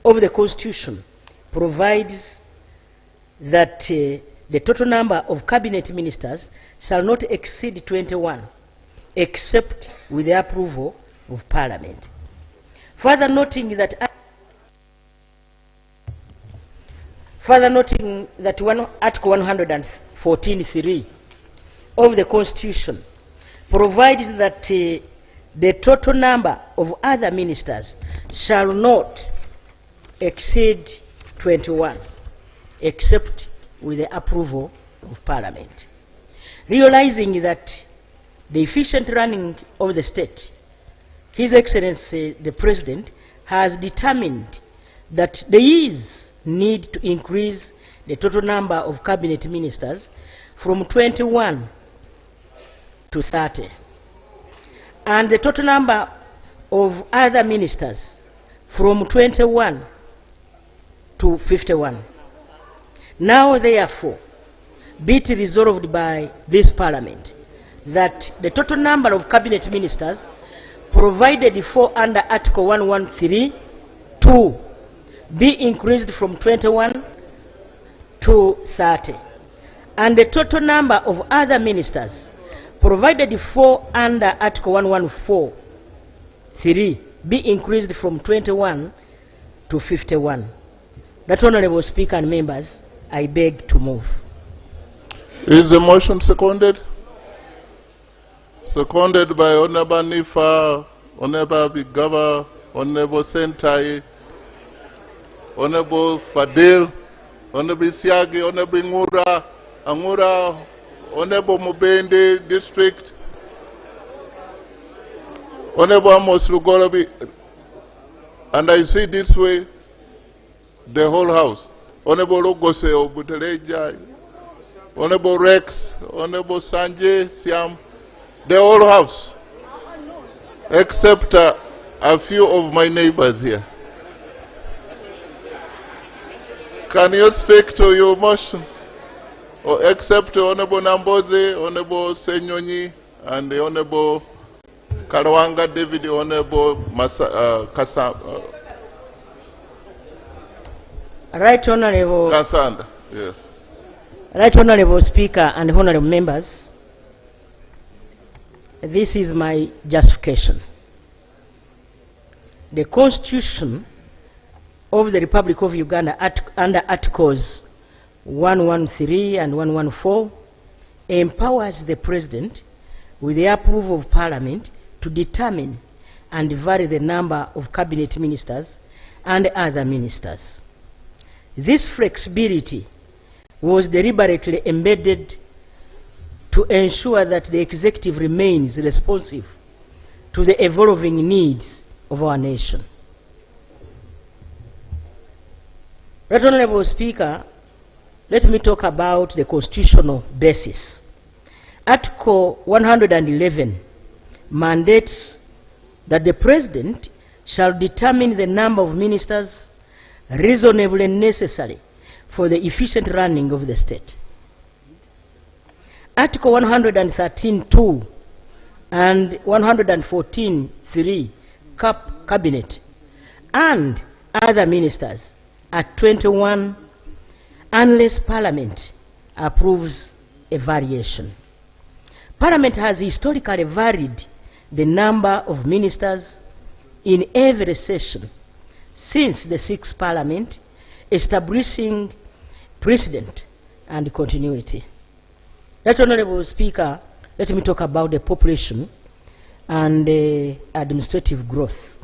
of the Constitution provides that the total number of cabinet ministers shall not exceed 21, except with the approval of Parliament. Further noting that Article 114(3) of the Constitution provides that the total number of other ministers shall not exceed 21, except with the approval of Parliament. Realizing that the efficient running of the state, His Excellency the President has determined that there is need to increase the total number of cabinet ministers from 21 to 30, and the total number of other ministers from 21 to 51. Now, therefore, be it resolved by this Parliament that the total number of cabinet ministers provided for under Article 113(2) be increased from 21 to 30, and the total number of other ministers provided for under Article 114(3) be increased from 21 to 51. That, Honorable Speaker and members, I beg to move. Is the motion seconded? Seconded by Honorable Nifa, Honorable Bigava, Honorable Sentai, Honorable Fadil, Honorable Siagi, Honorable Angura, Honorable Mubende District, Honorable Amos Lugolabi, and I see this way the whole House. Honorable Logose Obuteleja, Honorable Rex, Honorable Sanjay Siam, the whole House, except a few of my neighbors here. Can you speak to your motion? Or except Honorable Namboze, Honorable Senyonyi, and the Honorable Karawanga David, Honorable Right Honorable Kasanda, yes. Right Honorable Speaker and Honorable members, this is my justification. The Constitution of the Republic of Uganda under Articles 113 and 114 empowers the President with the approval of Parliament to determine and vary the number of cabinet ministers and other ministers. This flexibility was deliberately embedded to ensure that the executive remains responsive to the evolving needs of our nation. Right Honorable Speaker, let me talk about the constitutional basis. Article 111 mandates that the President shall determine the number of ministers reasonably necessary for the efficient running of the state. Article 113(2) and 114(3) Cabinet and other ministers at 21 unless Parliament approves a variation. Parliament has historically varied the number of ministers in every session since the 6th Parliament, establishing precedent and continuity. Right Honorable Speaker, let me talk about the population and administrative growth.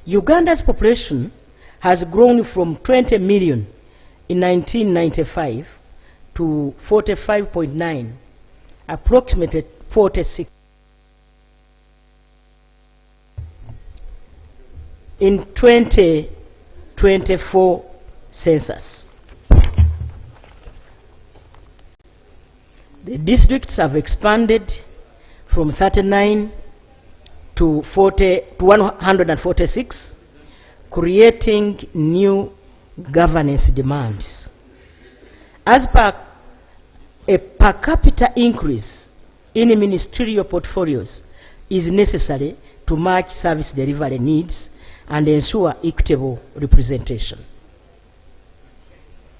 Uganda's population has grown from 20 million in 1995 to 45.9, approximately 46 in 2024 census. The districts have expanded from 39 to 146, creating new governance demands. As per a per capita increase in ministerial portfolios is necessary to match service delivery needs and ensure equitable representation.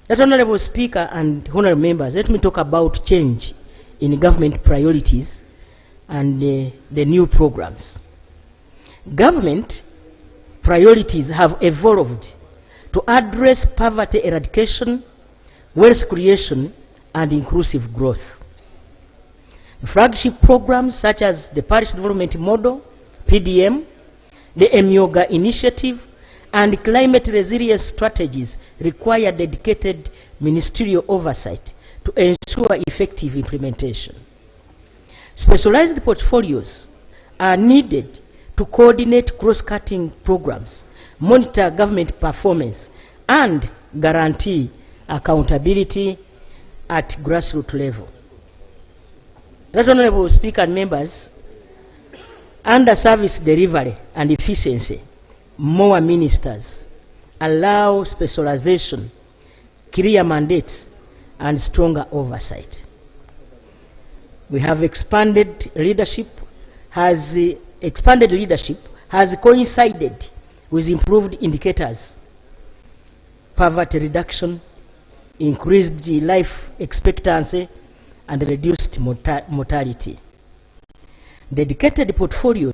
That Honorable Speaker and honorable members, let me talk about change in government priorities and the new programs. Government priorities have evolved to address poverty eradication, wealth creation, and inclusive growth. Flagship programs such as the Parish Development Model, PDM, the Emyoga Initiative, and climate resilience strategies require dedicated ministerial oversight to ensure effective implementation. Specialized portfolios are needed to coordinate cross-cutting programs, monitor government performance, and guarantee accountability at grassroots level. Right Honorable Speaker and members, under service delivery and efficiency, more ministers allow specialization, clear mandates, and stronger oversight. We have expanded leadership has coincided with improved indicators, poverty reduction, increased life expectancy, and reduced mortality. Dedicated portfolios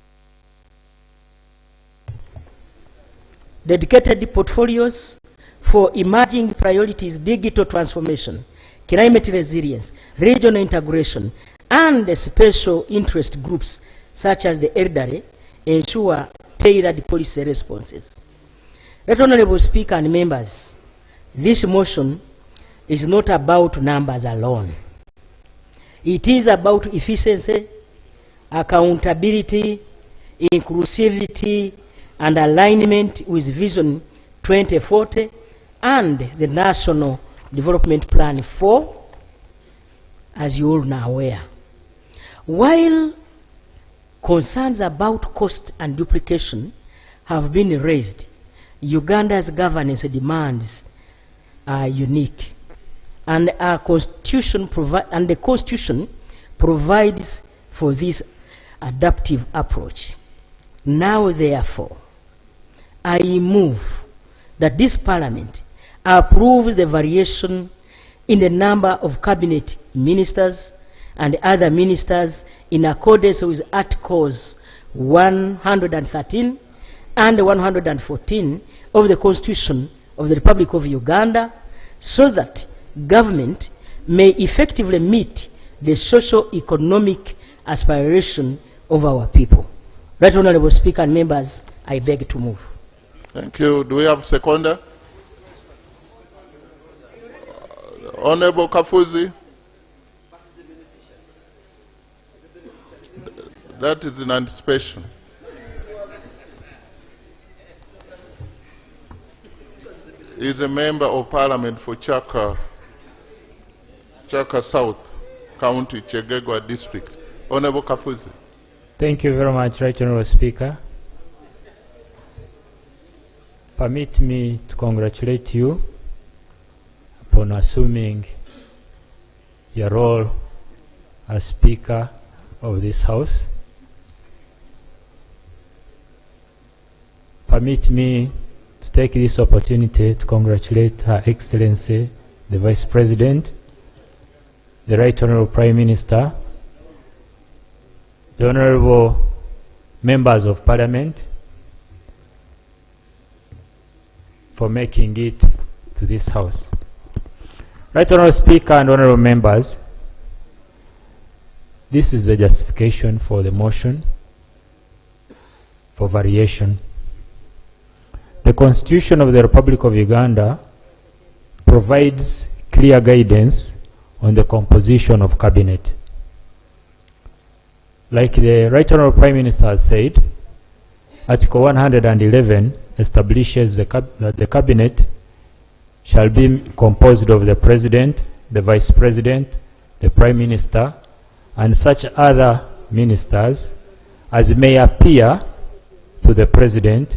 for emerging priorities, digital transformation, climate resilience, regional integration, and special interest groups such as the elderly ensure tailored policy responses. Right Honorable Speaker and members, this motion is not about numbers alone. It is about efficiency, accountability, inclusivity, and alignment with Vision 2040 and the National Development Plan 4, as you all are aware. While concerns about cost and duplication have been raised, Uganda's governance demands are unique, and the Constitution provides for this adaptive approach. Now, therefore, I move that this Parliament approves the variation in the number of cabinet ministers and other ministers in accordance with Articles 113 and 114 of the Constitution of the Republic of Uganda, so that government may effectively meet the socio-economic aspiration of our people. Right Honorable Speaker and members, I beg to move. Thank you. Do we have a seconder? Honorable Kafuzi. That is in anticipation. He is a member of Parliament for Chaka South County, Chegegwa District. Honorable Kafuzi. Thank you very much, Right Honorable Speaker. Permit me to congratulate you upon assuming your role as Speaker of this House. Permit me to take this opportunity to congratulate Her Excellency, the Vice President, the Right Honorable Prime Minister, the Honorable Members of Parliament, for making it to this House. Right Honorable Speaker and Honorable Members, this is the justification for the motion for variation. The Constitution of the Republic of Uganda provides clear guidance on the composition of cabinet. Like the Right Honorable Prime Minister has said, Article 111 establishes that the cabinet shall be composed of the President, the Vice President, the Prime Minister, and such other ministers as may appear to the President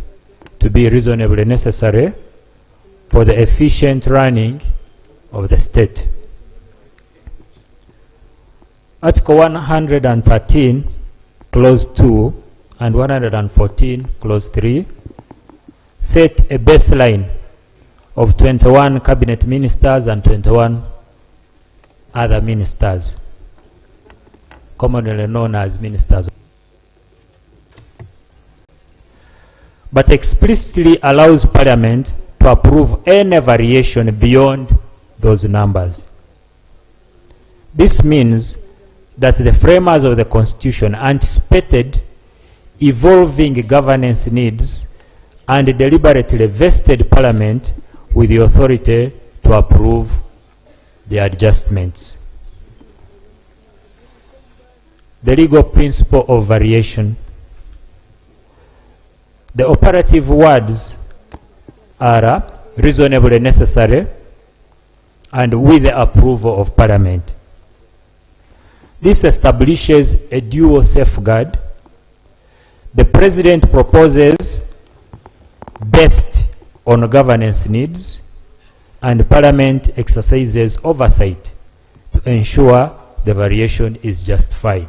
to be reasonably necessary for the efficient running of the state. Article 113, Clause 2, and 114, Clause 3, set a baseline of 21 cabinet ministers and 21 other ministers, commonly known as ministers, but explicitly allows Parliament to approve any variation beyond those numbers. This means that the framers of the Constitution anticipated evolving governance needs and deliberately vested Parliament with the authority to approve the adjustments. The legal principle of variation. The operative words are reasonably necessary and with the approval of Parliament. This establishes a dual safeguard. The President proposes based on governance needs, and Parliament exercises oversight to ensure the variation is justified.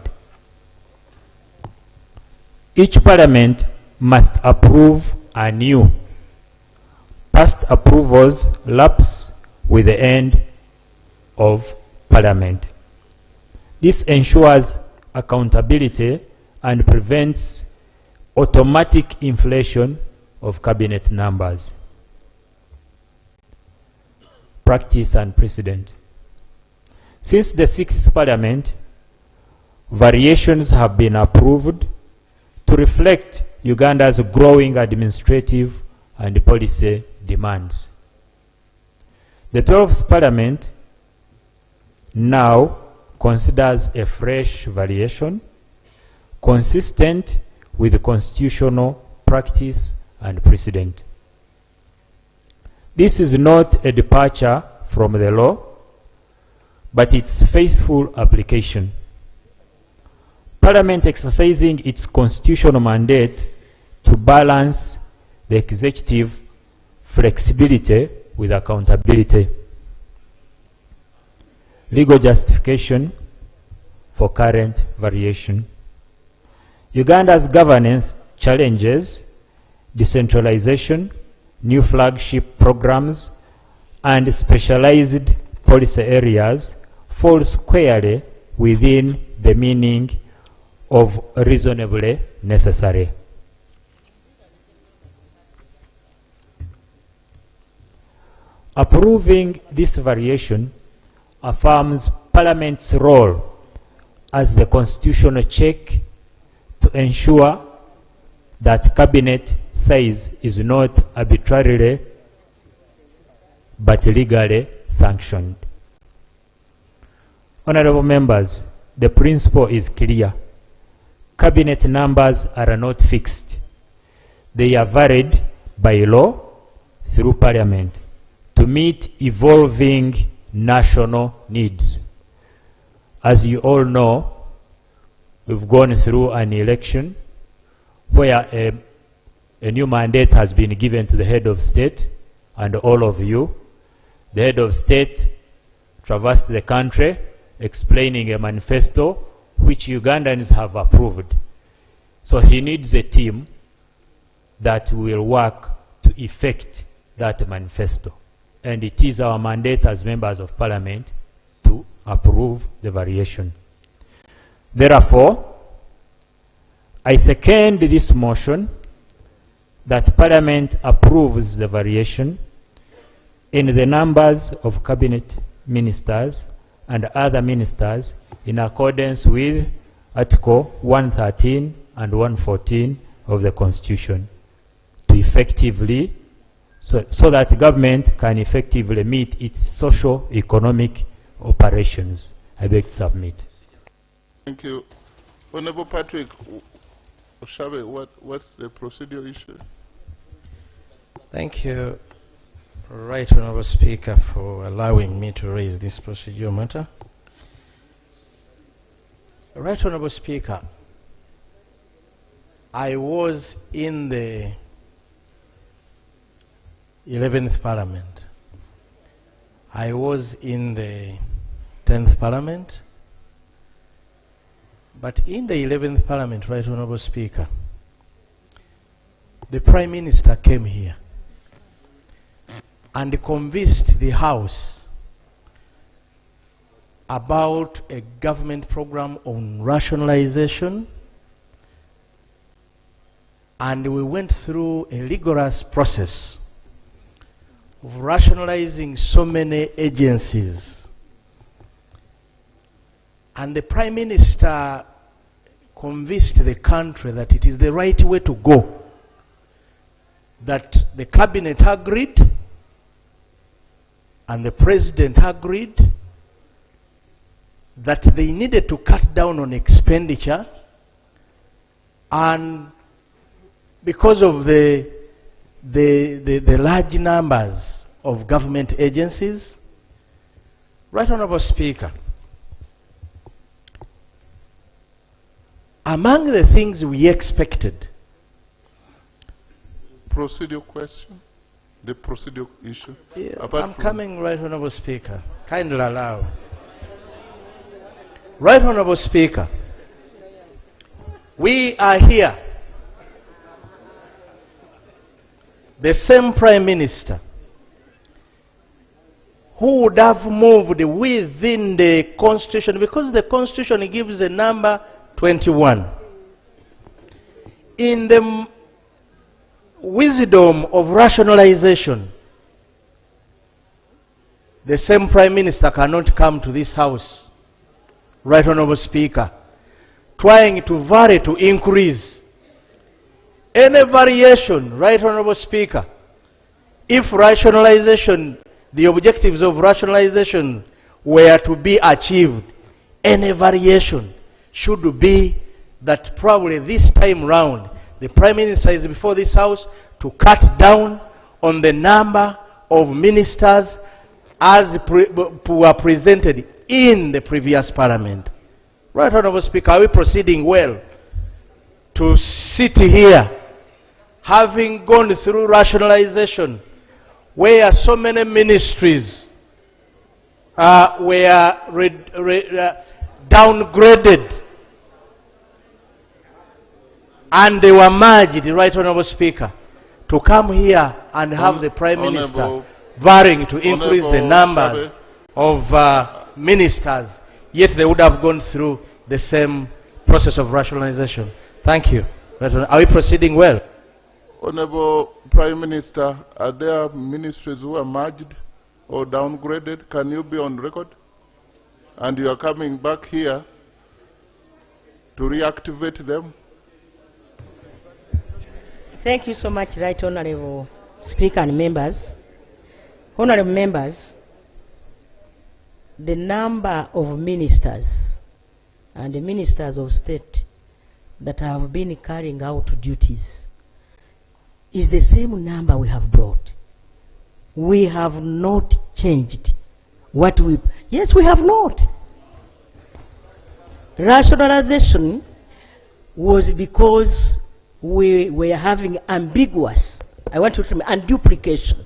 Each Parliament must approve anew. Past approvals lapse with the end of Parliament. This ensures accountability and prevents automatic inflation of cabinet numbers. Practice and precedent. Since the 6th Parliament, variations have been approved to reflect Uganda's growing administrative and policy demands. The 12th Parliament now considers a fresh variation consistent with constitutional practice and precedent. This is not a departure from the law, but its faithful application. Parliament exercising its constitutional mandate to balance the executive flexibility with accountability. Legal justification for current variation. Uganda's governance challenges decentralization, new flagship programs, and specialized policy areas fall squarely within the meaning of reasonably necessary. Approving this variation affirms Parliament's role as the constitutional check to ensure that cabinet size is not arbitrarily but legally sanctioned. Honorable members, the principle is clear. Cabinet numbers are not fixed. They are varied by law through Parliament to meet evolving national needs. As you all know, we've gone through an election where a new mandate has been given to the head of state and all of you. The head of state traversed the country explaining a manifesto which Ugandans have approved. So he needs a team that will work to effect that manifesto. And it is our mandate as members of Parliament to approve the variation. Therefore, I second this motion that Parliament approves the variation in the numbers of cabinet ministers and other ministers in accordance with Article 113 and 114 of the Constitution to effectively so that government can effectively meet its socio-economic operations. I beg to submit. Thank you. Honorable Patrick Oshabe, what's the procedural issue? Thank you, Right Honorable Speaker, for allowing me to raise this procedural matter. Right Honorable Speaker, I was in the 11th Parliament. I was in the 10th Parliament. But in the 11th Parliament, Right Honourable Speaker, the Prime Minister came here and convinced the House about a government program on rationalization, and we went through a rigorous process of rationalizing so many agencies. And the Prime Minister convinced the country that it is the right way to go, that the Cabinet agreed and the President agreed that they needed to cut down on expenditure, and because of the large numbers of government agencies. Right Honourable Speaker, among the things we expected. Procedural question? The procedural issue? Yeah, I'm coming, Right Honourable Speaker. Kindly allow. Right Honourable Speaker, we are here. The same Prime Minister who would have moved within the Constitution, because the Constitution gives a number 21. In the wisdom of rationalization, the same Prime Minister cannot come to this House, Right Honourable Speaker, trying to vary, to increase any variation, Right Honourable Speaker. If rationalization, the objectives of rationalization were to be achieved, any variation should be that probably this time round the Prime Minister is before this House to cut down on the number of ministers as were presented in the previous Parliament. Right Honourable Speaker, are we proceeding well to sit here having gone through rationalization where so many ministries were downgraded and they were merged, Right Honourable Speaker, to come here and have the Prime Minister varying to increase the numbers of ministers, yet they would have gone through the same process of rationalization. Thank you. Are we proceeding well? Honourable Prime Minister, are there ministries who are merged or downgraded? Can you be on record? And you are coming back here to reactivate them? Thank you so much, Right Honourable Speaker and members. Honourable members, the number of ministers and the ministers of state that have been carrying out duties is the same number we have brought. We have not changed what we... Yes, we have not. Rationalization was because we were having ambiguous, I want you to remember, and duplication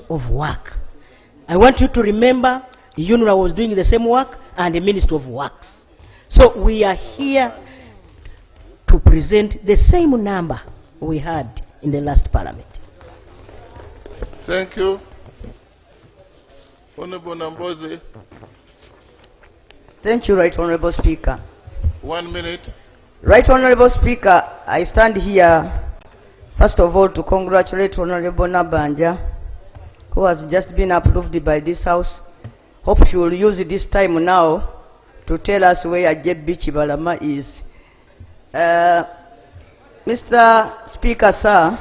of work. I want you to remember UNRWA was doing the same work and the Ministry of Works. So we are here to present the same number we had in the last Parliament. Thank you. Honourable Nambozi. Thank you, Right Honourable Speaker. 1 minute. Right Honourable Speaker, I stand here first of all to congratulate Honourable Nabanja, who has just been approved by this House. Hope she will use this time now to tell us where Jebi Chibalama is. Mr. Speaker, sir,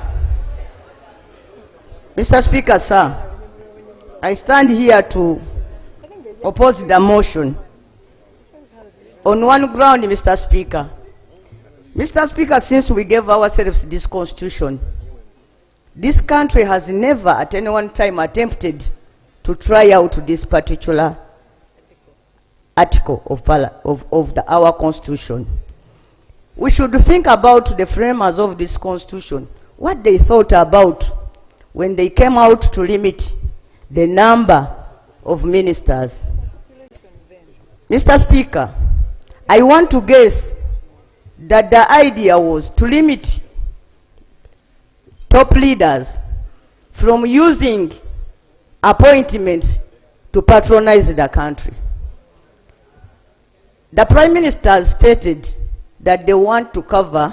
I stand here to oppose the motion. On one ground, Mr. Speaker. Mr. Speaker, since we gave ourselves this constitution, this country has never at any one time attempted to try out this particular article of our constitution. We should think about the framers of this constitution, what they thought about when they came out to limit the number of ministers. Mr. Speaker, I want to guess that the idea was to limit top leaders from using appointments to patronize the country. The Prime Minister stated that they want to cover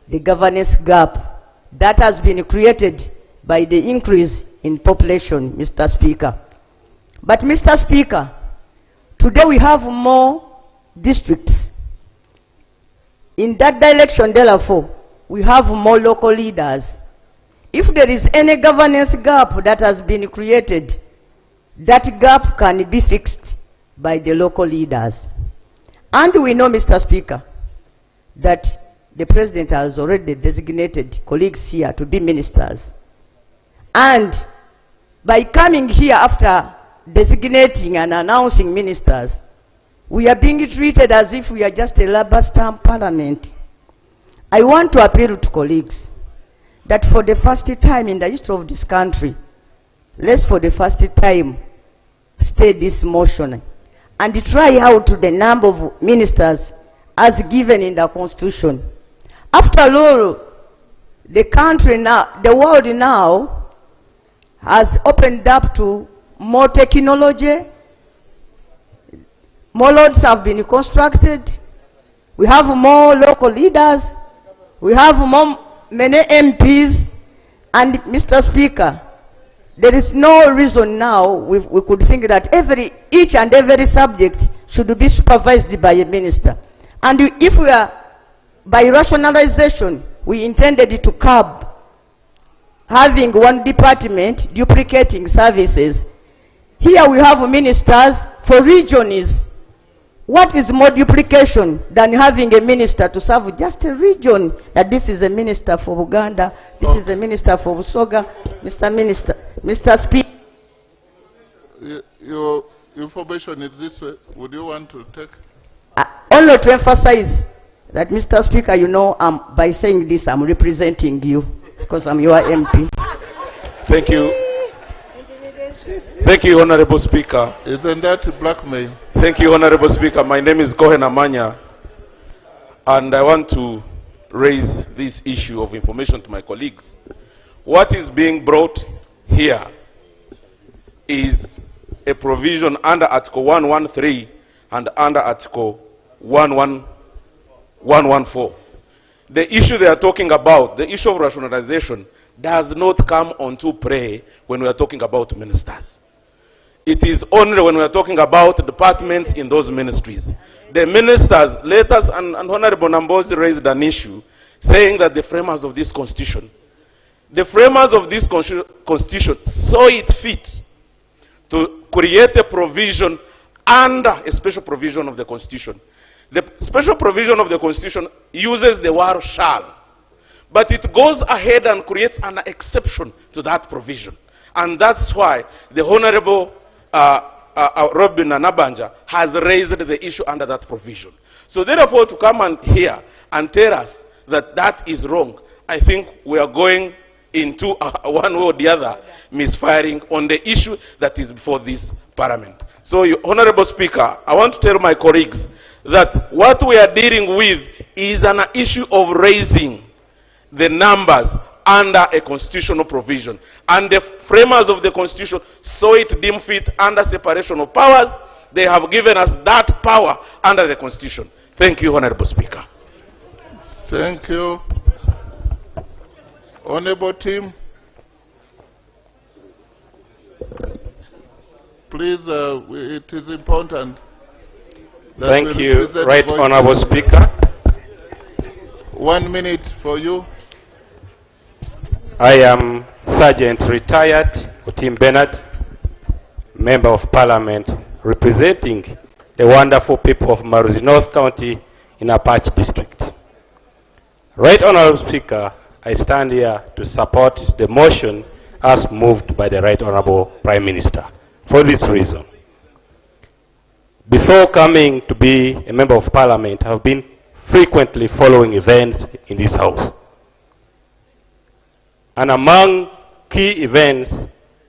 the governance gap that has been created by the increase in population, Mr. Speaker. But Mr. Speaker, today we have more districts. In that direction, therefore, we have more local leaders. If there is any governance gap that has been created, that gap can be fixed by the local leaders. And we know, Mr. Speaker, that the President has already designated colleagues here to be ministers. And by coming here after designating and announcing ministers, we are being treated as if we are just a rubber stamp parliament. I want to appeal to colleagues that for the first time in the history of this country, let's for the first time stay this motion and try out the number of ministers as given in the Constitution. After all, the country now, the world now has opened up to more technology, more roads have been constructed, we have more local leaders, we have many MPs, and Mr. Speaker, there is no reason now we could think that each and every subject should be supervised by a minister. And if we are, by rationalization, we intended to curb having one department duplicating services. Here we have ministers for regions. What is more duplication than having a minister to serve just a region? That this is a minister for Uganda, this is a minister for Busoga, Mr. Speaker. Your information is this way. Would you want to take? Only to emphasize that, Mr. Speaker, you know, by saying this, I'm representing you because I'm your MP. Thank you. Thank you, Honorable Speaker. Isn't that blackmail? Thank you, Honorable Speaker. My name is Gohen Amanya, and I want to raise this issue of information to my colleagues. What is being brought here is a provision under Article 113 and under Article 114. The issue they are talking about, the issue of rationalization, does not come onto play when we are talking about ministers. It is only when we are talking about departments in those ministries. The ministers, letters, and Honorable Nambozi raised an issue saying that the framers of this constitution, constitution saw it fit to create a provision under a special provision of the constitution. The special provision of the constitution uses the word shall, but it goes ahead and creates an exception to that provision. And that's why the Honorable Robin Nabanja has raised the issue under that provision. So therefore, to come and here and tell us that that is wrong, I think we are going into one way or the other misfiring on the issue that is before this parliament. So, Honorable Speaker, I want to tell my colleagues that what we are dealing with is an issue of raising the numbers under a constitutional provision. And the framers of the constitution saw it deemed fit under separation of powers. They have given us that power under the constitution. Thank you, Honorable Speaker. Thank you. Honorable team, please, it is important that Thank you, Right Honorable Speaker. 1 minute for you. I am Sergeant Retired Otim Bernard, Member of Parliament, representing the wonderful people of Maruzi North County in Apache District. Right Honorable Speaker, I stand here to support the motion as moved by the Right Honorable Prime Minister for this reason. Before coming to be a Member of Parliament, I have been frequently following events in this House. And among key events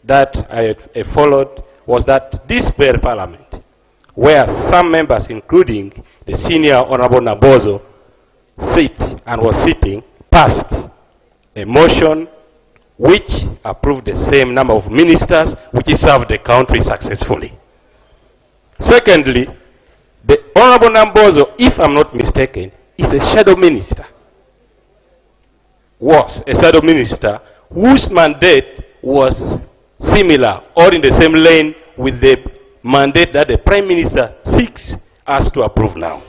that I followed was that this very Parliament where some members, including the senior Honorable Nabozo, was sitting, passed a motion which approved the same number of ministers which served the country successfully. Secondly, the Honorable Nambozo, if I'm not mistaken, is a shadow minister. Was a shadow minister whose mandate was similar or in the same lane with the mandate that the Prime Minister seeks us to approve now.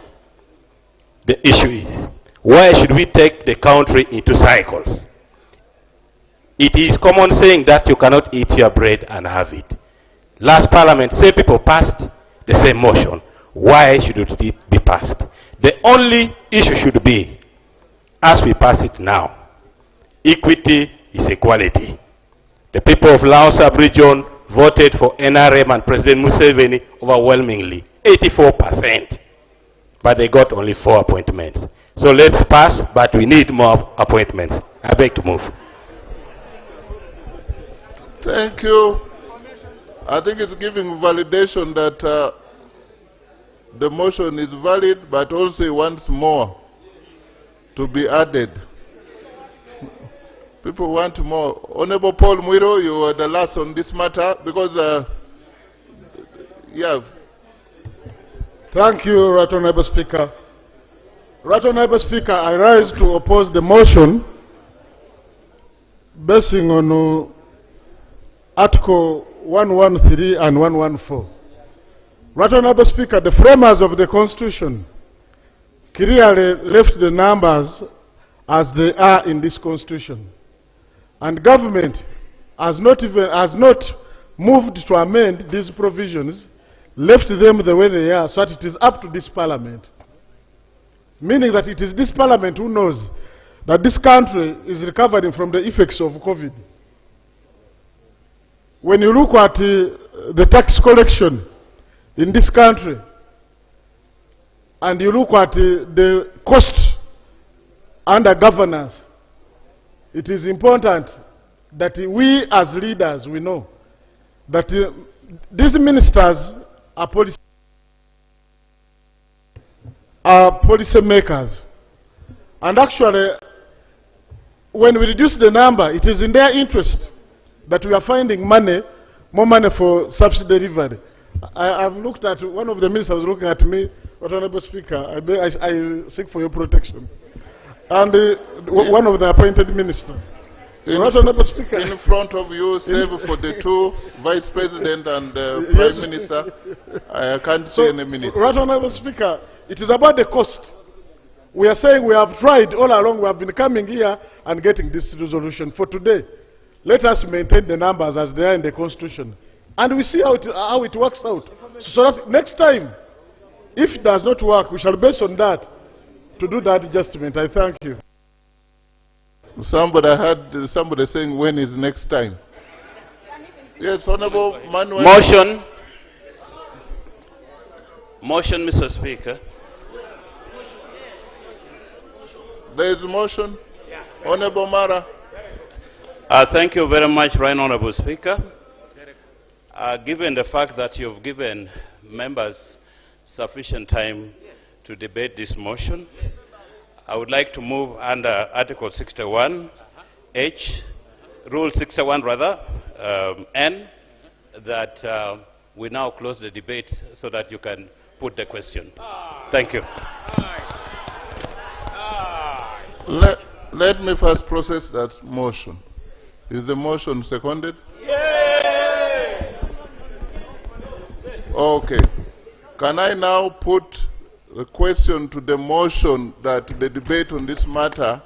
The issue is, why should we take the country into cycles? It is common saying that you cannot eat your bread and have it. Last Parliament, same people passed the same motion. Why should it be passed? The only issue should be, as we pass it now, equity is equality. The people of Laos sub-region voted for NRM and President Museveni overwhelmingly, 84%. But they got only 4 appointments. So let's pass, but we need more appointments. I beg to move. Thank you. I think it's giving validation that the motion is valid, but also wants more to be added. People want more. Honorable Paul Mwiro, you are the last on this matter because, yeah. Thank you, Right Honorable Speaker. Right Honorable Speaker, I rise to oppose the motion basing on Article 113 and 114. Right Honorable Speaker, the framers of the Constitution clearly left the numbers as they are in this Constitution. And government has not moved to amend these provisions, left them the way they are, so that it is up to this Parliament. Meaning that it is this Parliament who knows that this country is recovering from the effects of COVID. When you look at the tax collection in this country, and you look at the cost under governance, it is important that we as leaders, we know that these ministers are policy makers. And actually, when we reduce the number, it is in their interest that we are finding money, more money for subsidy delivery. I've looked at, one of the ministers looking at me, Honorable Speaker, I seek for your protection. And one of the appointed ministers. Honorable Speaker. In front of you, save for the 2 Vice President and Prime Minister. I can't see any minister. Right Honorable Speaker, it is about the cost. We are saying we have tried all along, we have been coming here and getting this resolution. For today, let us maintain the numbers as they are in the Constitution. And we see how it works out. So that next time, if it does not work, we shall base on that to do that adjustment. I thank you. Somebody had somebody saying, when is next time? Yes, Honorable Manuel. Motion. Motion, Mr. Speaker. There is a motion. Honorable Mara. Thank you very much, Right Honorable Speaker. Given the fact that you've given members sufficient time to debate this motion, I would like to move under Article 61, Rule 61 rather, N, that we now close the debate so that you can put the question. Thank you. Let me first process that motion. Is the motion seconded? Okay. Can I now put the question to the motion that the debate on this matter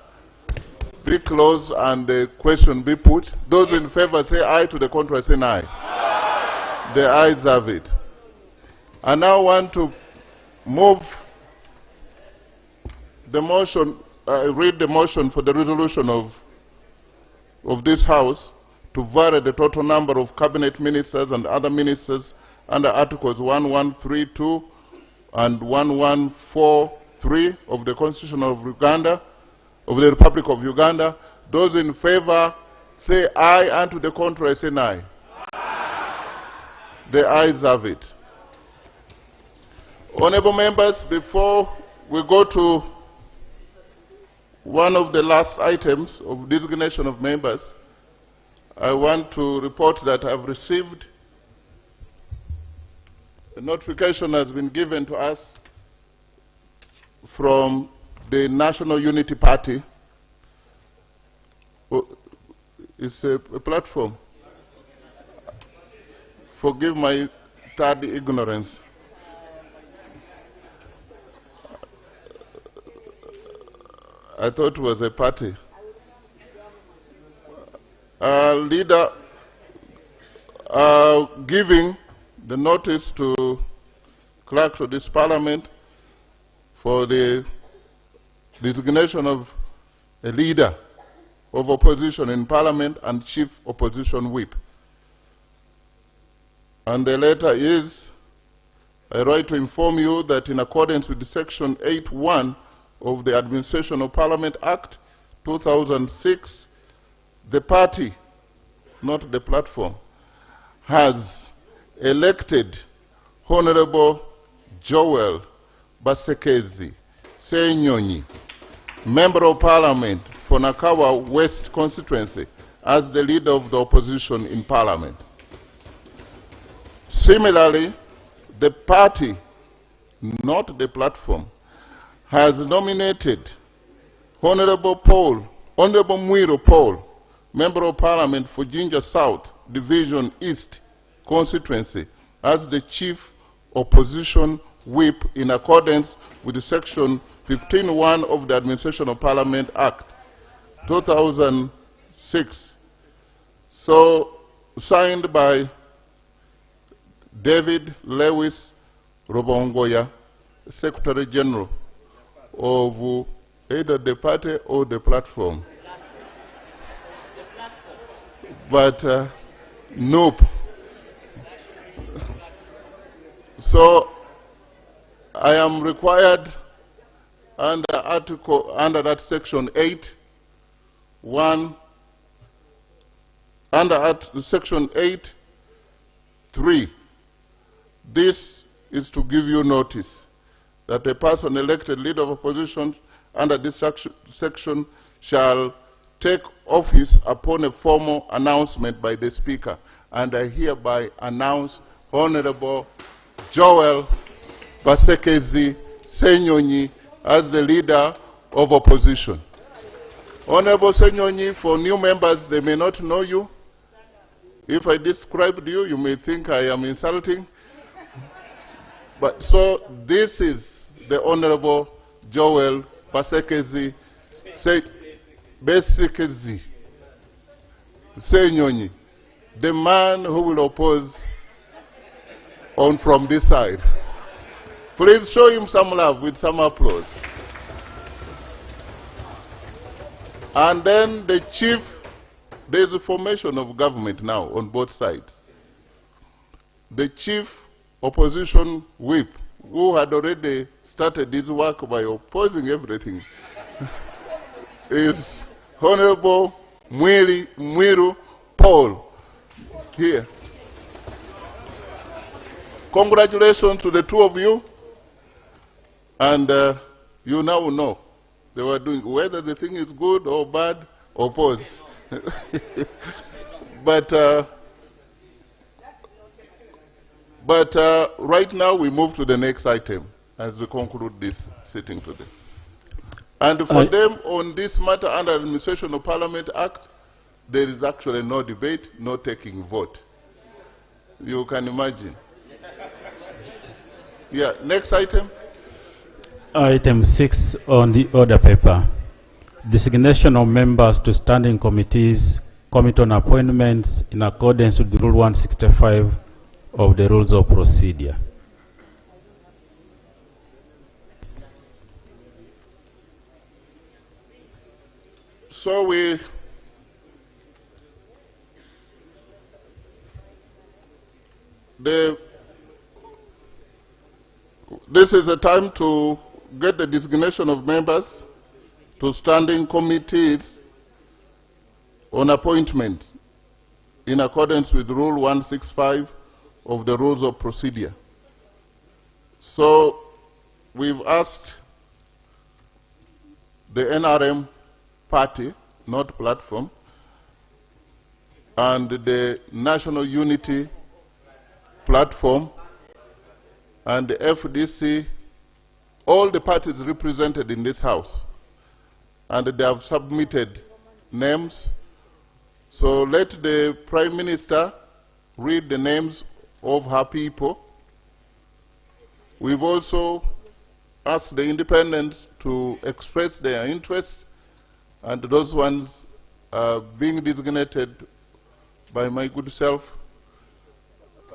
be closed and the question be put? Those in favor say aye, to the contrary say nay. Aye. The ayes have it. I now want to move the motion, read the motion for the resolution of this House to vary the total number of cabinet ministers and other ministers under Articles 1132 and 1143 of the Constitution of Uganda, of the Republic of Uganda. Those in favor say aye, and to the contrary say nay. Aye. The ayes have it. Honorable members, before we go to one of the last items of designation of members, I want to report that I've received a notification has been given to us from the National Unity Party. It's a platform. Forgive my tardy ignorance. I thought it was a party. Leader giving the notice to clerk of this parliament for the designation of a leader of opposition in parliament and chief opposition whip. And the letter is, I write to inform you that in accordance with the section 8.1 of the Administration of Parliament Act 2006, the party, not the platform, has elected Honorable Joel Basekezi Senyonyi, Member of Parliament for Nakawa West constituency, as the leader of the opposition in Parliament. Similarly, the party, not the platform, has nominated Honorable Mwiro Paul, Member of Parliament for Jinja South, Division East constituency, as the Chief Opposition Whip in accordance with the Section 15.1 of the Administration of Parliament Act 2006. So, signed by David Lewis Robongoya, Secretary General of either the party or the platform. But nope. So I am required under that section 8.1, section 8.3. This is to give you notice that a person elected leader of opposition under this section shall take office upon a formal announcement by the Speaker. And I hereby announce Honorable Joel Basekezi Senyonyi as the leader of opposition. Honorable Senyonyi, for new members, they may not know you. If I described you, you may think I am insulting. But so this is the Honorable Joel Basekezi Senyonyi, the man who will oppose from this side. Please show him some love with some applause. And then the chief, there's a formation of government now on both sides. The chief opposition whip, who had already started his work by opposing everything, is Honorable Mwiro Paul. Here. Congratulations to the two of you. And you now know they were doing, whether the thing is good or bad, oppose. But right now we move to the next item as we conclude this sitting today. And for them on this matter under Administration of Parliament Act, there is actually no debate, no taking vote. You can imagine. Yeah, next item. Item 6 on the order paper. Designation of members to standing committees, committee on appointments in accordance with Rule 165 of the Rules of Procedure. So this is the time to get the designation of members to standing committees on appointment in accordance with Rule 165 of the Rules of Procedure. So we've asked the NRM party, not platform, and the National Unity platform, and the FDC, all the parties represented in this house, and they have submitted names. So let the Prime Minister read the names of her people. We've also asked the independents to express their interests, and those ones being designated by my good self.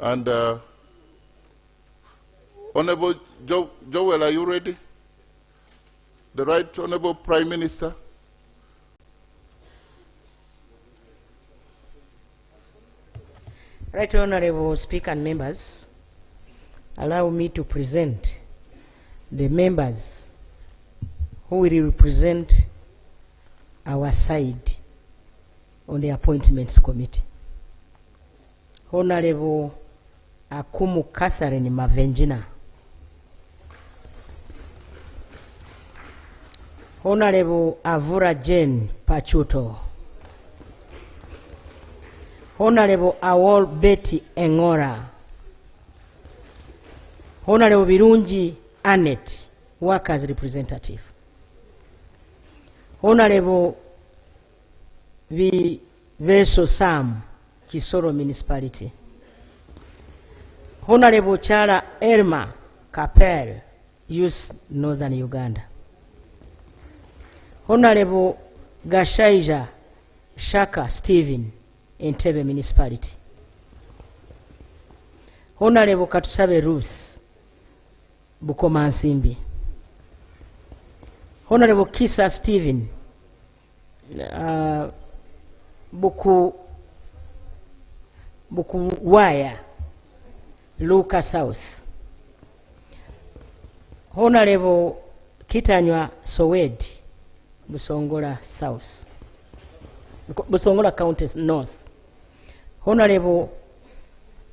And Honorable Joel, are you ready? The Right Honorable Prime Minister. Right Honorable Speaker and members, allow me to present the members who will represent our side on the Appointments Committee. Honorable Akumu Catherine Mavenjina, Honorable Avura Jane Pachuto, Honorable Awol Betty Engora, Honorable Birungi Annette, Workers Representative, Honorable Veso Sam, Kisoro Municipality, Honorable Chara Elma Kapel, Youth Northern Uganda, Honorable Gashaija Shaka Stephen, Entebbe Municipality, Honorable Katusabe Ruth, Bukoma Nsimbi, Honorable Kisa Stephen, Bukuwaya, Luka South, Honorable Kitanywa Sowed, Busongola South, Busongola County North, Honorable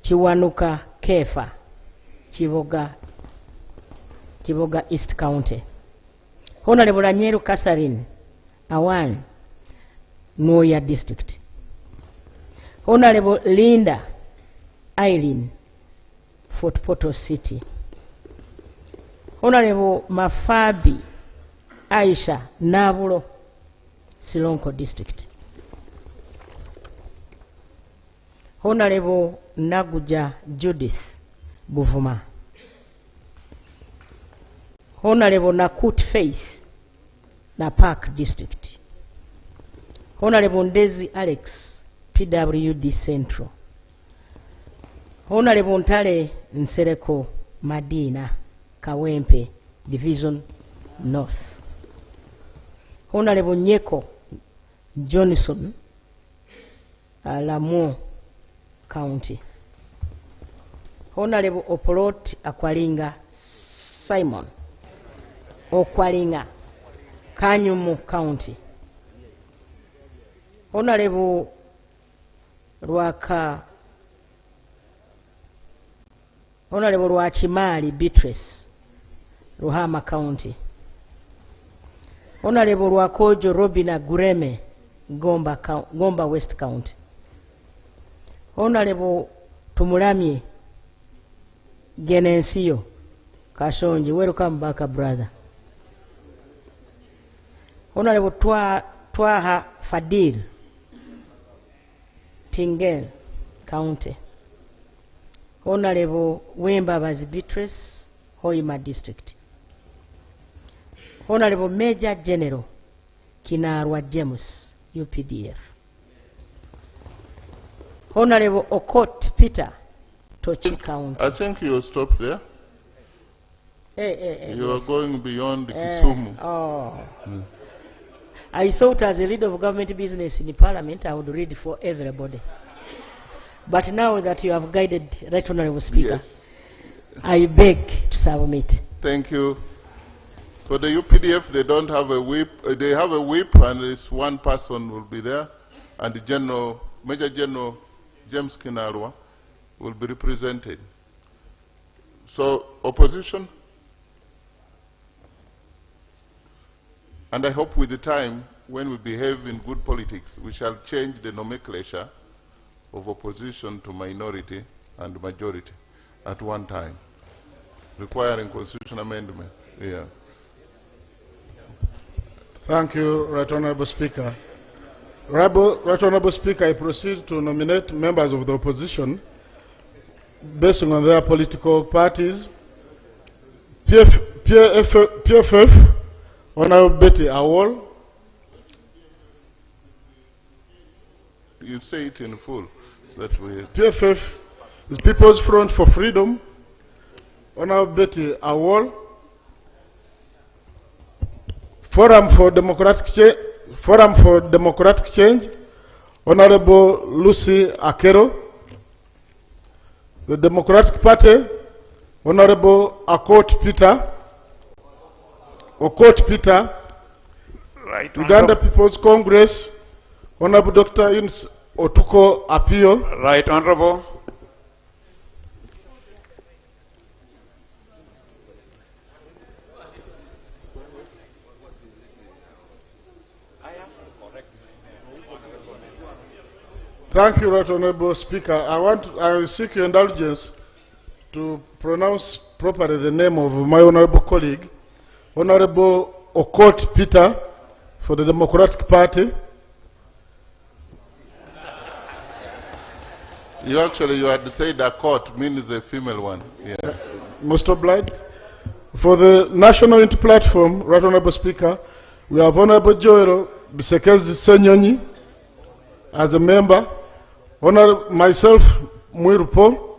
Chiwanuka Kefa, Chivoga East County, Honorable Anyeru Kasarin, Awan, Noya District, Honorable Linda Eileen, Fort Portal City, Honorable Mafabi Aisha Nabulo, Silonko District, Honorable Naguja Judith, Buvuma, Honorable Nakut Faith, Napak District, Honorable Ndezi Alex, PWD Central, Honorable Ntale Nsereko Madina, Kawempe, Division North, Honorable Nyeko Johnson, Lamu County, Honorable Opolot Akwalinga Simon, Okwalinga, Kanyumu County, Honorable Rwachimali Beatrice, Ruhama County, Honorable Rwakojo Robina Gureme, Gomba West County, Honorable Tumuramye Genensio Kashonji, welcome back, brother. Honorable Twaha Fadil, Tingel County, Honorable Wembabazi Beatrice, Hoima District, Honorable Major General Kinarwa James, UPDF, Honorable Okot Peter, Tochi County. I think you'll stop there. You are going beyond Kisumu. I thought as a leader of government business in the parliament, I would read for everybody. But now that you have guided, Right Honorable Speaker, yes, I beg to submit. Thank you. For the UPDF, they don't have a whip. They have a whip, and it's one person will be there, and the Major General James Kinarwa will be represented. So, opposition? And I hope with the time, when we behave in good politics, we shall change the nomenclature of opposition to minority and majority at one time, requiring constitutional amendment. Yeah. Thank you, Right Honorable Speaker. Right Honorable Speaker, I proceed to nominate members of the opposition based on their political parties. PFF, Honorable Betty Awol. You say it in full. That way. PFF is People's Front for Freedom, Honorable Betty Awol. Forum for Democratic Change, Honorable Lucy Akero. The Democratic Party, Honorable Okot Peter. Right. Uganda People's Congress, Honorable Dr. Yunus Otuko Apio. Right Honorable. Thank you, Right Honorable Speaker. I will seek your indulgence to pronounce properly the name of my honorable colleague, Honorable Okot Peter, for the Democratic Party. You had said Okot means a female one. Yeah. Most obliged. For the National Unity Platform, Right Honorable Speaker, we have Honorable Joero Bisekezi Senyonyi as a member. Myself, Mwirupo,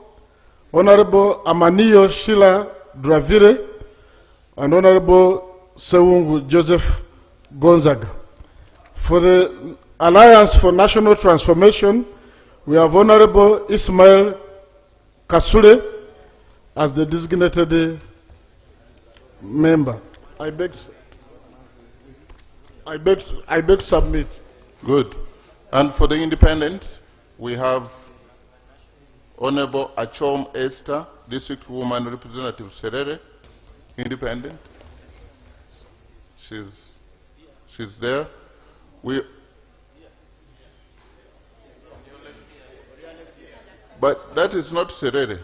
Honorable Amaniyo Shila Dravire, and Honorable Sewungu Joseph Gonzaga. For the Alliance for National Transformation, we have Honorable Ismail Kasule as the designated member. I beg to submit. Good. And for the independents, we have Honorable Achom Esther, District Woman Representative Serere, independent. She's there. But that is not Serere.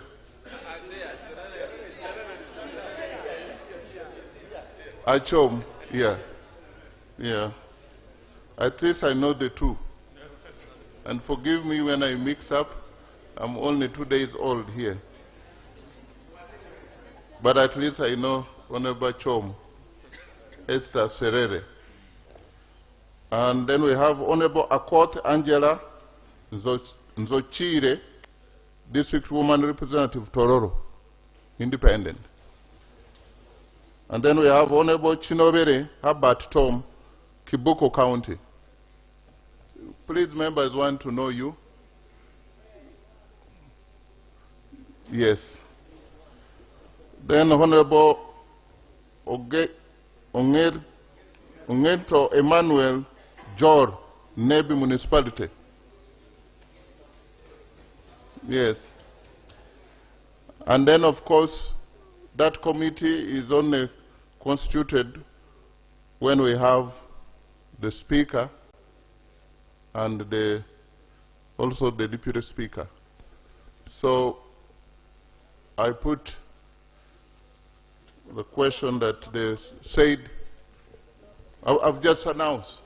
Achom, yeah. Yeah. At least I know the two. And forgive me when I mix up. I'm only 2 days old here. But at least I know Honorable Chom, Esther Serere. And then we have Honorable Akot Angela Nzochire, District Woman Representative Tororo, independent. And then we have Honorable Chinobere Herbert Tom, Kiboko County. Please, members want to know you. Yes. Then Honorable Ongeto Emmanuel Jor, Nebi Municipality. Yes. And then, of course, that committee is only constituted when we have the Speaker and also the Deputy Speaker. So I put the question that they said, I've just announced,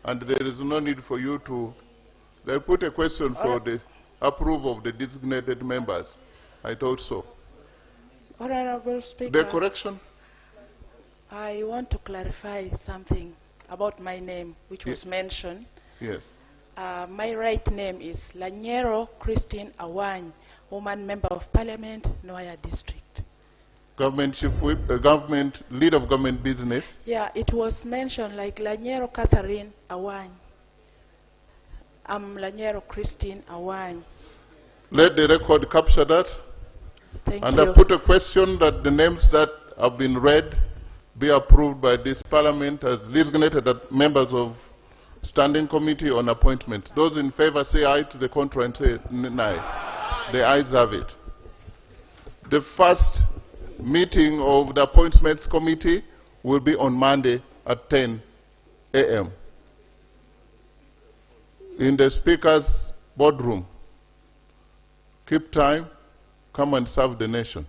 and there is no need for you to, they put a question for the approval of the designated members. I thought so. Honorable Speaker. The correction? I want to clarify something about my name, which was mentioned. Yes. My right name is Lanyero Christine Awany, Woman Member of Parliament, Noya District. Government Chief Whip, Government Lead of Government Business. Yeah, it was mentioned like Lanyero Catherine Awany. I'm Lanyero Christine Awany. Let the record capture that. Thank and you. I put a question that the names that have been read be approved by this Parliament as designated members of Standing Committee on Appointment. Those in favor say aye, to the contrary and say nay. The ayes have it. The first meeting of the Appointments Committee will be on Monday, at 10 a.m. in the Speaker's boardroom. Keep time, come and serve the nation.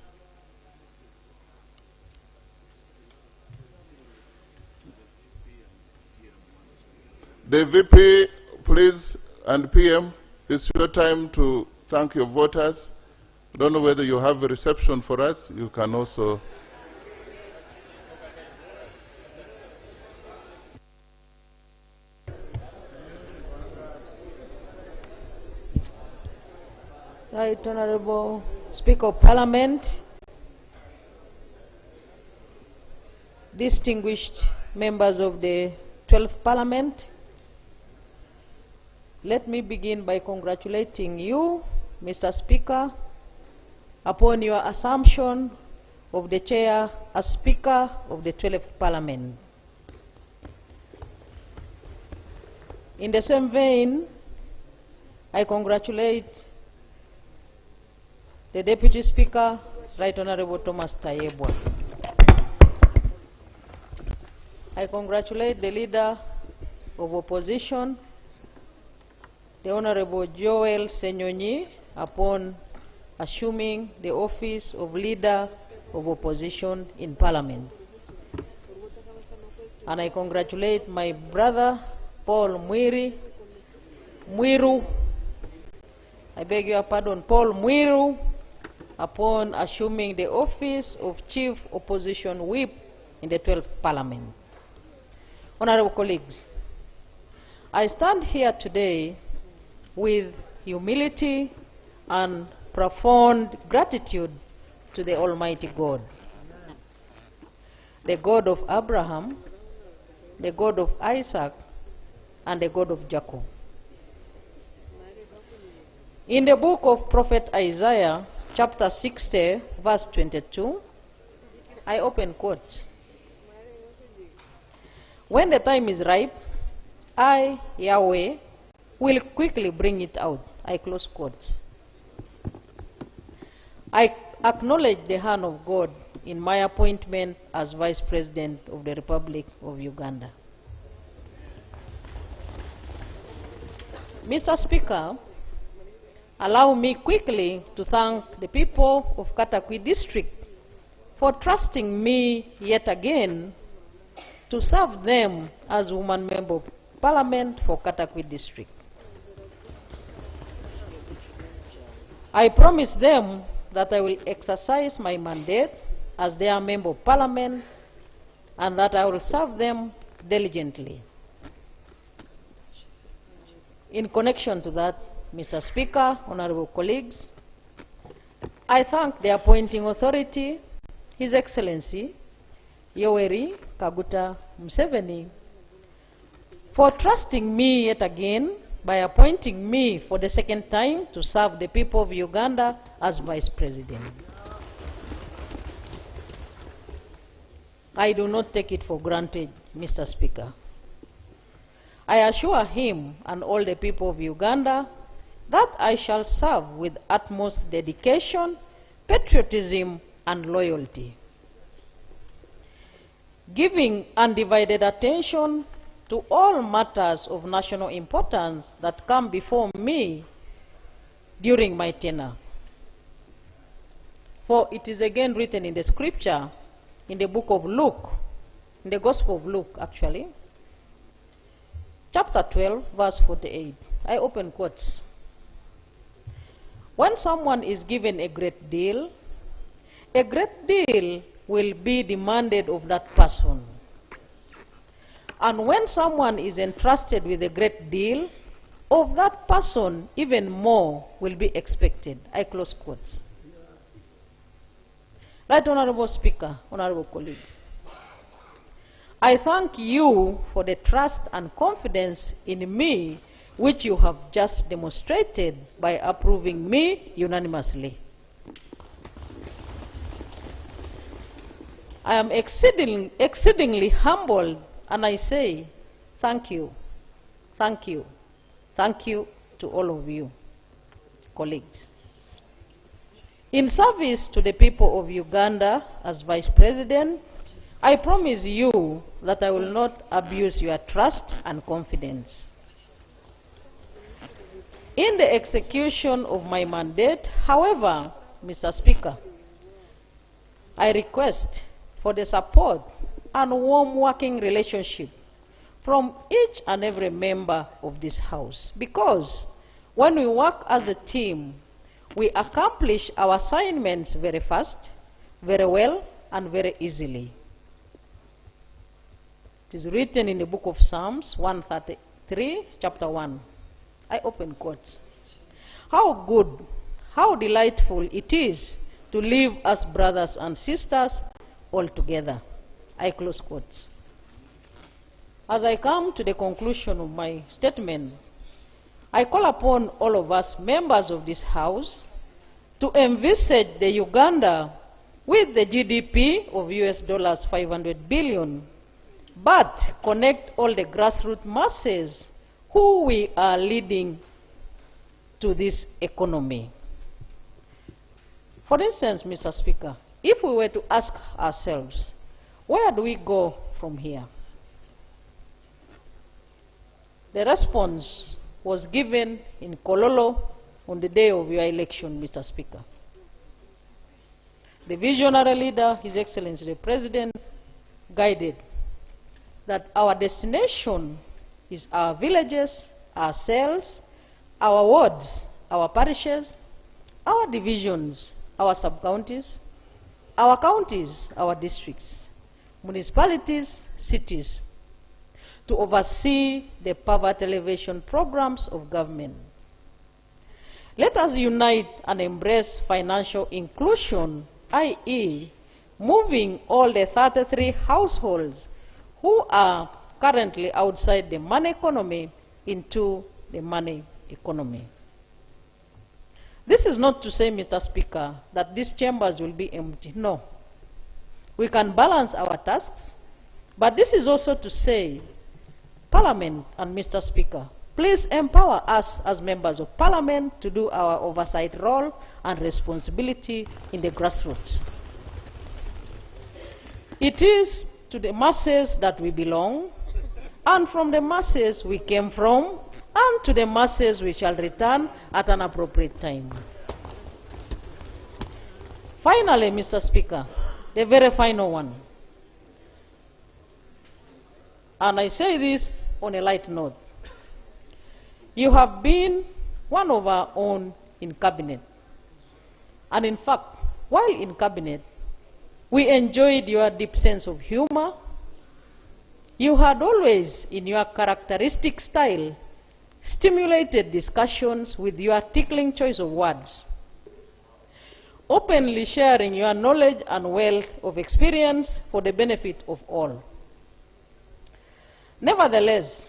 The VP, please, and PM, it's your time to thank your voters. I don't know whether you have a reception for us. You can also. Right Honorable Speaker of Parliament, distinguished members of the 12th Parliament, let me begin by congratulating you, Mr. Speaker, upon your assumption of the chair as Speaker of the 12th Parliament. In the same vein, I congratulate the Deputy Speaker, Right Honorable Thomas Tayebwa. I congratulate the Leader of Opposition, the Honorable Joel Senyonyi, upon assuming the office of Leader of Opposition in Parliament. And I congratulate my brother, Paul Mwiru, I beg your pardon, Paul Mwiru, upon assuming the office of Chief Opposition Whip in the 12th Parliament. Honorable colleagues, I stand here today with humility and profound gratitude to the Almighty God, the God of Abraham, the God of Isaac, and the God of Jacob. In the book of Prophet Isaiah, chapter 60, verse 22, I open quotes. When the time is ripe, I, Yahweh, will quickly bring it out. I close quotes. I acknowledge the hand of God in my appointment as Vice President of the Republic of Uganda. Mr. Speaker, allow me quickly to thank the people of Katakwi District for trusting me yet again to serve them as Woman Member of Parliament for Katakwi District. I promise them that I will exercise my mandate as their Member of Parliament and that I will serve them diligently. In connection to that, Mr. Speaker, honorable colleagues, I thank the appointing authority, His Excellency Yoweri Kaguta Museveni, for trusting me yet again by appointing me for the second time to serve the people of Uganda as Vice President. I do not take it for granted, Mr. Speaker. I assure him and all the people of Uganda that I shall serve with utmost dedication, patriotism, and loyalty, giving undivided attention to all matters of national importance that come before me during my tenure. For it is again written in the scripture, in the book of Luke, in the Gospel of Luke actually, chapter 12, verse 48. I open quotes. When someone is given a great deal will be demanded of that person. And when someone is entrusted with a great deal, of that person even more will be expected. I close quotes. Right Honorable Speaker, honorable colleagues, I thank you for the trust and confidence in me which you have just demonstrated by approving me unanimously. I am exceedingly humbled, and I say thank you, thank you, thank you to all of you, colleagues. In service to the people of Uganda as Vice President, I promise you that I will not abuse your trust and confidence. In the execution of my mandate, however, Mr. Speaker, I request for the support and warm working relationship from each and every member of this House, because when we work as a team, we accomplish our assignments very fast, very well, and very easily. It is written in the book of Psalms 133, chapter 1. I open quotes. How good, how delightful it is to live as brothers and sisters all together. I close quotes. As I come to the conclusion of my statement, I call upon all of us, members of this House, to envisage the Uganda with the GDP of US $500 billion, but connect all the grassroots masses who we are leading to this economy. For instance, Mr. Speaker, if we were to ask ourselves, where do we go from here? The response was given in Kololo on the day of your election, Mr. Speaker. The visionary leader, His Excellency the President, guided that our destination is our villages, our cells, our wards, our parishes, our divisions, our sub-counties, our counties, our districts, municipalities, cities, to oversee the poverty elevation programs of government. Let us unite and embrace financial inclusion, i.e., moving all the 33 households who are currently outside the money economy into the money economy. This is not to say, Mr. Speaker, that these chambers will be empty. No. We can balance our tasks, but this is also to say, Parliament and Mr. Speaker, please empower us as members of Parliament to do our oversight role and responsibility in the grassroots. It is to the masses that we belong, and from the masses we came from, and to the masses we shall return at an appropriate time. Finally, Mr. Speaker, the very final one. And I say this on a light note. You have been one of our own in cabinet. And in fact, while in cabinet, we enjoyed your deep sense of humor. You had always, in your characteristic style, stimulated discussions with your tickling choice of words, openly sharing your knowledge and wealth of experience for the benefit of all. Nevertheless,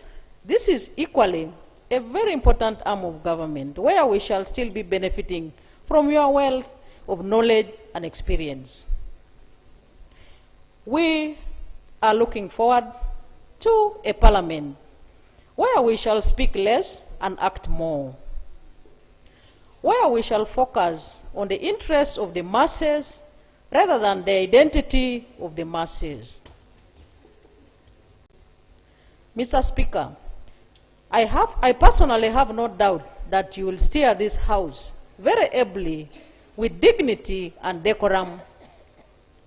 this is equally a very important arm of government where we shall still be benefiting from your wealth of knowledge and experience. We are looking forward to a parliament where we shall speak less and act more, where we shall focus on the interests of the masses rather than the identity of the masses. Mr. Speaker, I personally have no doubt that you will steer this House very ably with dignity and decorum.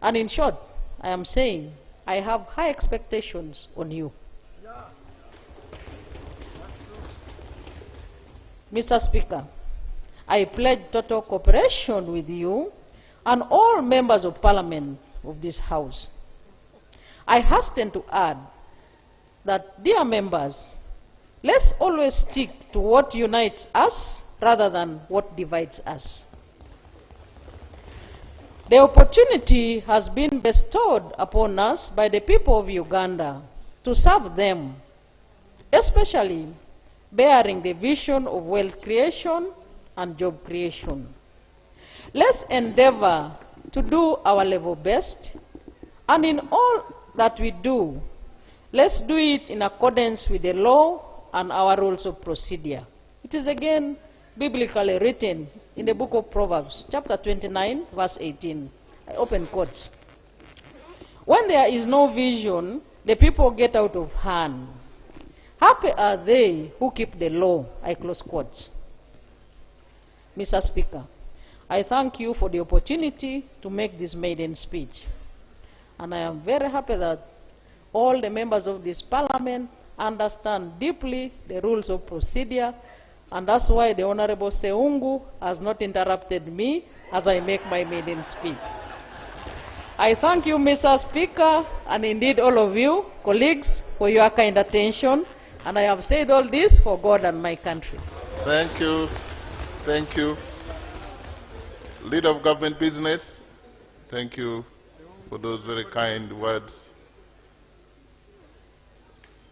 And in short, I am saying I have high expectations on you. Mr. Speaker, I pledge total cooperation with you and all members of Parliament of this House. I hasten to add that, dear members, let's always stick to what unites us rather than what divides us. The opportunity has been bestowed upon us by the people of Uganda to serve them, especially bearing the vision of wealth creation and job creation. Let's endeavor to do our level best, and in all that we do, let's do it in accordance with the law and our rules of procedure. It is again biblically written in the book of Proverbs, chapter 29, verse 18. I open quotes. When there is no vision, the people get out of hand. Happy are they who keep the law. I close quotes. Mr. Speaker, I thank you for the opportunity to make this maiden speech. And I am very happy that all the members of this parliament understand deeply the rules of procedure, and that's why the Honorable Seungu has not interrupted me as I make my maiden speech. I thank you, Mr. Speaker, and indeed all of you, colleagues, for your kind attention, and I have said all this for God and my country. Thank you. Thank you. Leader of Government Business, thank you for those very kind words.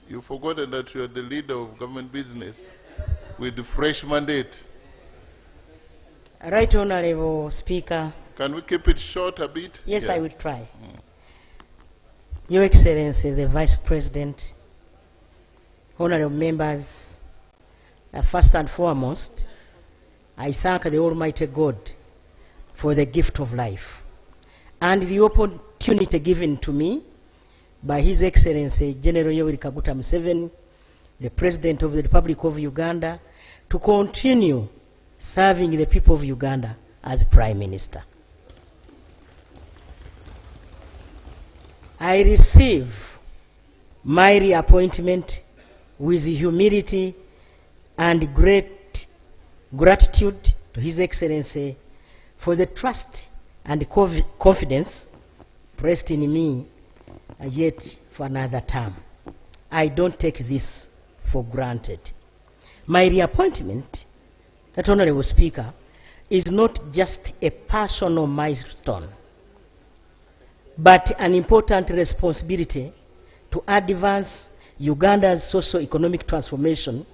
You've forgotten that you are the leader of Government Business with the fresh mandate. Right Honorable Speaker. Can we keep it short a bit? Yes, I will try. Your Excellency, the Vice President, honorable members, first and foremost, I thank the Almighty God for the gift of life and the opportunity given to me by His Excellency General Yoweri Kaguta Museveni, the President of the Republic of Uganda, to continue serving the people of Uganda as Prime Minister. I receive my reappointment with humility and great gratitude to His Excellency for the trust and confidence placed in me yet for another term. I don't take this for granted. My reappointment, that Honorable Speaker, is not just a personal milestone, but an important responsibility to advance Uganda's socio-economic transformation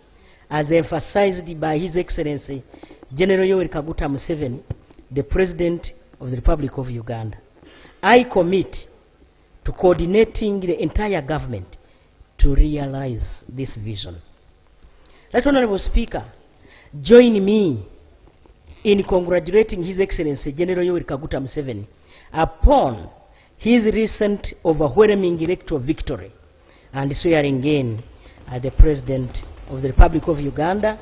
as emphasized by His Excellency General Yoweri Kaguta Museveni, the President of the Republic of Uganda. I commit to coordinating the entire government to realize this vision. Right Honorable Speaker, join me in congratulating His Excellency General Yoweri Kaguta Museveni upon his recent overwhelming electoral victory and swearing in as the President of the Republic of Uganda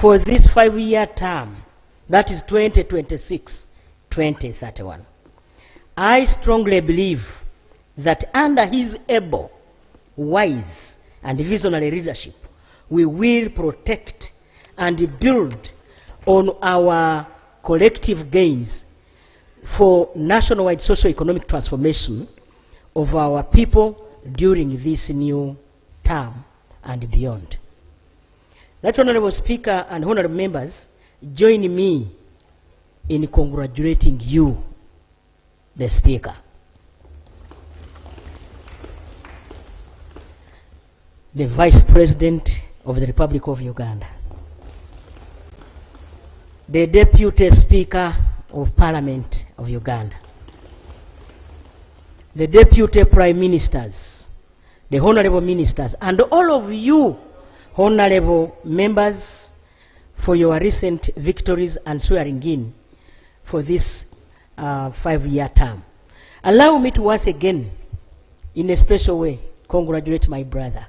for this 5-year term, that is 2026-2031. I strongly believe that under his able, wise, and visionary leadership, we will protect and build on our collective gains for nationwide socio-economic transformation of our people during this new term and beyond. That Honorable Speaker and honorable members, join me in congratulating you, the Speaker. The Vice President of the Republic of Uganda, the Deputy Speaker of Parliament of Uganda, the Deputy Prime Ministers, the Honorable Ministers, and all of you, honorable members, for your recent victories and swearing in for this 5-year term. Allow me to once again, in a special way, congratulate my brother,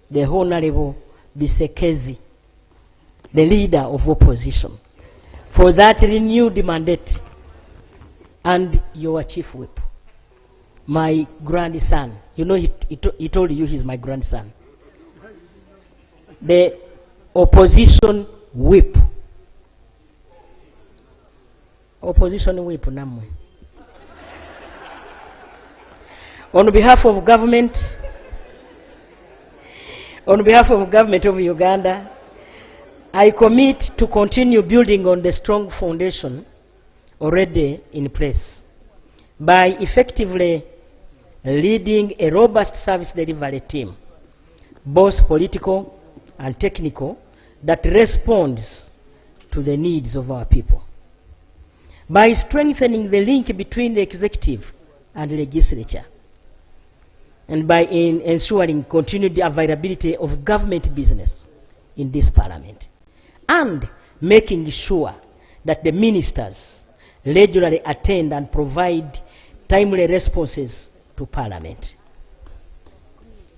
the Honorable Bisekezi, the leader of opposition, for that renewed mandate, and your chief whip, my grandson. You know, he told you he's my grandson. The opposition whip. Opposition whip, namwe. On behalf of government of Uganda, I commit to continue building on the strong foundation already in place by effectively leading a robust service delivery team, both political and technical, that responds to the needs of our people. By strengthening the link between the executive and the legislature, and by ensuring continued availability of government business in this parliament, and making sure that the ministers regularly attend and provide timely responses to Parliament.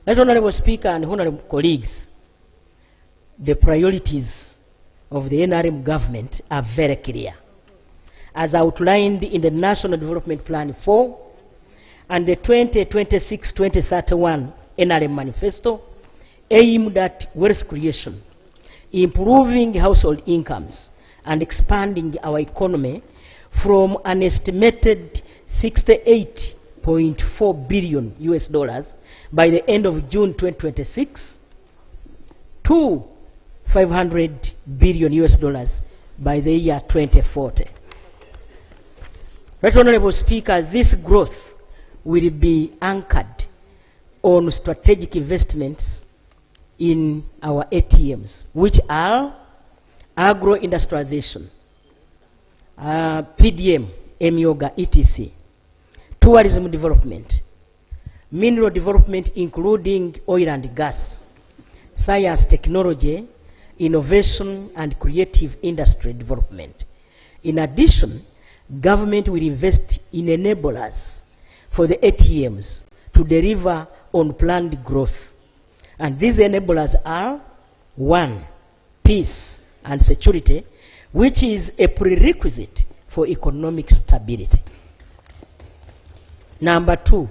Right, Honorable Speaker and Honorable colleagues, the priorities of the NRM government are very clear, as outlined in the National Development Plan 4 and the 2026-2031 NRM Manifesto, aimed at wealth creation, improving household incomes, and expanding our economy from an estimated $68.4 billion by the end of June 2026 to $500 billion by the year 2040. Right, Honorable Speaker, this growth will be anchored on strategic investments in our ATMs, which are agro-industrialization, PDM, MYOGA, etc., tourism development, mineral development including oil and gas, science, technology, innovation, and creative industry development. In addition, government will invest in enablers for the ATMs to deliver on planned growth. And these enablers are: 1, peace and security, which is a prerequisite for economic stability. Number 2,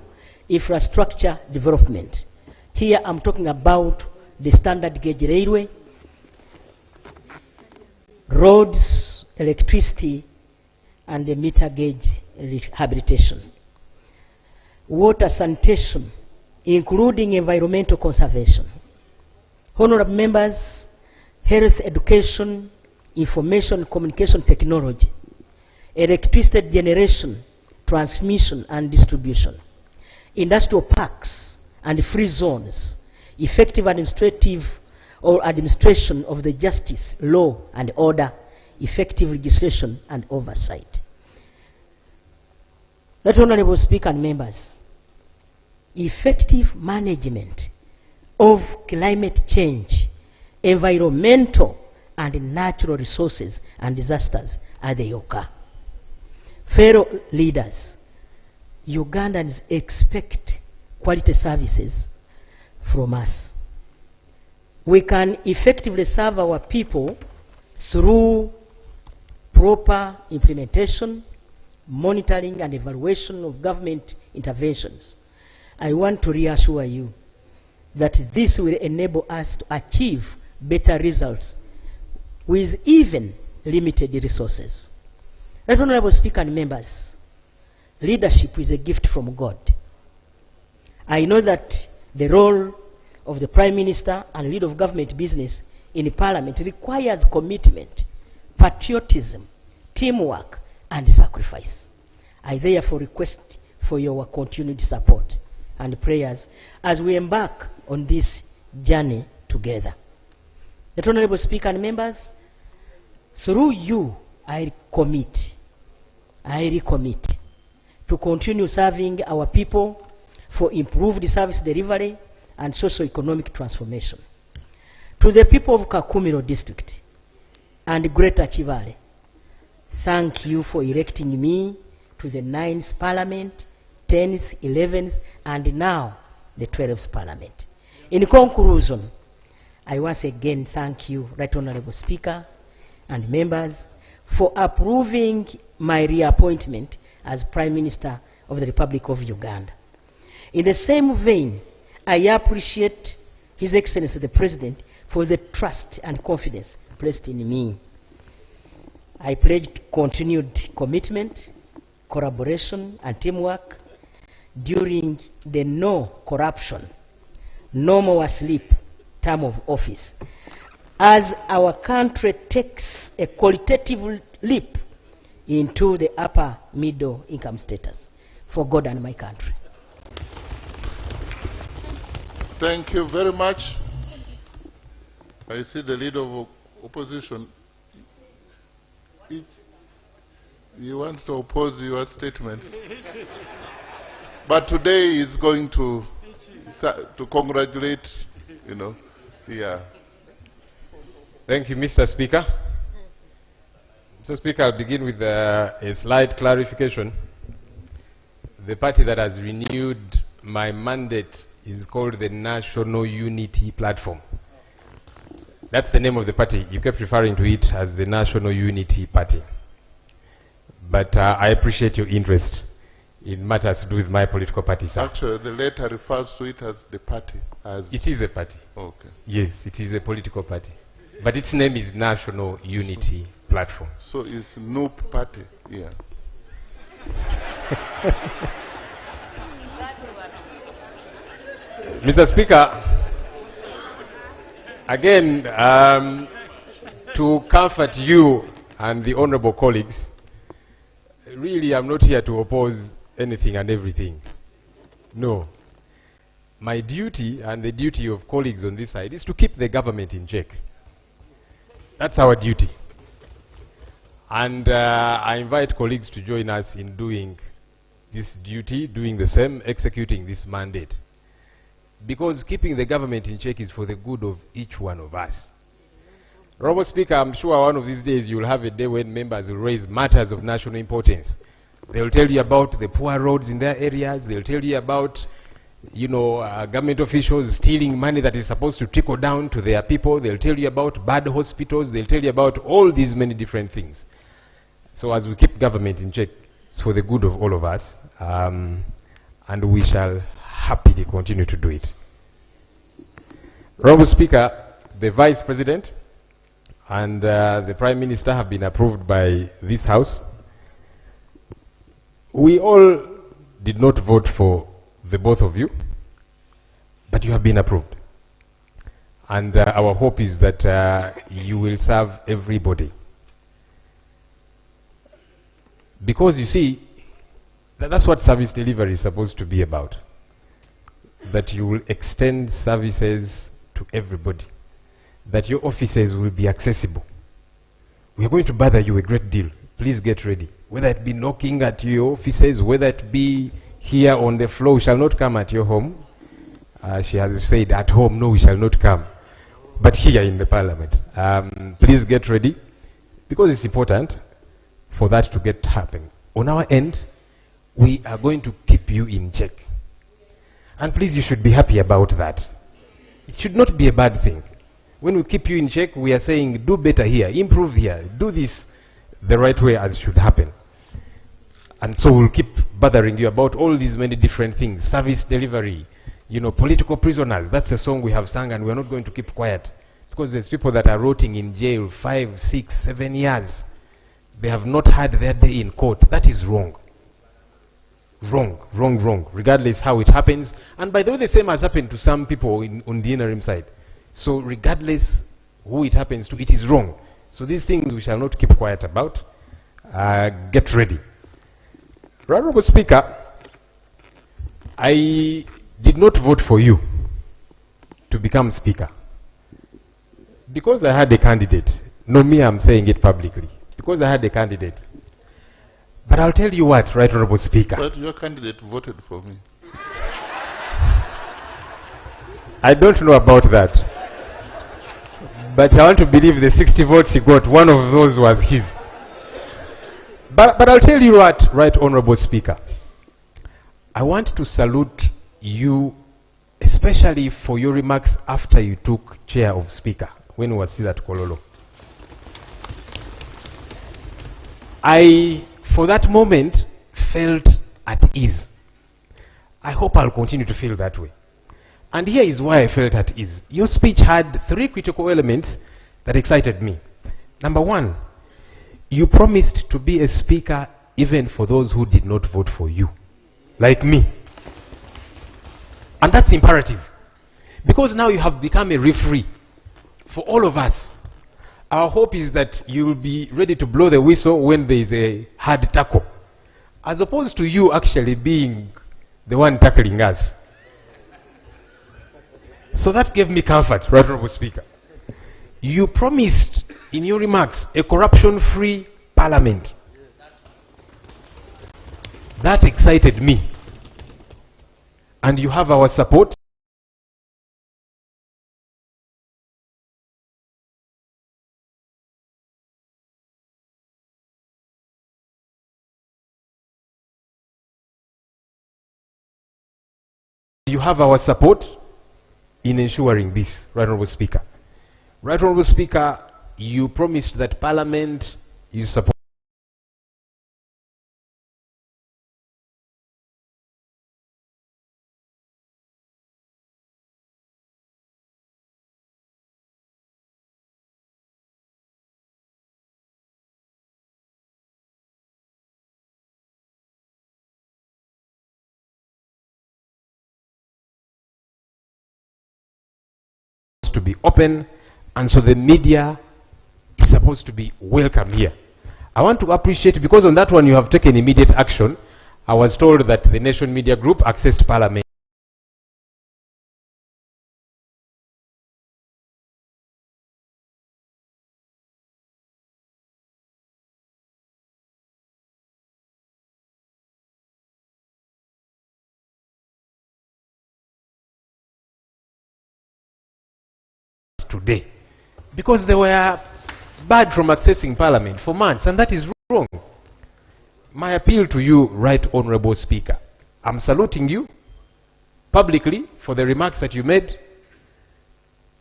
infrastructure development. Here I'm talking about the standard gauge railway, roads, electricity, and the meter gauge rehabilitation. Water sanitation, including environmental conservation. Honorable members, health education, information communication technology, electricity generation, transmission and distribution, industrial parks and free zones, effective administrative or administration of the justice, law and order, effective legislation and oversight. Right, Honorable Speaker and members, effective management of climate change, environmental and natural resources and disasters as they occur. Fellow leaders, Ugandans expect quality services from us. We can effectively serve our people through proper implementation, monitoring and evaluation of government interventions. I want to reassure you that this will enable us to achieve better results with even limited resources. Right, Honorable Speaker and members, leadership is a gift from God. I know that the role of the Prime Minister and leader of government business in Parliament requires commitment, patriotism, teamwork, and sacrifice. I therefore request for your continued support and prayers as we embark on this journey together. The Honorable Speaker and members, through you, I recommit to continue serving our people for improved service delivery and socio-economic transformation. To the people of Kakumiro District and Greater Chivale, thank you for electing me to the 9th Parliament, 10th, 11th, and now the 12th Parliament. In conclusion, I once again thank you, Right Honorable Speaker and members, for approving my reappointment as Prime Minister of the Republic of Uganda. In the same vein, I appreciate His Excellency the President for the trust and confidence placed in me. I pledge continued commitment, collaboration, and teamwork during the no corruption, no more sleep term of office, as our country takes a qualitative leap into the upper middle income status for God and my country. Thank you very much. I see the leader of opposition. He wants to oppose your statements. But today he's going to congratulate, yeah. Thank you, Mr. Speaker. Mr. Speaker, I'll begin with a slight clarification. the party that has renewed my mandate is called the National Unity Platform. That's the name of the party. You kept referring to it as the National Unity Party. But I appreciate your interest in matters to do with my political party, sir. Actually, the letter refers to it as the party. It is a party. Okay. Yes, it is a political party. But its name is National Unity Platform. So it's NUP party, yeah. Mr. Speaker, again, to comfort you and the honorable colleagues, really I'm not here to oppose anything and everything. No. My duty and the duty of colleagues on this side is to keep the government in check. That's our duty. And I invite colleagues to join us in doing this duty, doing the same, executing this mandate. Because keeping the government in check is for the good of each one of us. Honorable Speaker, I'm sure one of these days you will have a day when members will raise matters of national importance. They will tell you about the poor roads in their areas. They will tell you about, you know, government officials stealing money that is supposed to trickle down to their people. They'll tell you about bad hospitals. They'll tell you about all these many different things. So as we keep government in check, it's for the good of all of us. And we shall happily continue to do it. Honorable Speaker, the Vice President and the Prime Minister have been approved by this House. We all did not vote for the both of you, but you have been approved. And our hope is that you will serve everybody. Because you see, that's what service delivery is supposed to be about. That you will extend services to everybody. That your offices will be accessible. We are going to bother you a great deal. Please get ready. Whether it be knocking at your offices, whether it be here on the floor, we shall not come at your home. She has said at home, no, we shall not come. But here in the Parliament. Please get ready. Because it's important for that to get happen. On our end, we are going to keep you in check. And please, you should be happy about that. It should not be a bad thing. When we keep you in check, we are saying, do better here, improve here, do this the right way as should happen. And so we'll keep bothering you about all these many different things. Service delivery, you know, political prisoners. That's a song we have sung, and we're not going to keep quiet. Because there's people that are rotting in jail 5, 6, 7 years. They have not had their day in court. That is wrong. Wrong, wrong, wrong, regardless how it happens. And by the way, the same has happened to some people on the interim side. So regardless who it happens to, it is wrong. So these things we shall not keep quiet about. Get ready. Honorable Speaker, I did not vote for you to become Speaker. Because I had a candidate. No, me, I'm saying it publicly. Because I had a candidate. But I'll tell you what, Right Honorable Speaker. But your candidate voted for me. I don't know about that. But I want to believe the 60 votes he got, one of those was his. But I'll tell you what, Right Honorable Speaker. I want to salute you, especially for your remarks after you took chair of Speaker, when we were still at Kololo. I, for that moment, felt at ease. I hope I'll continue to feel that way. And here is why I felt at ease. Your speech had 3 critical elements that excited me. Number 1, you promised to be a speaker even for those who did not vote for you, like me. And that's imperative. Because now you have become a referee for all of us. Our hope is that you will be ready to blow the whistle when there is a hard tackle, as opposed to you actually being the one tackling us. So that gave me comfort, Right Honorable Speaker. You promised in your remarks a corruption-free parliament. That excited me. And you have our support. have our support in ensuring this, Right Honourable Speaker. Right Honourable Speaker, you promised that Parliament is supposed to be open, and so the media is supposed to be welcome here. I want to appreciate, because on that one you have taken immediate action. I was told that the Nation Media Group accessed Parliament today, because they were barred from accessing Parliament for months, and that is wrong. My appeal to you, Right Honourable Speaker, I'm saluting you publicly for the remarks that you made.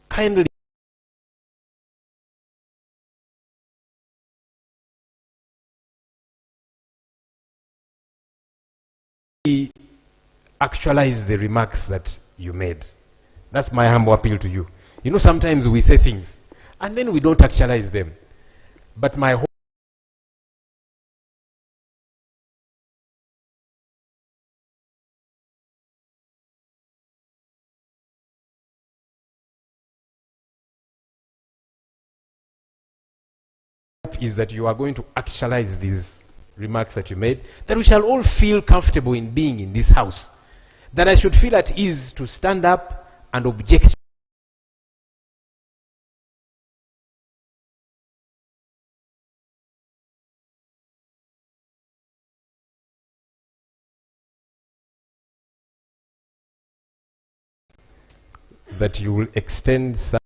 Kindly actualize the remarks that you made. That's my humble appeal to you. You know, sometimes we say things and then we don't actualize them. But my hope is that you are going to actualize these remarks that you made, that we shall all feel comfortable in being in this house, that I should feel at ease to stand up and object that you will extend some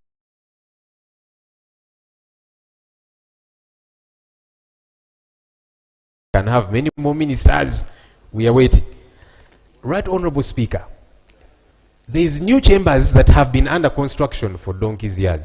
can have many more ministers. We are waiting. Right Honourable Speaker, there is new chambers that have been under construction for donkey's years.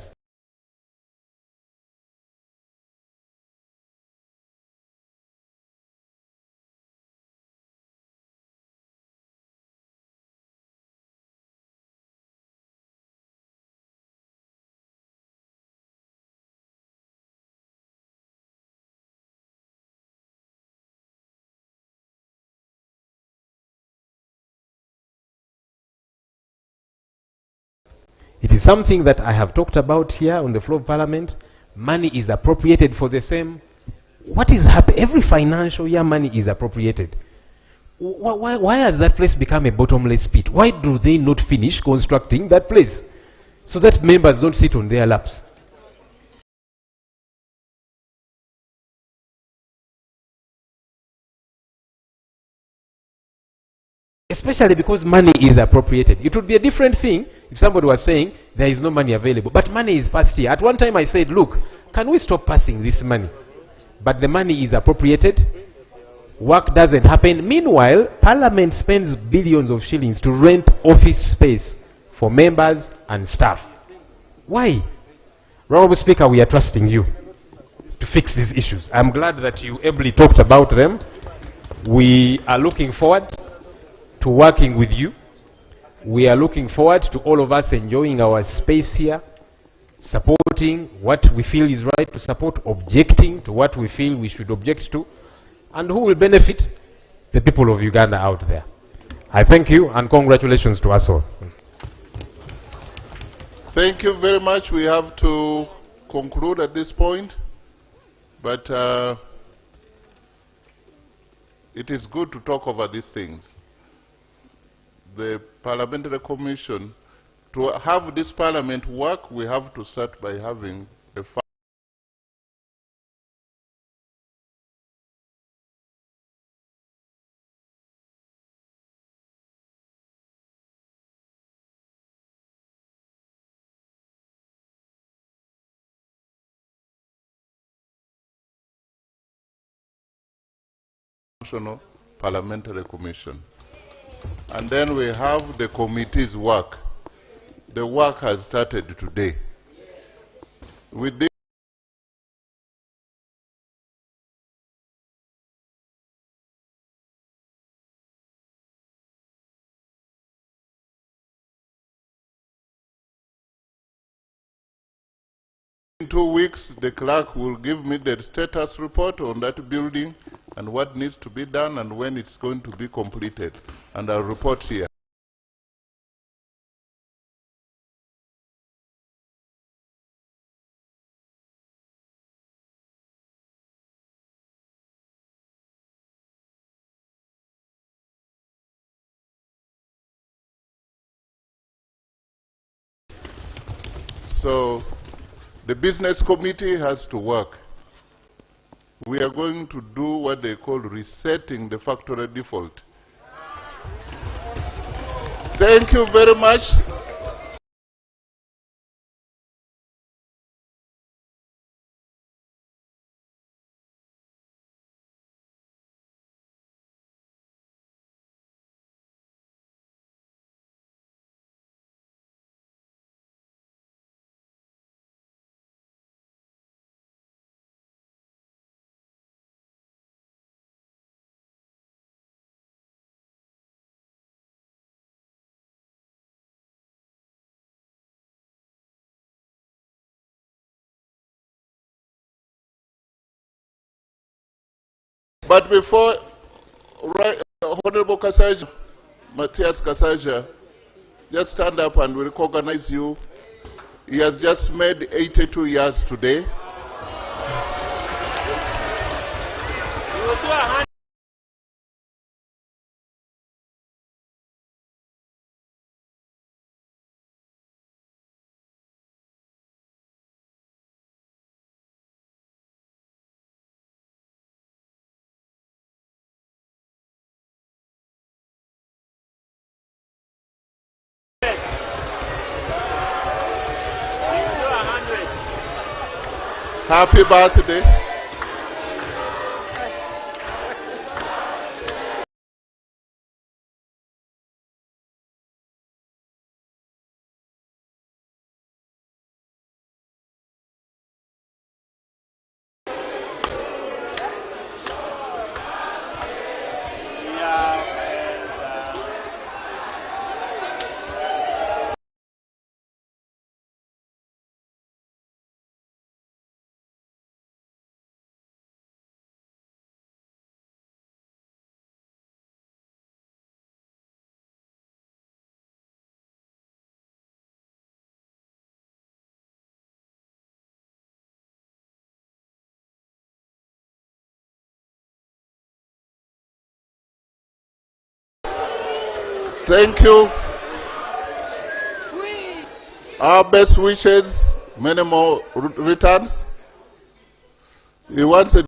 It is something that I have talked about here on the floor of Parliament. Money is appropriated for the same. What is happening? Every financial year, money is appropriated. Why has that place become a bottomless pit? Why do they not finish constructing that place so that members don't sit on their laps? Especially because money is appropriated. It would be a different thing if somebody was saying there is no money available, but money is passed here. At one time I said, look, can we stop passing this money? But the money is appropriated. Work doesn't happen. Meanwhile, Parliament spends billions of shillings to rent office space for members and staff. Why? Honourable Speaker, we are trusting you to fix these issues. I'm glad that you ably talked about them. We are looking forward to working with you. We are looking forward to all of us enjoying our space here, supporting what we feel is right to support, objecting to what we feel we should object to, and who will benefit? The people of Uganda out there. I thank you and congratulations to us all. Thank you very much. We have to conclude at this point, but it is good to talk over these things. The Parliamentary Commission, to have this Parliament work, we have to start by having a National Parliamentary Commission. and then we have the committee's work. The work has started today. With this, in 2 weeks, the clerk will give me the status report on that building and what needs to be done and when it's going to be completed. And I'll report here. So the business committee has to work. We are going to do what they call resetting the factory default. Thank you very much. But before, Honorable Kasaja, Matthias Kasaja, just stand up and we recognize you. He has just made 82 years today. Happy birthday. Thank you. Our best wishes, many more returns. He wants a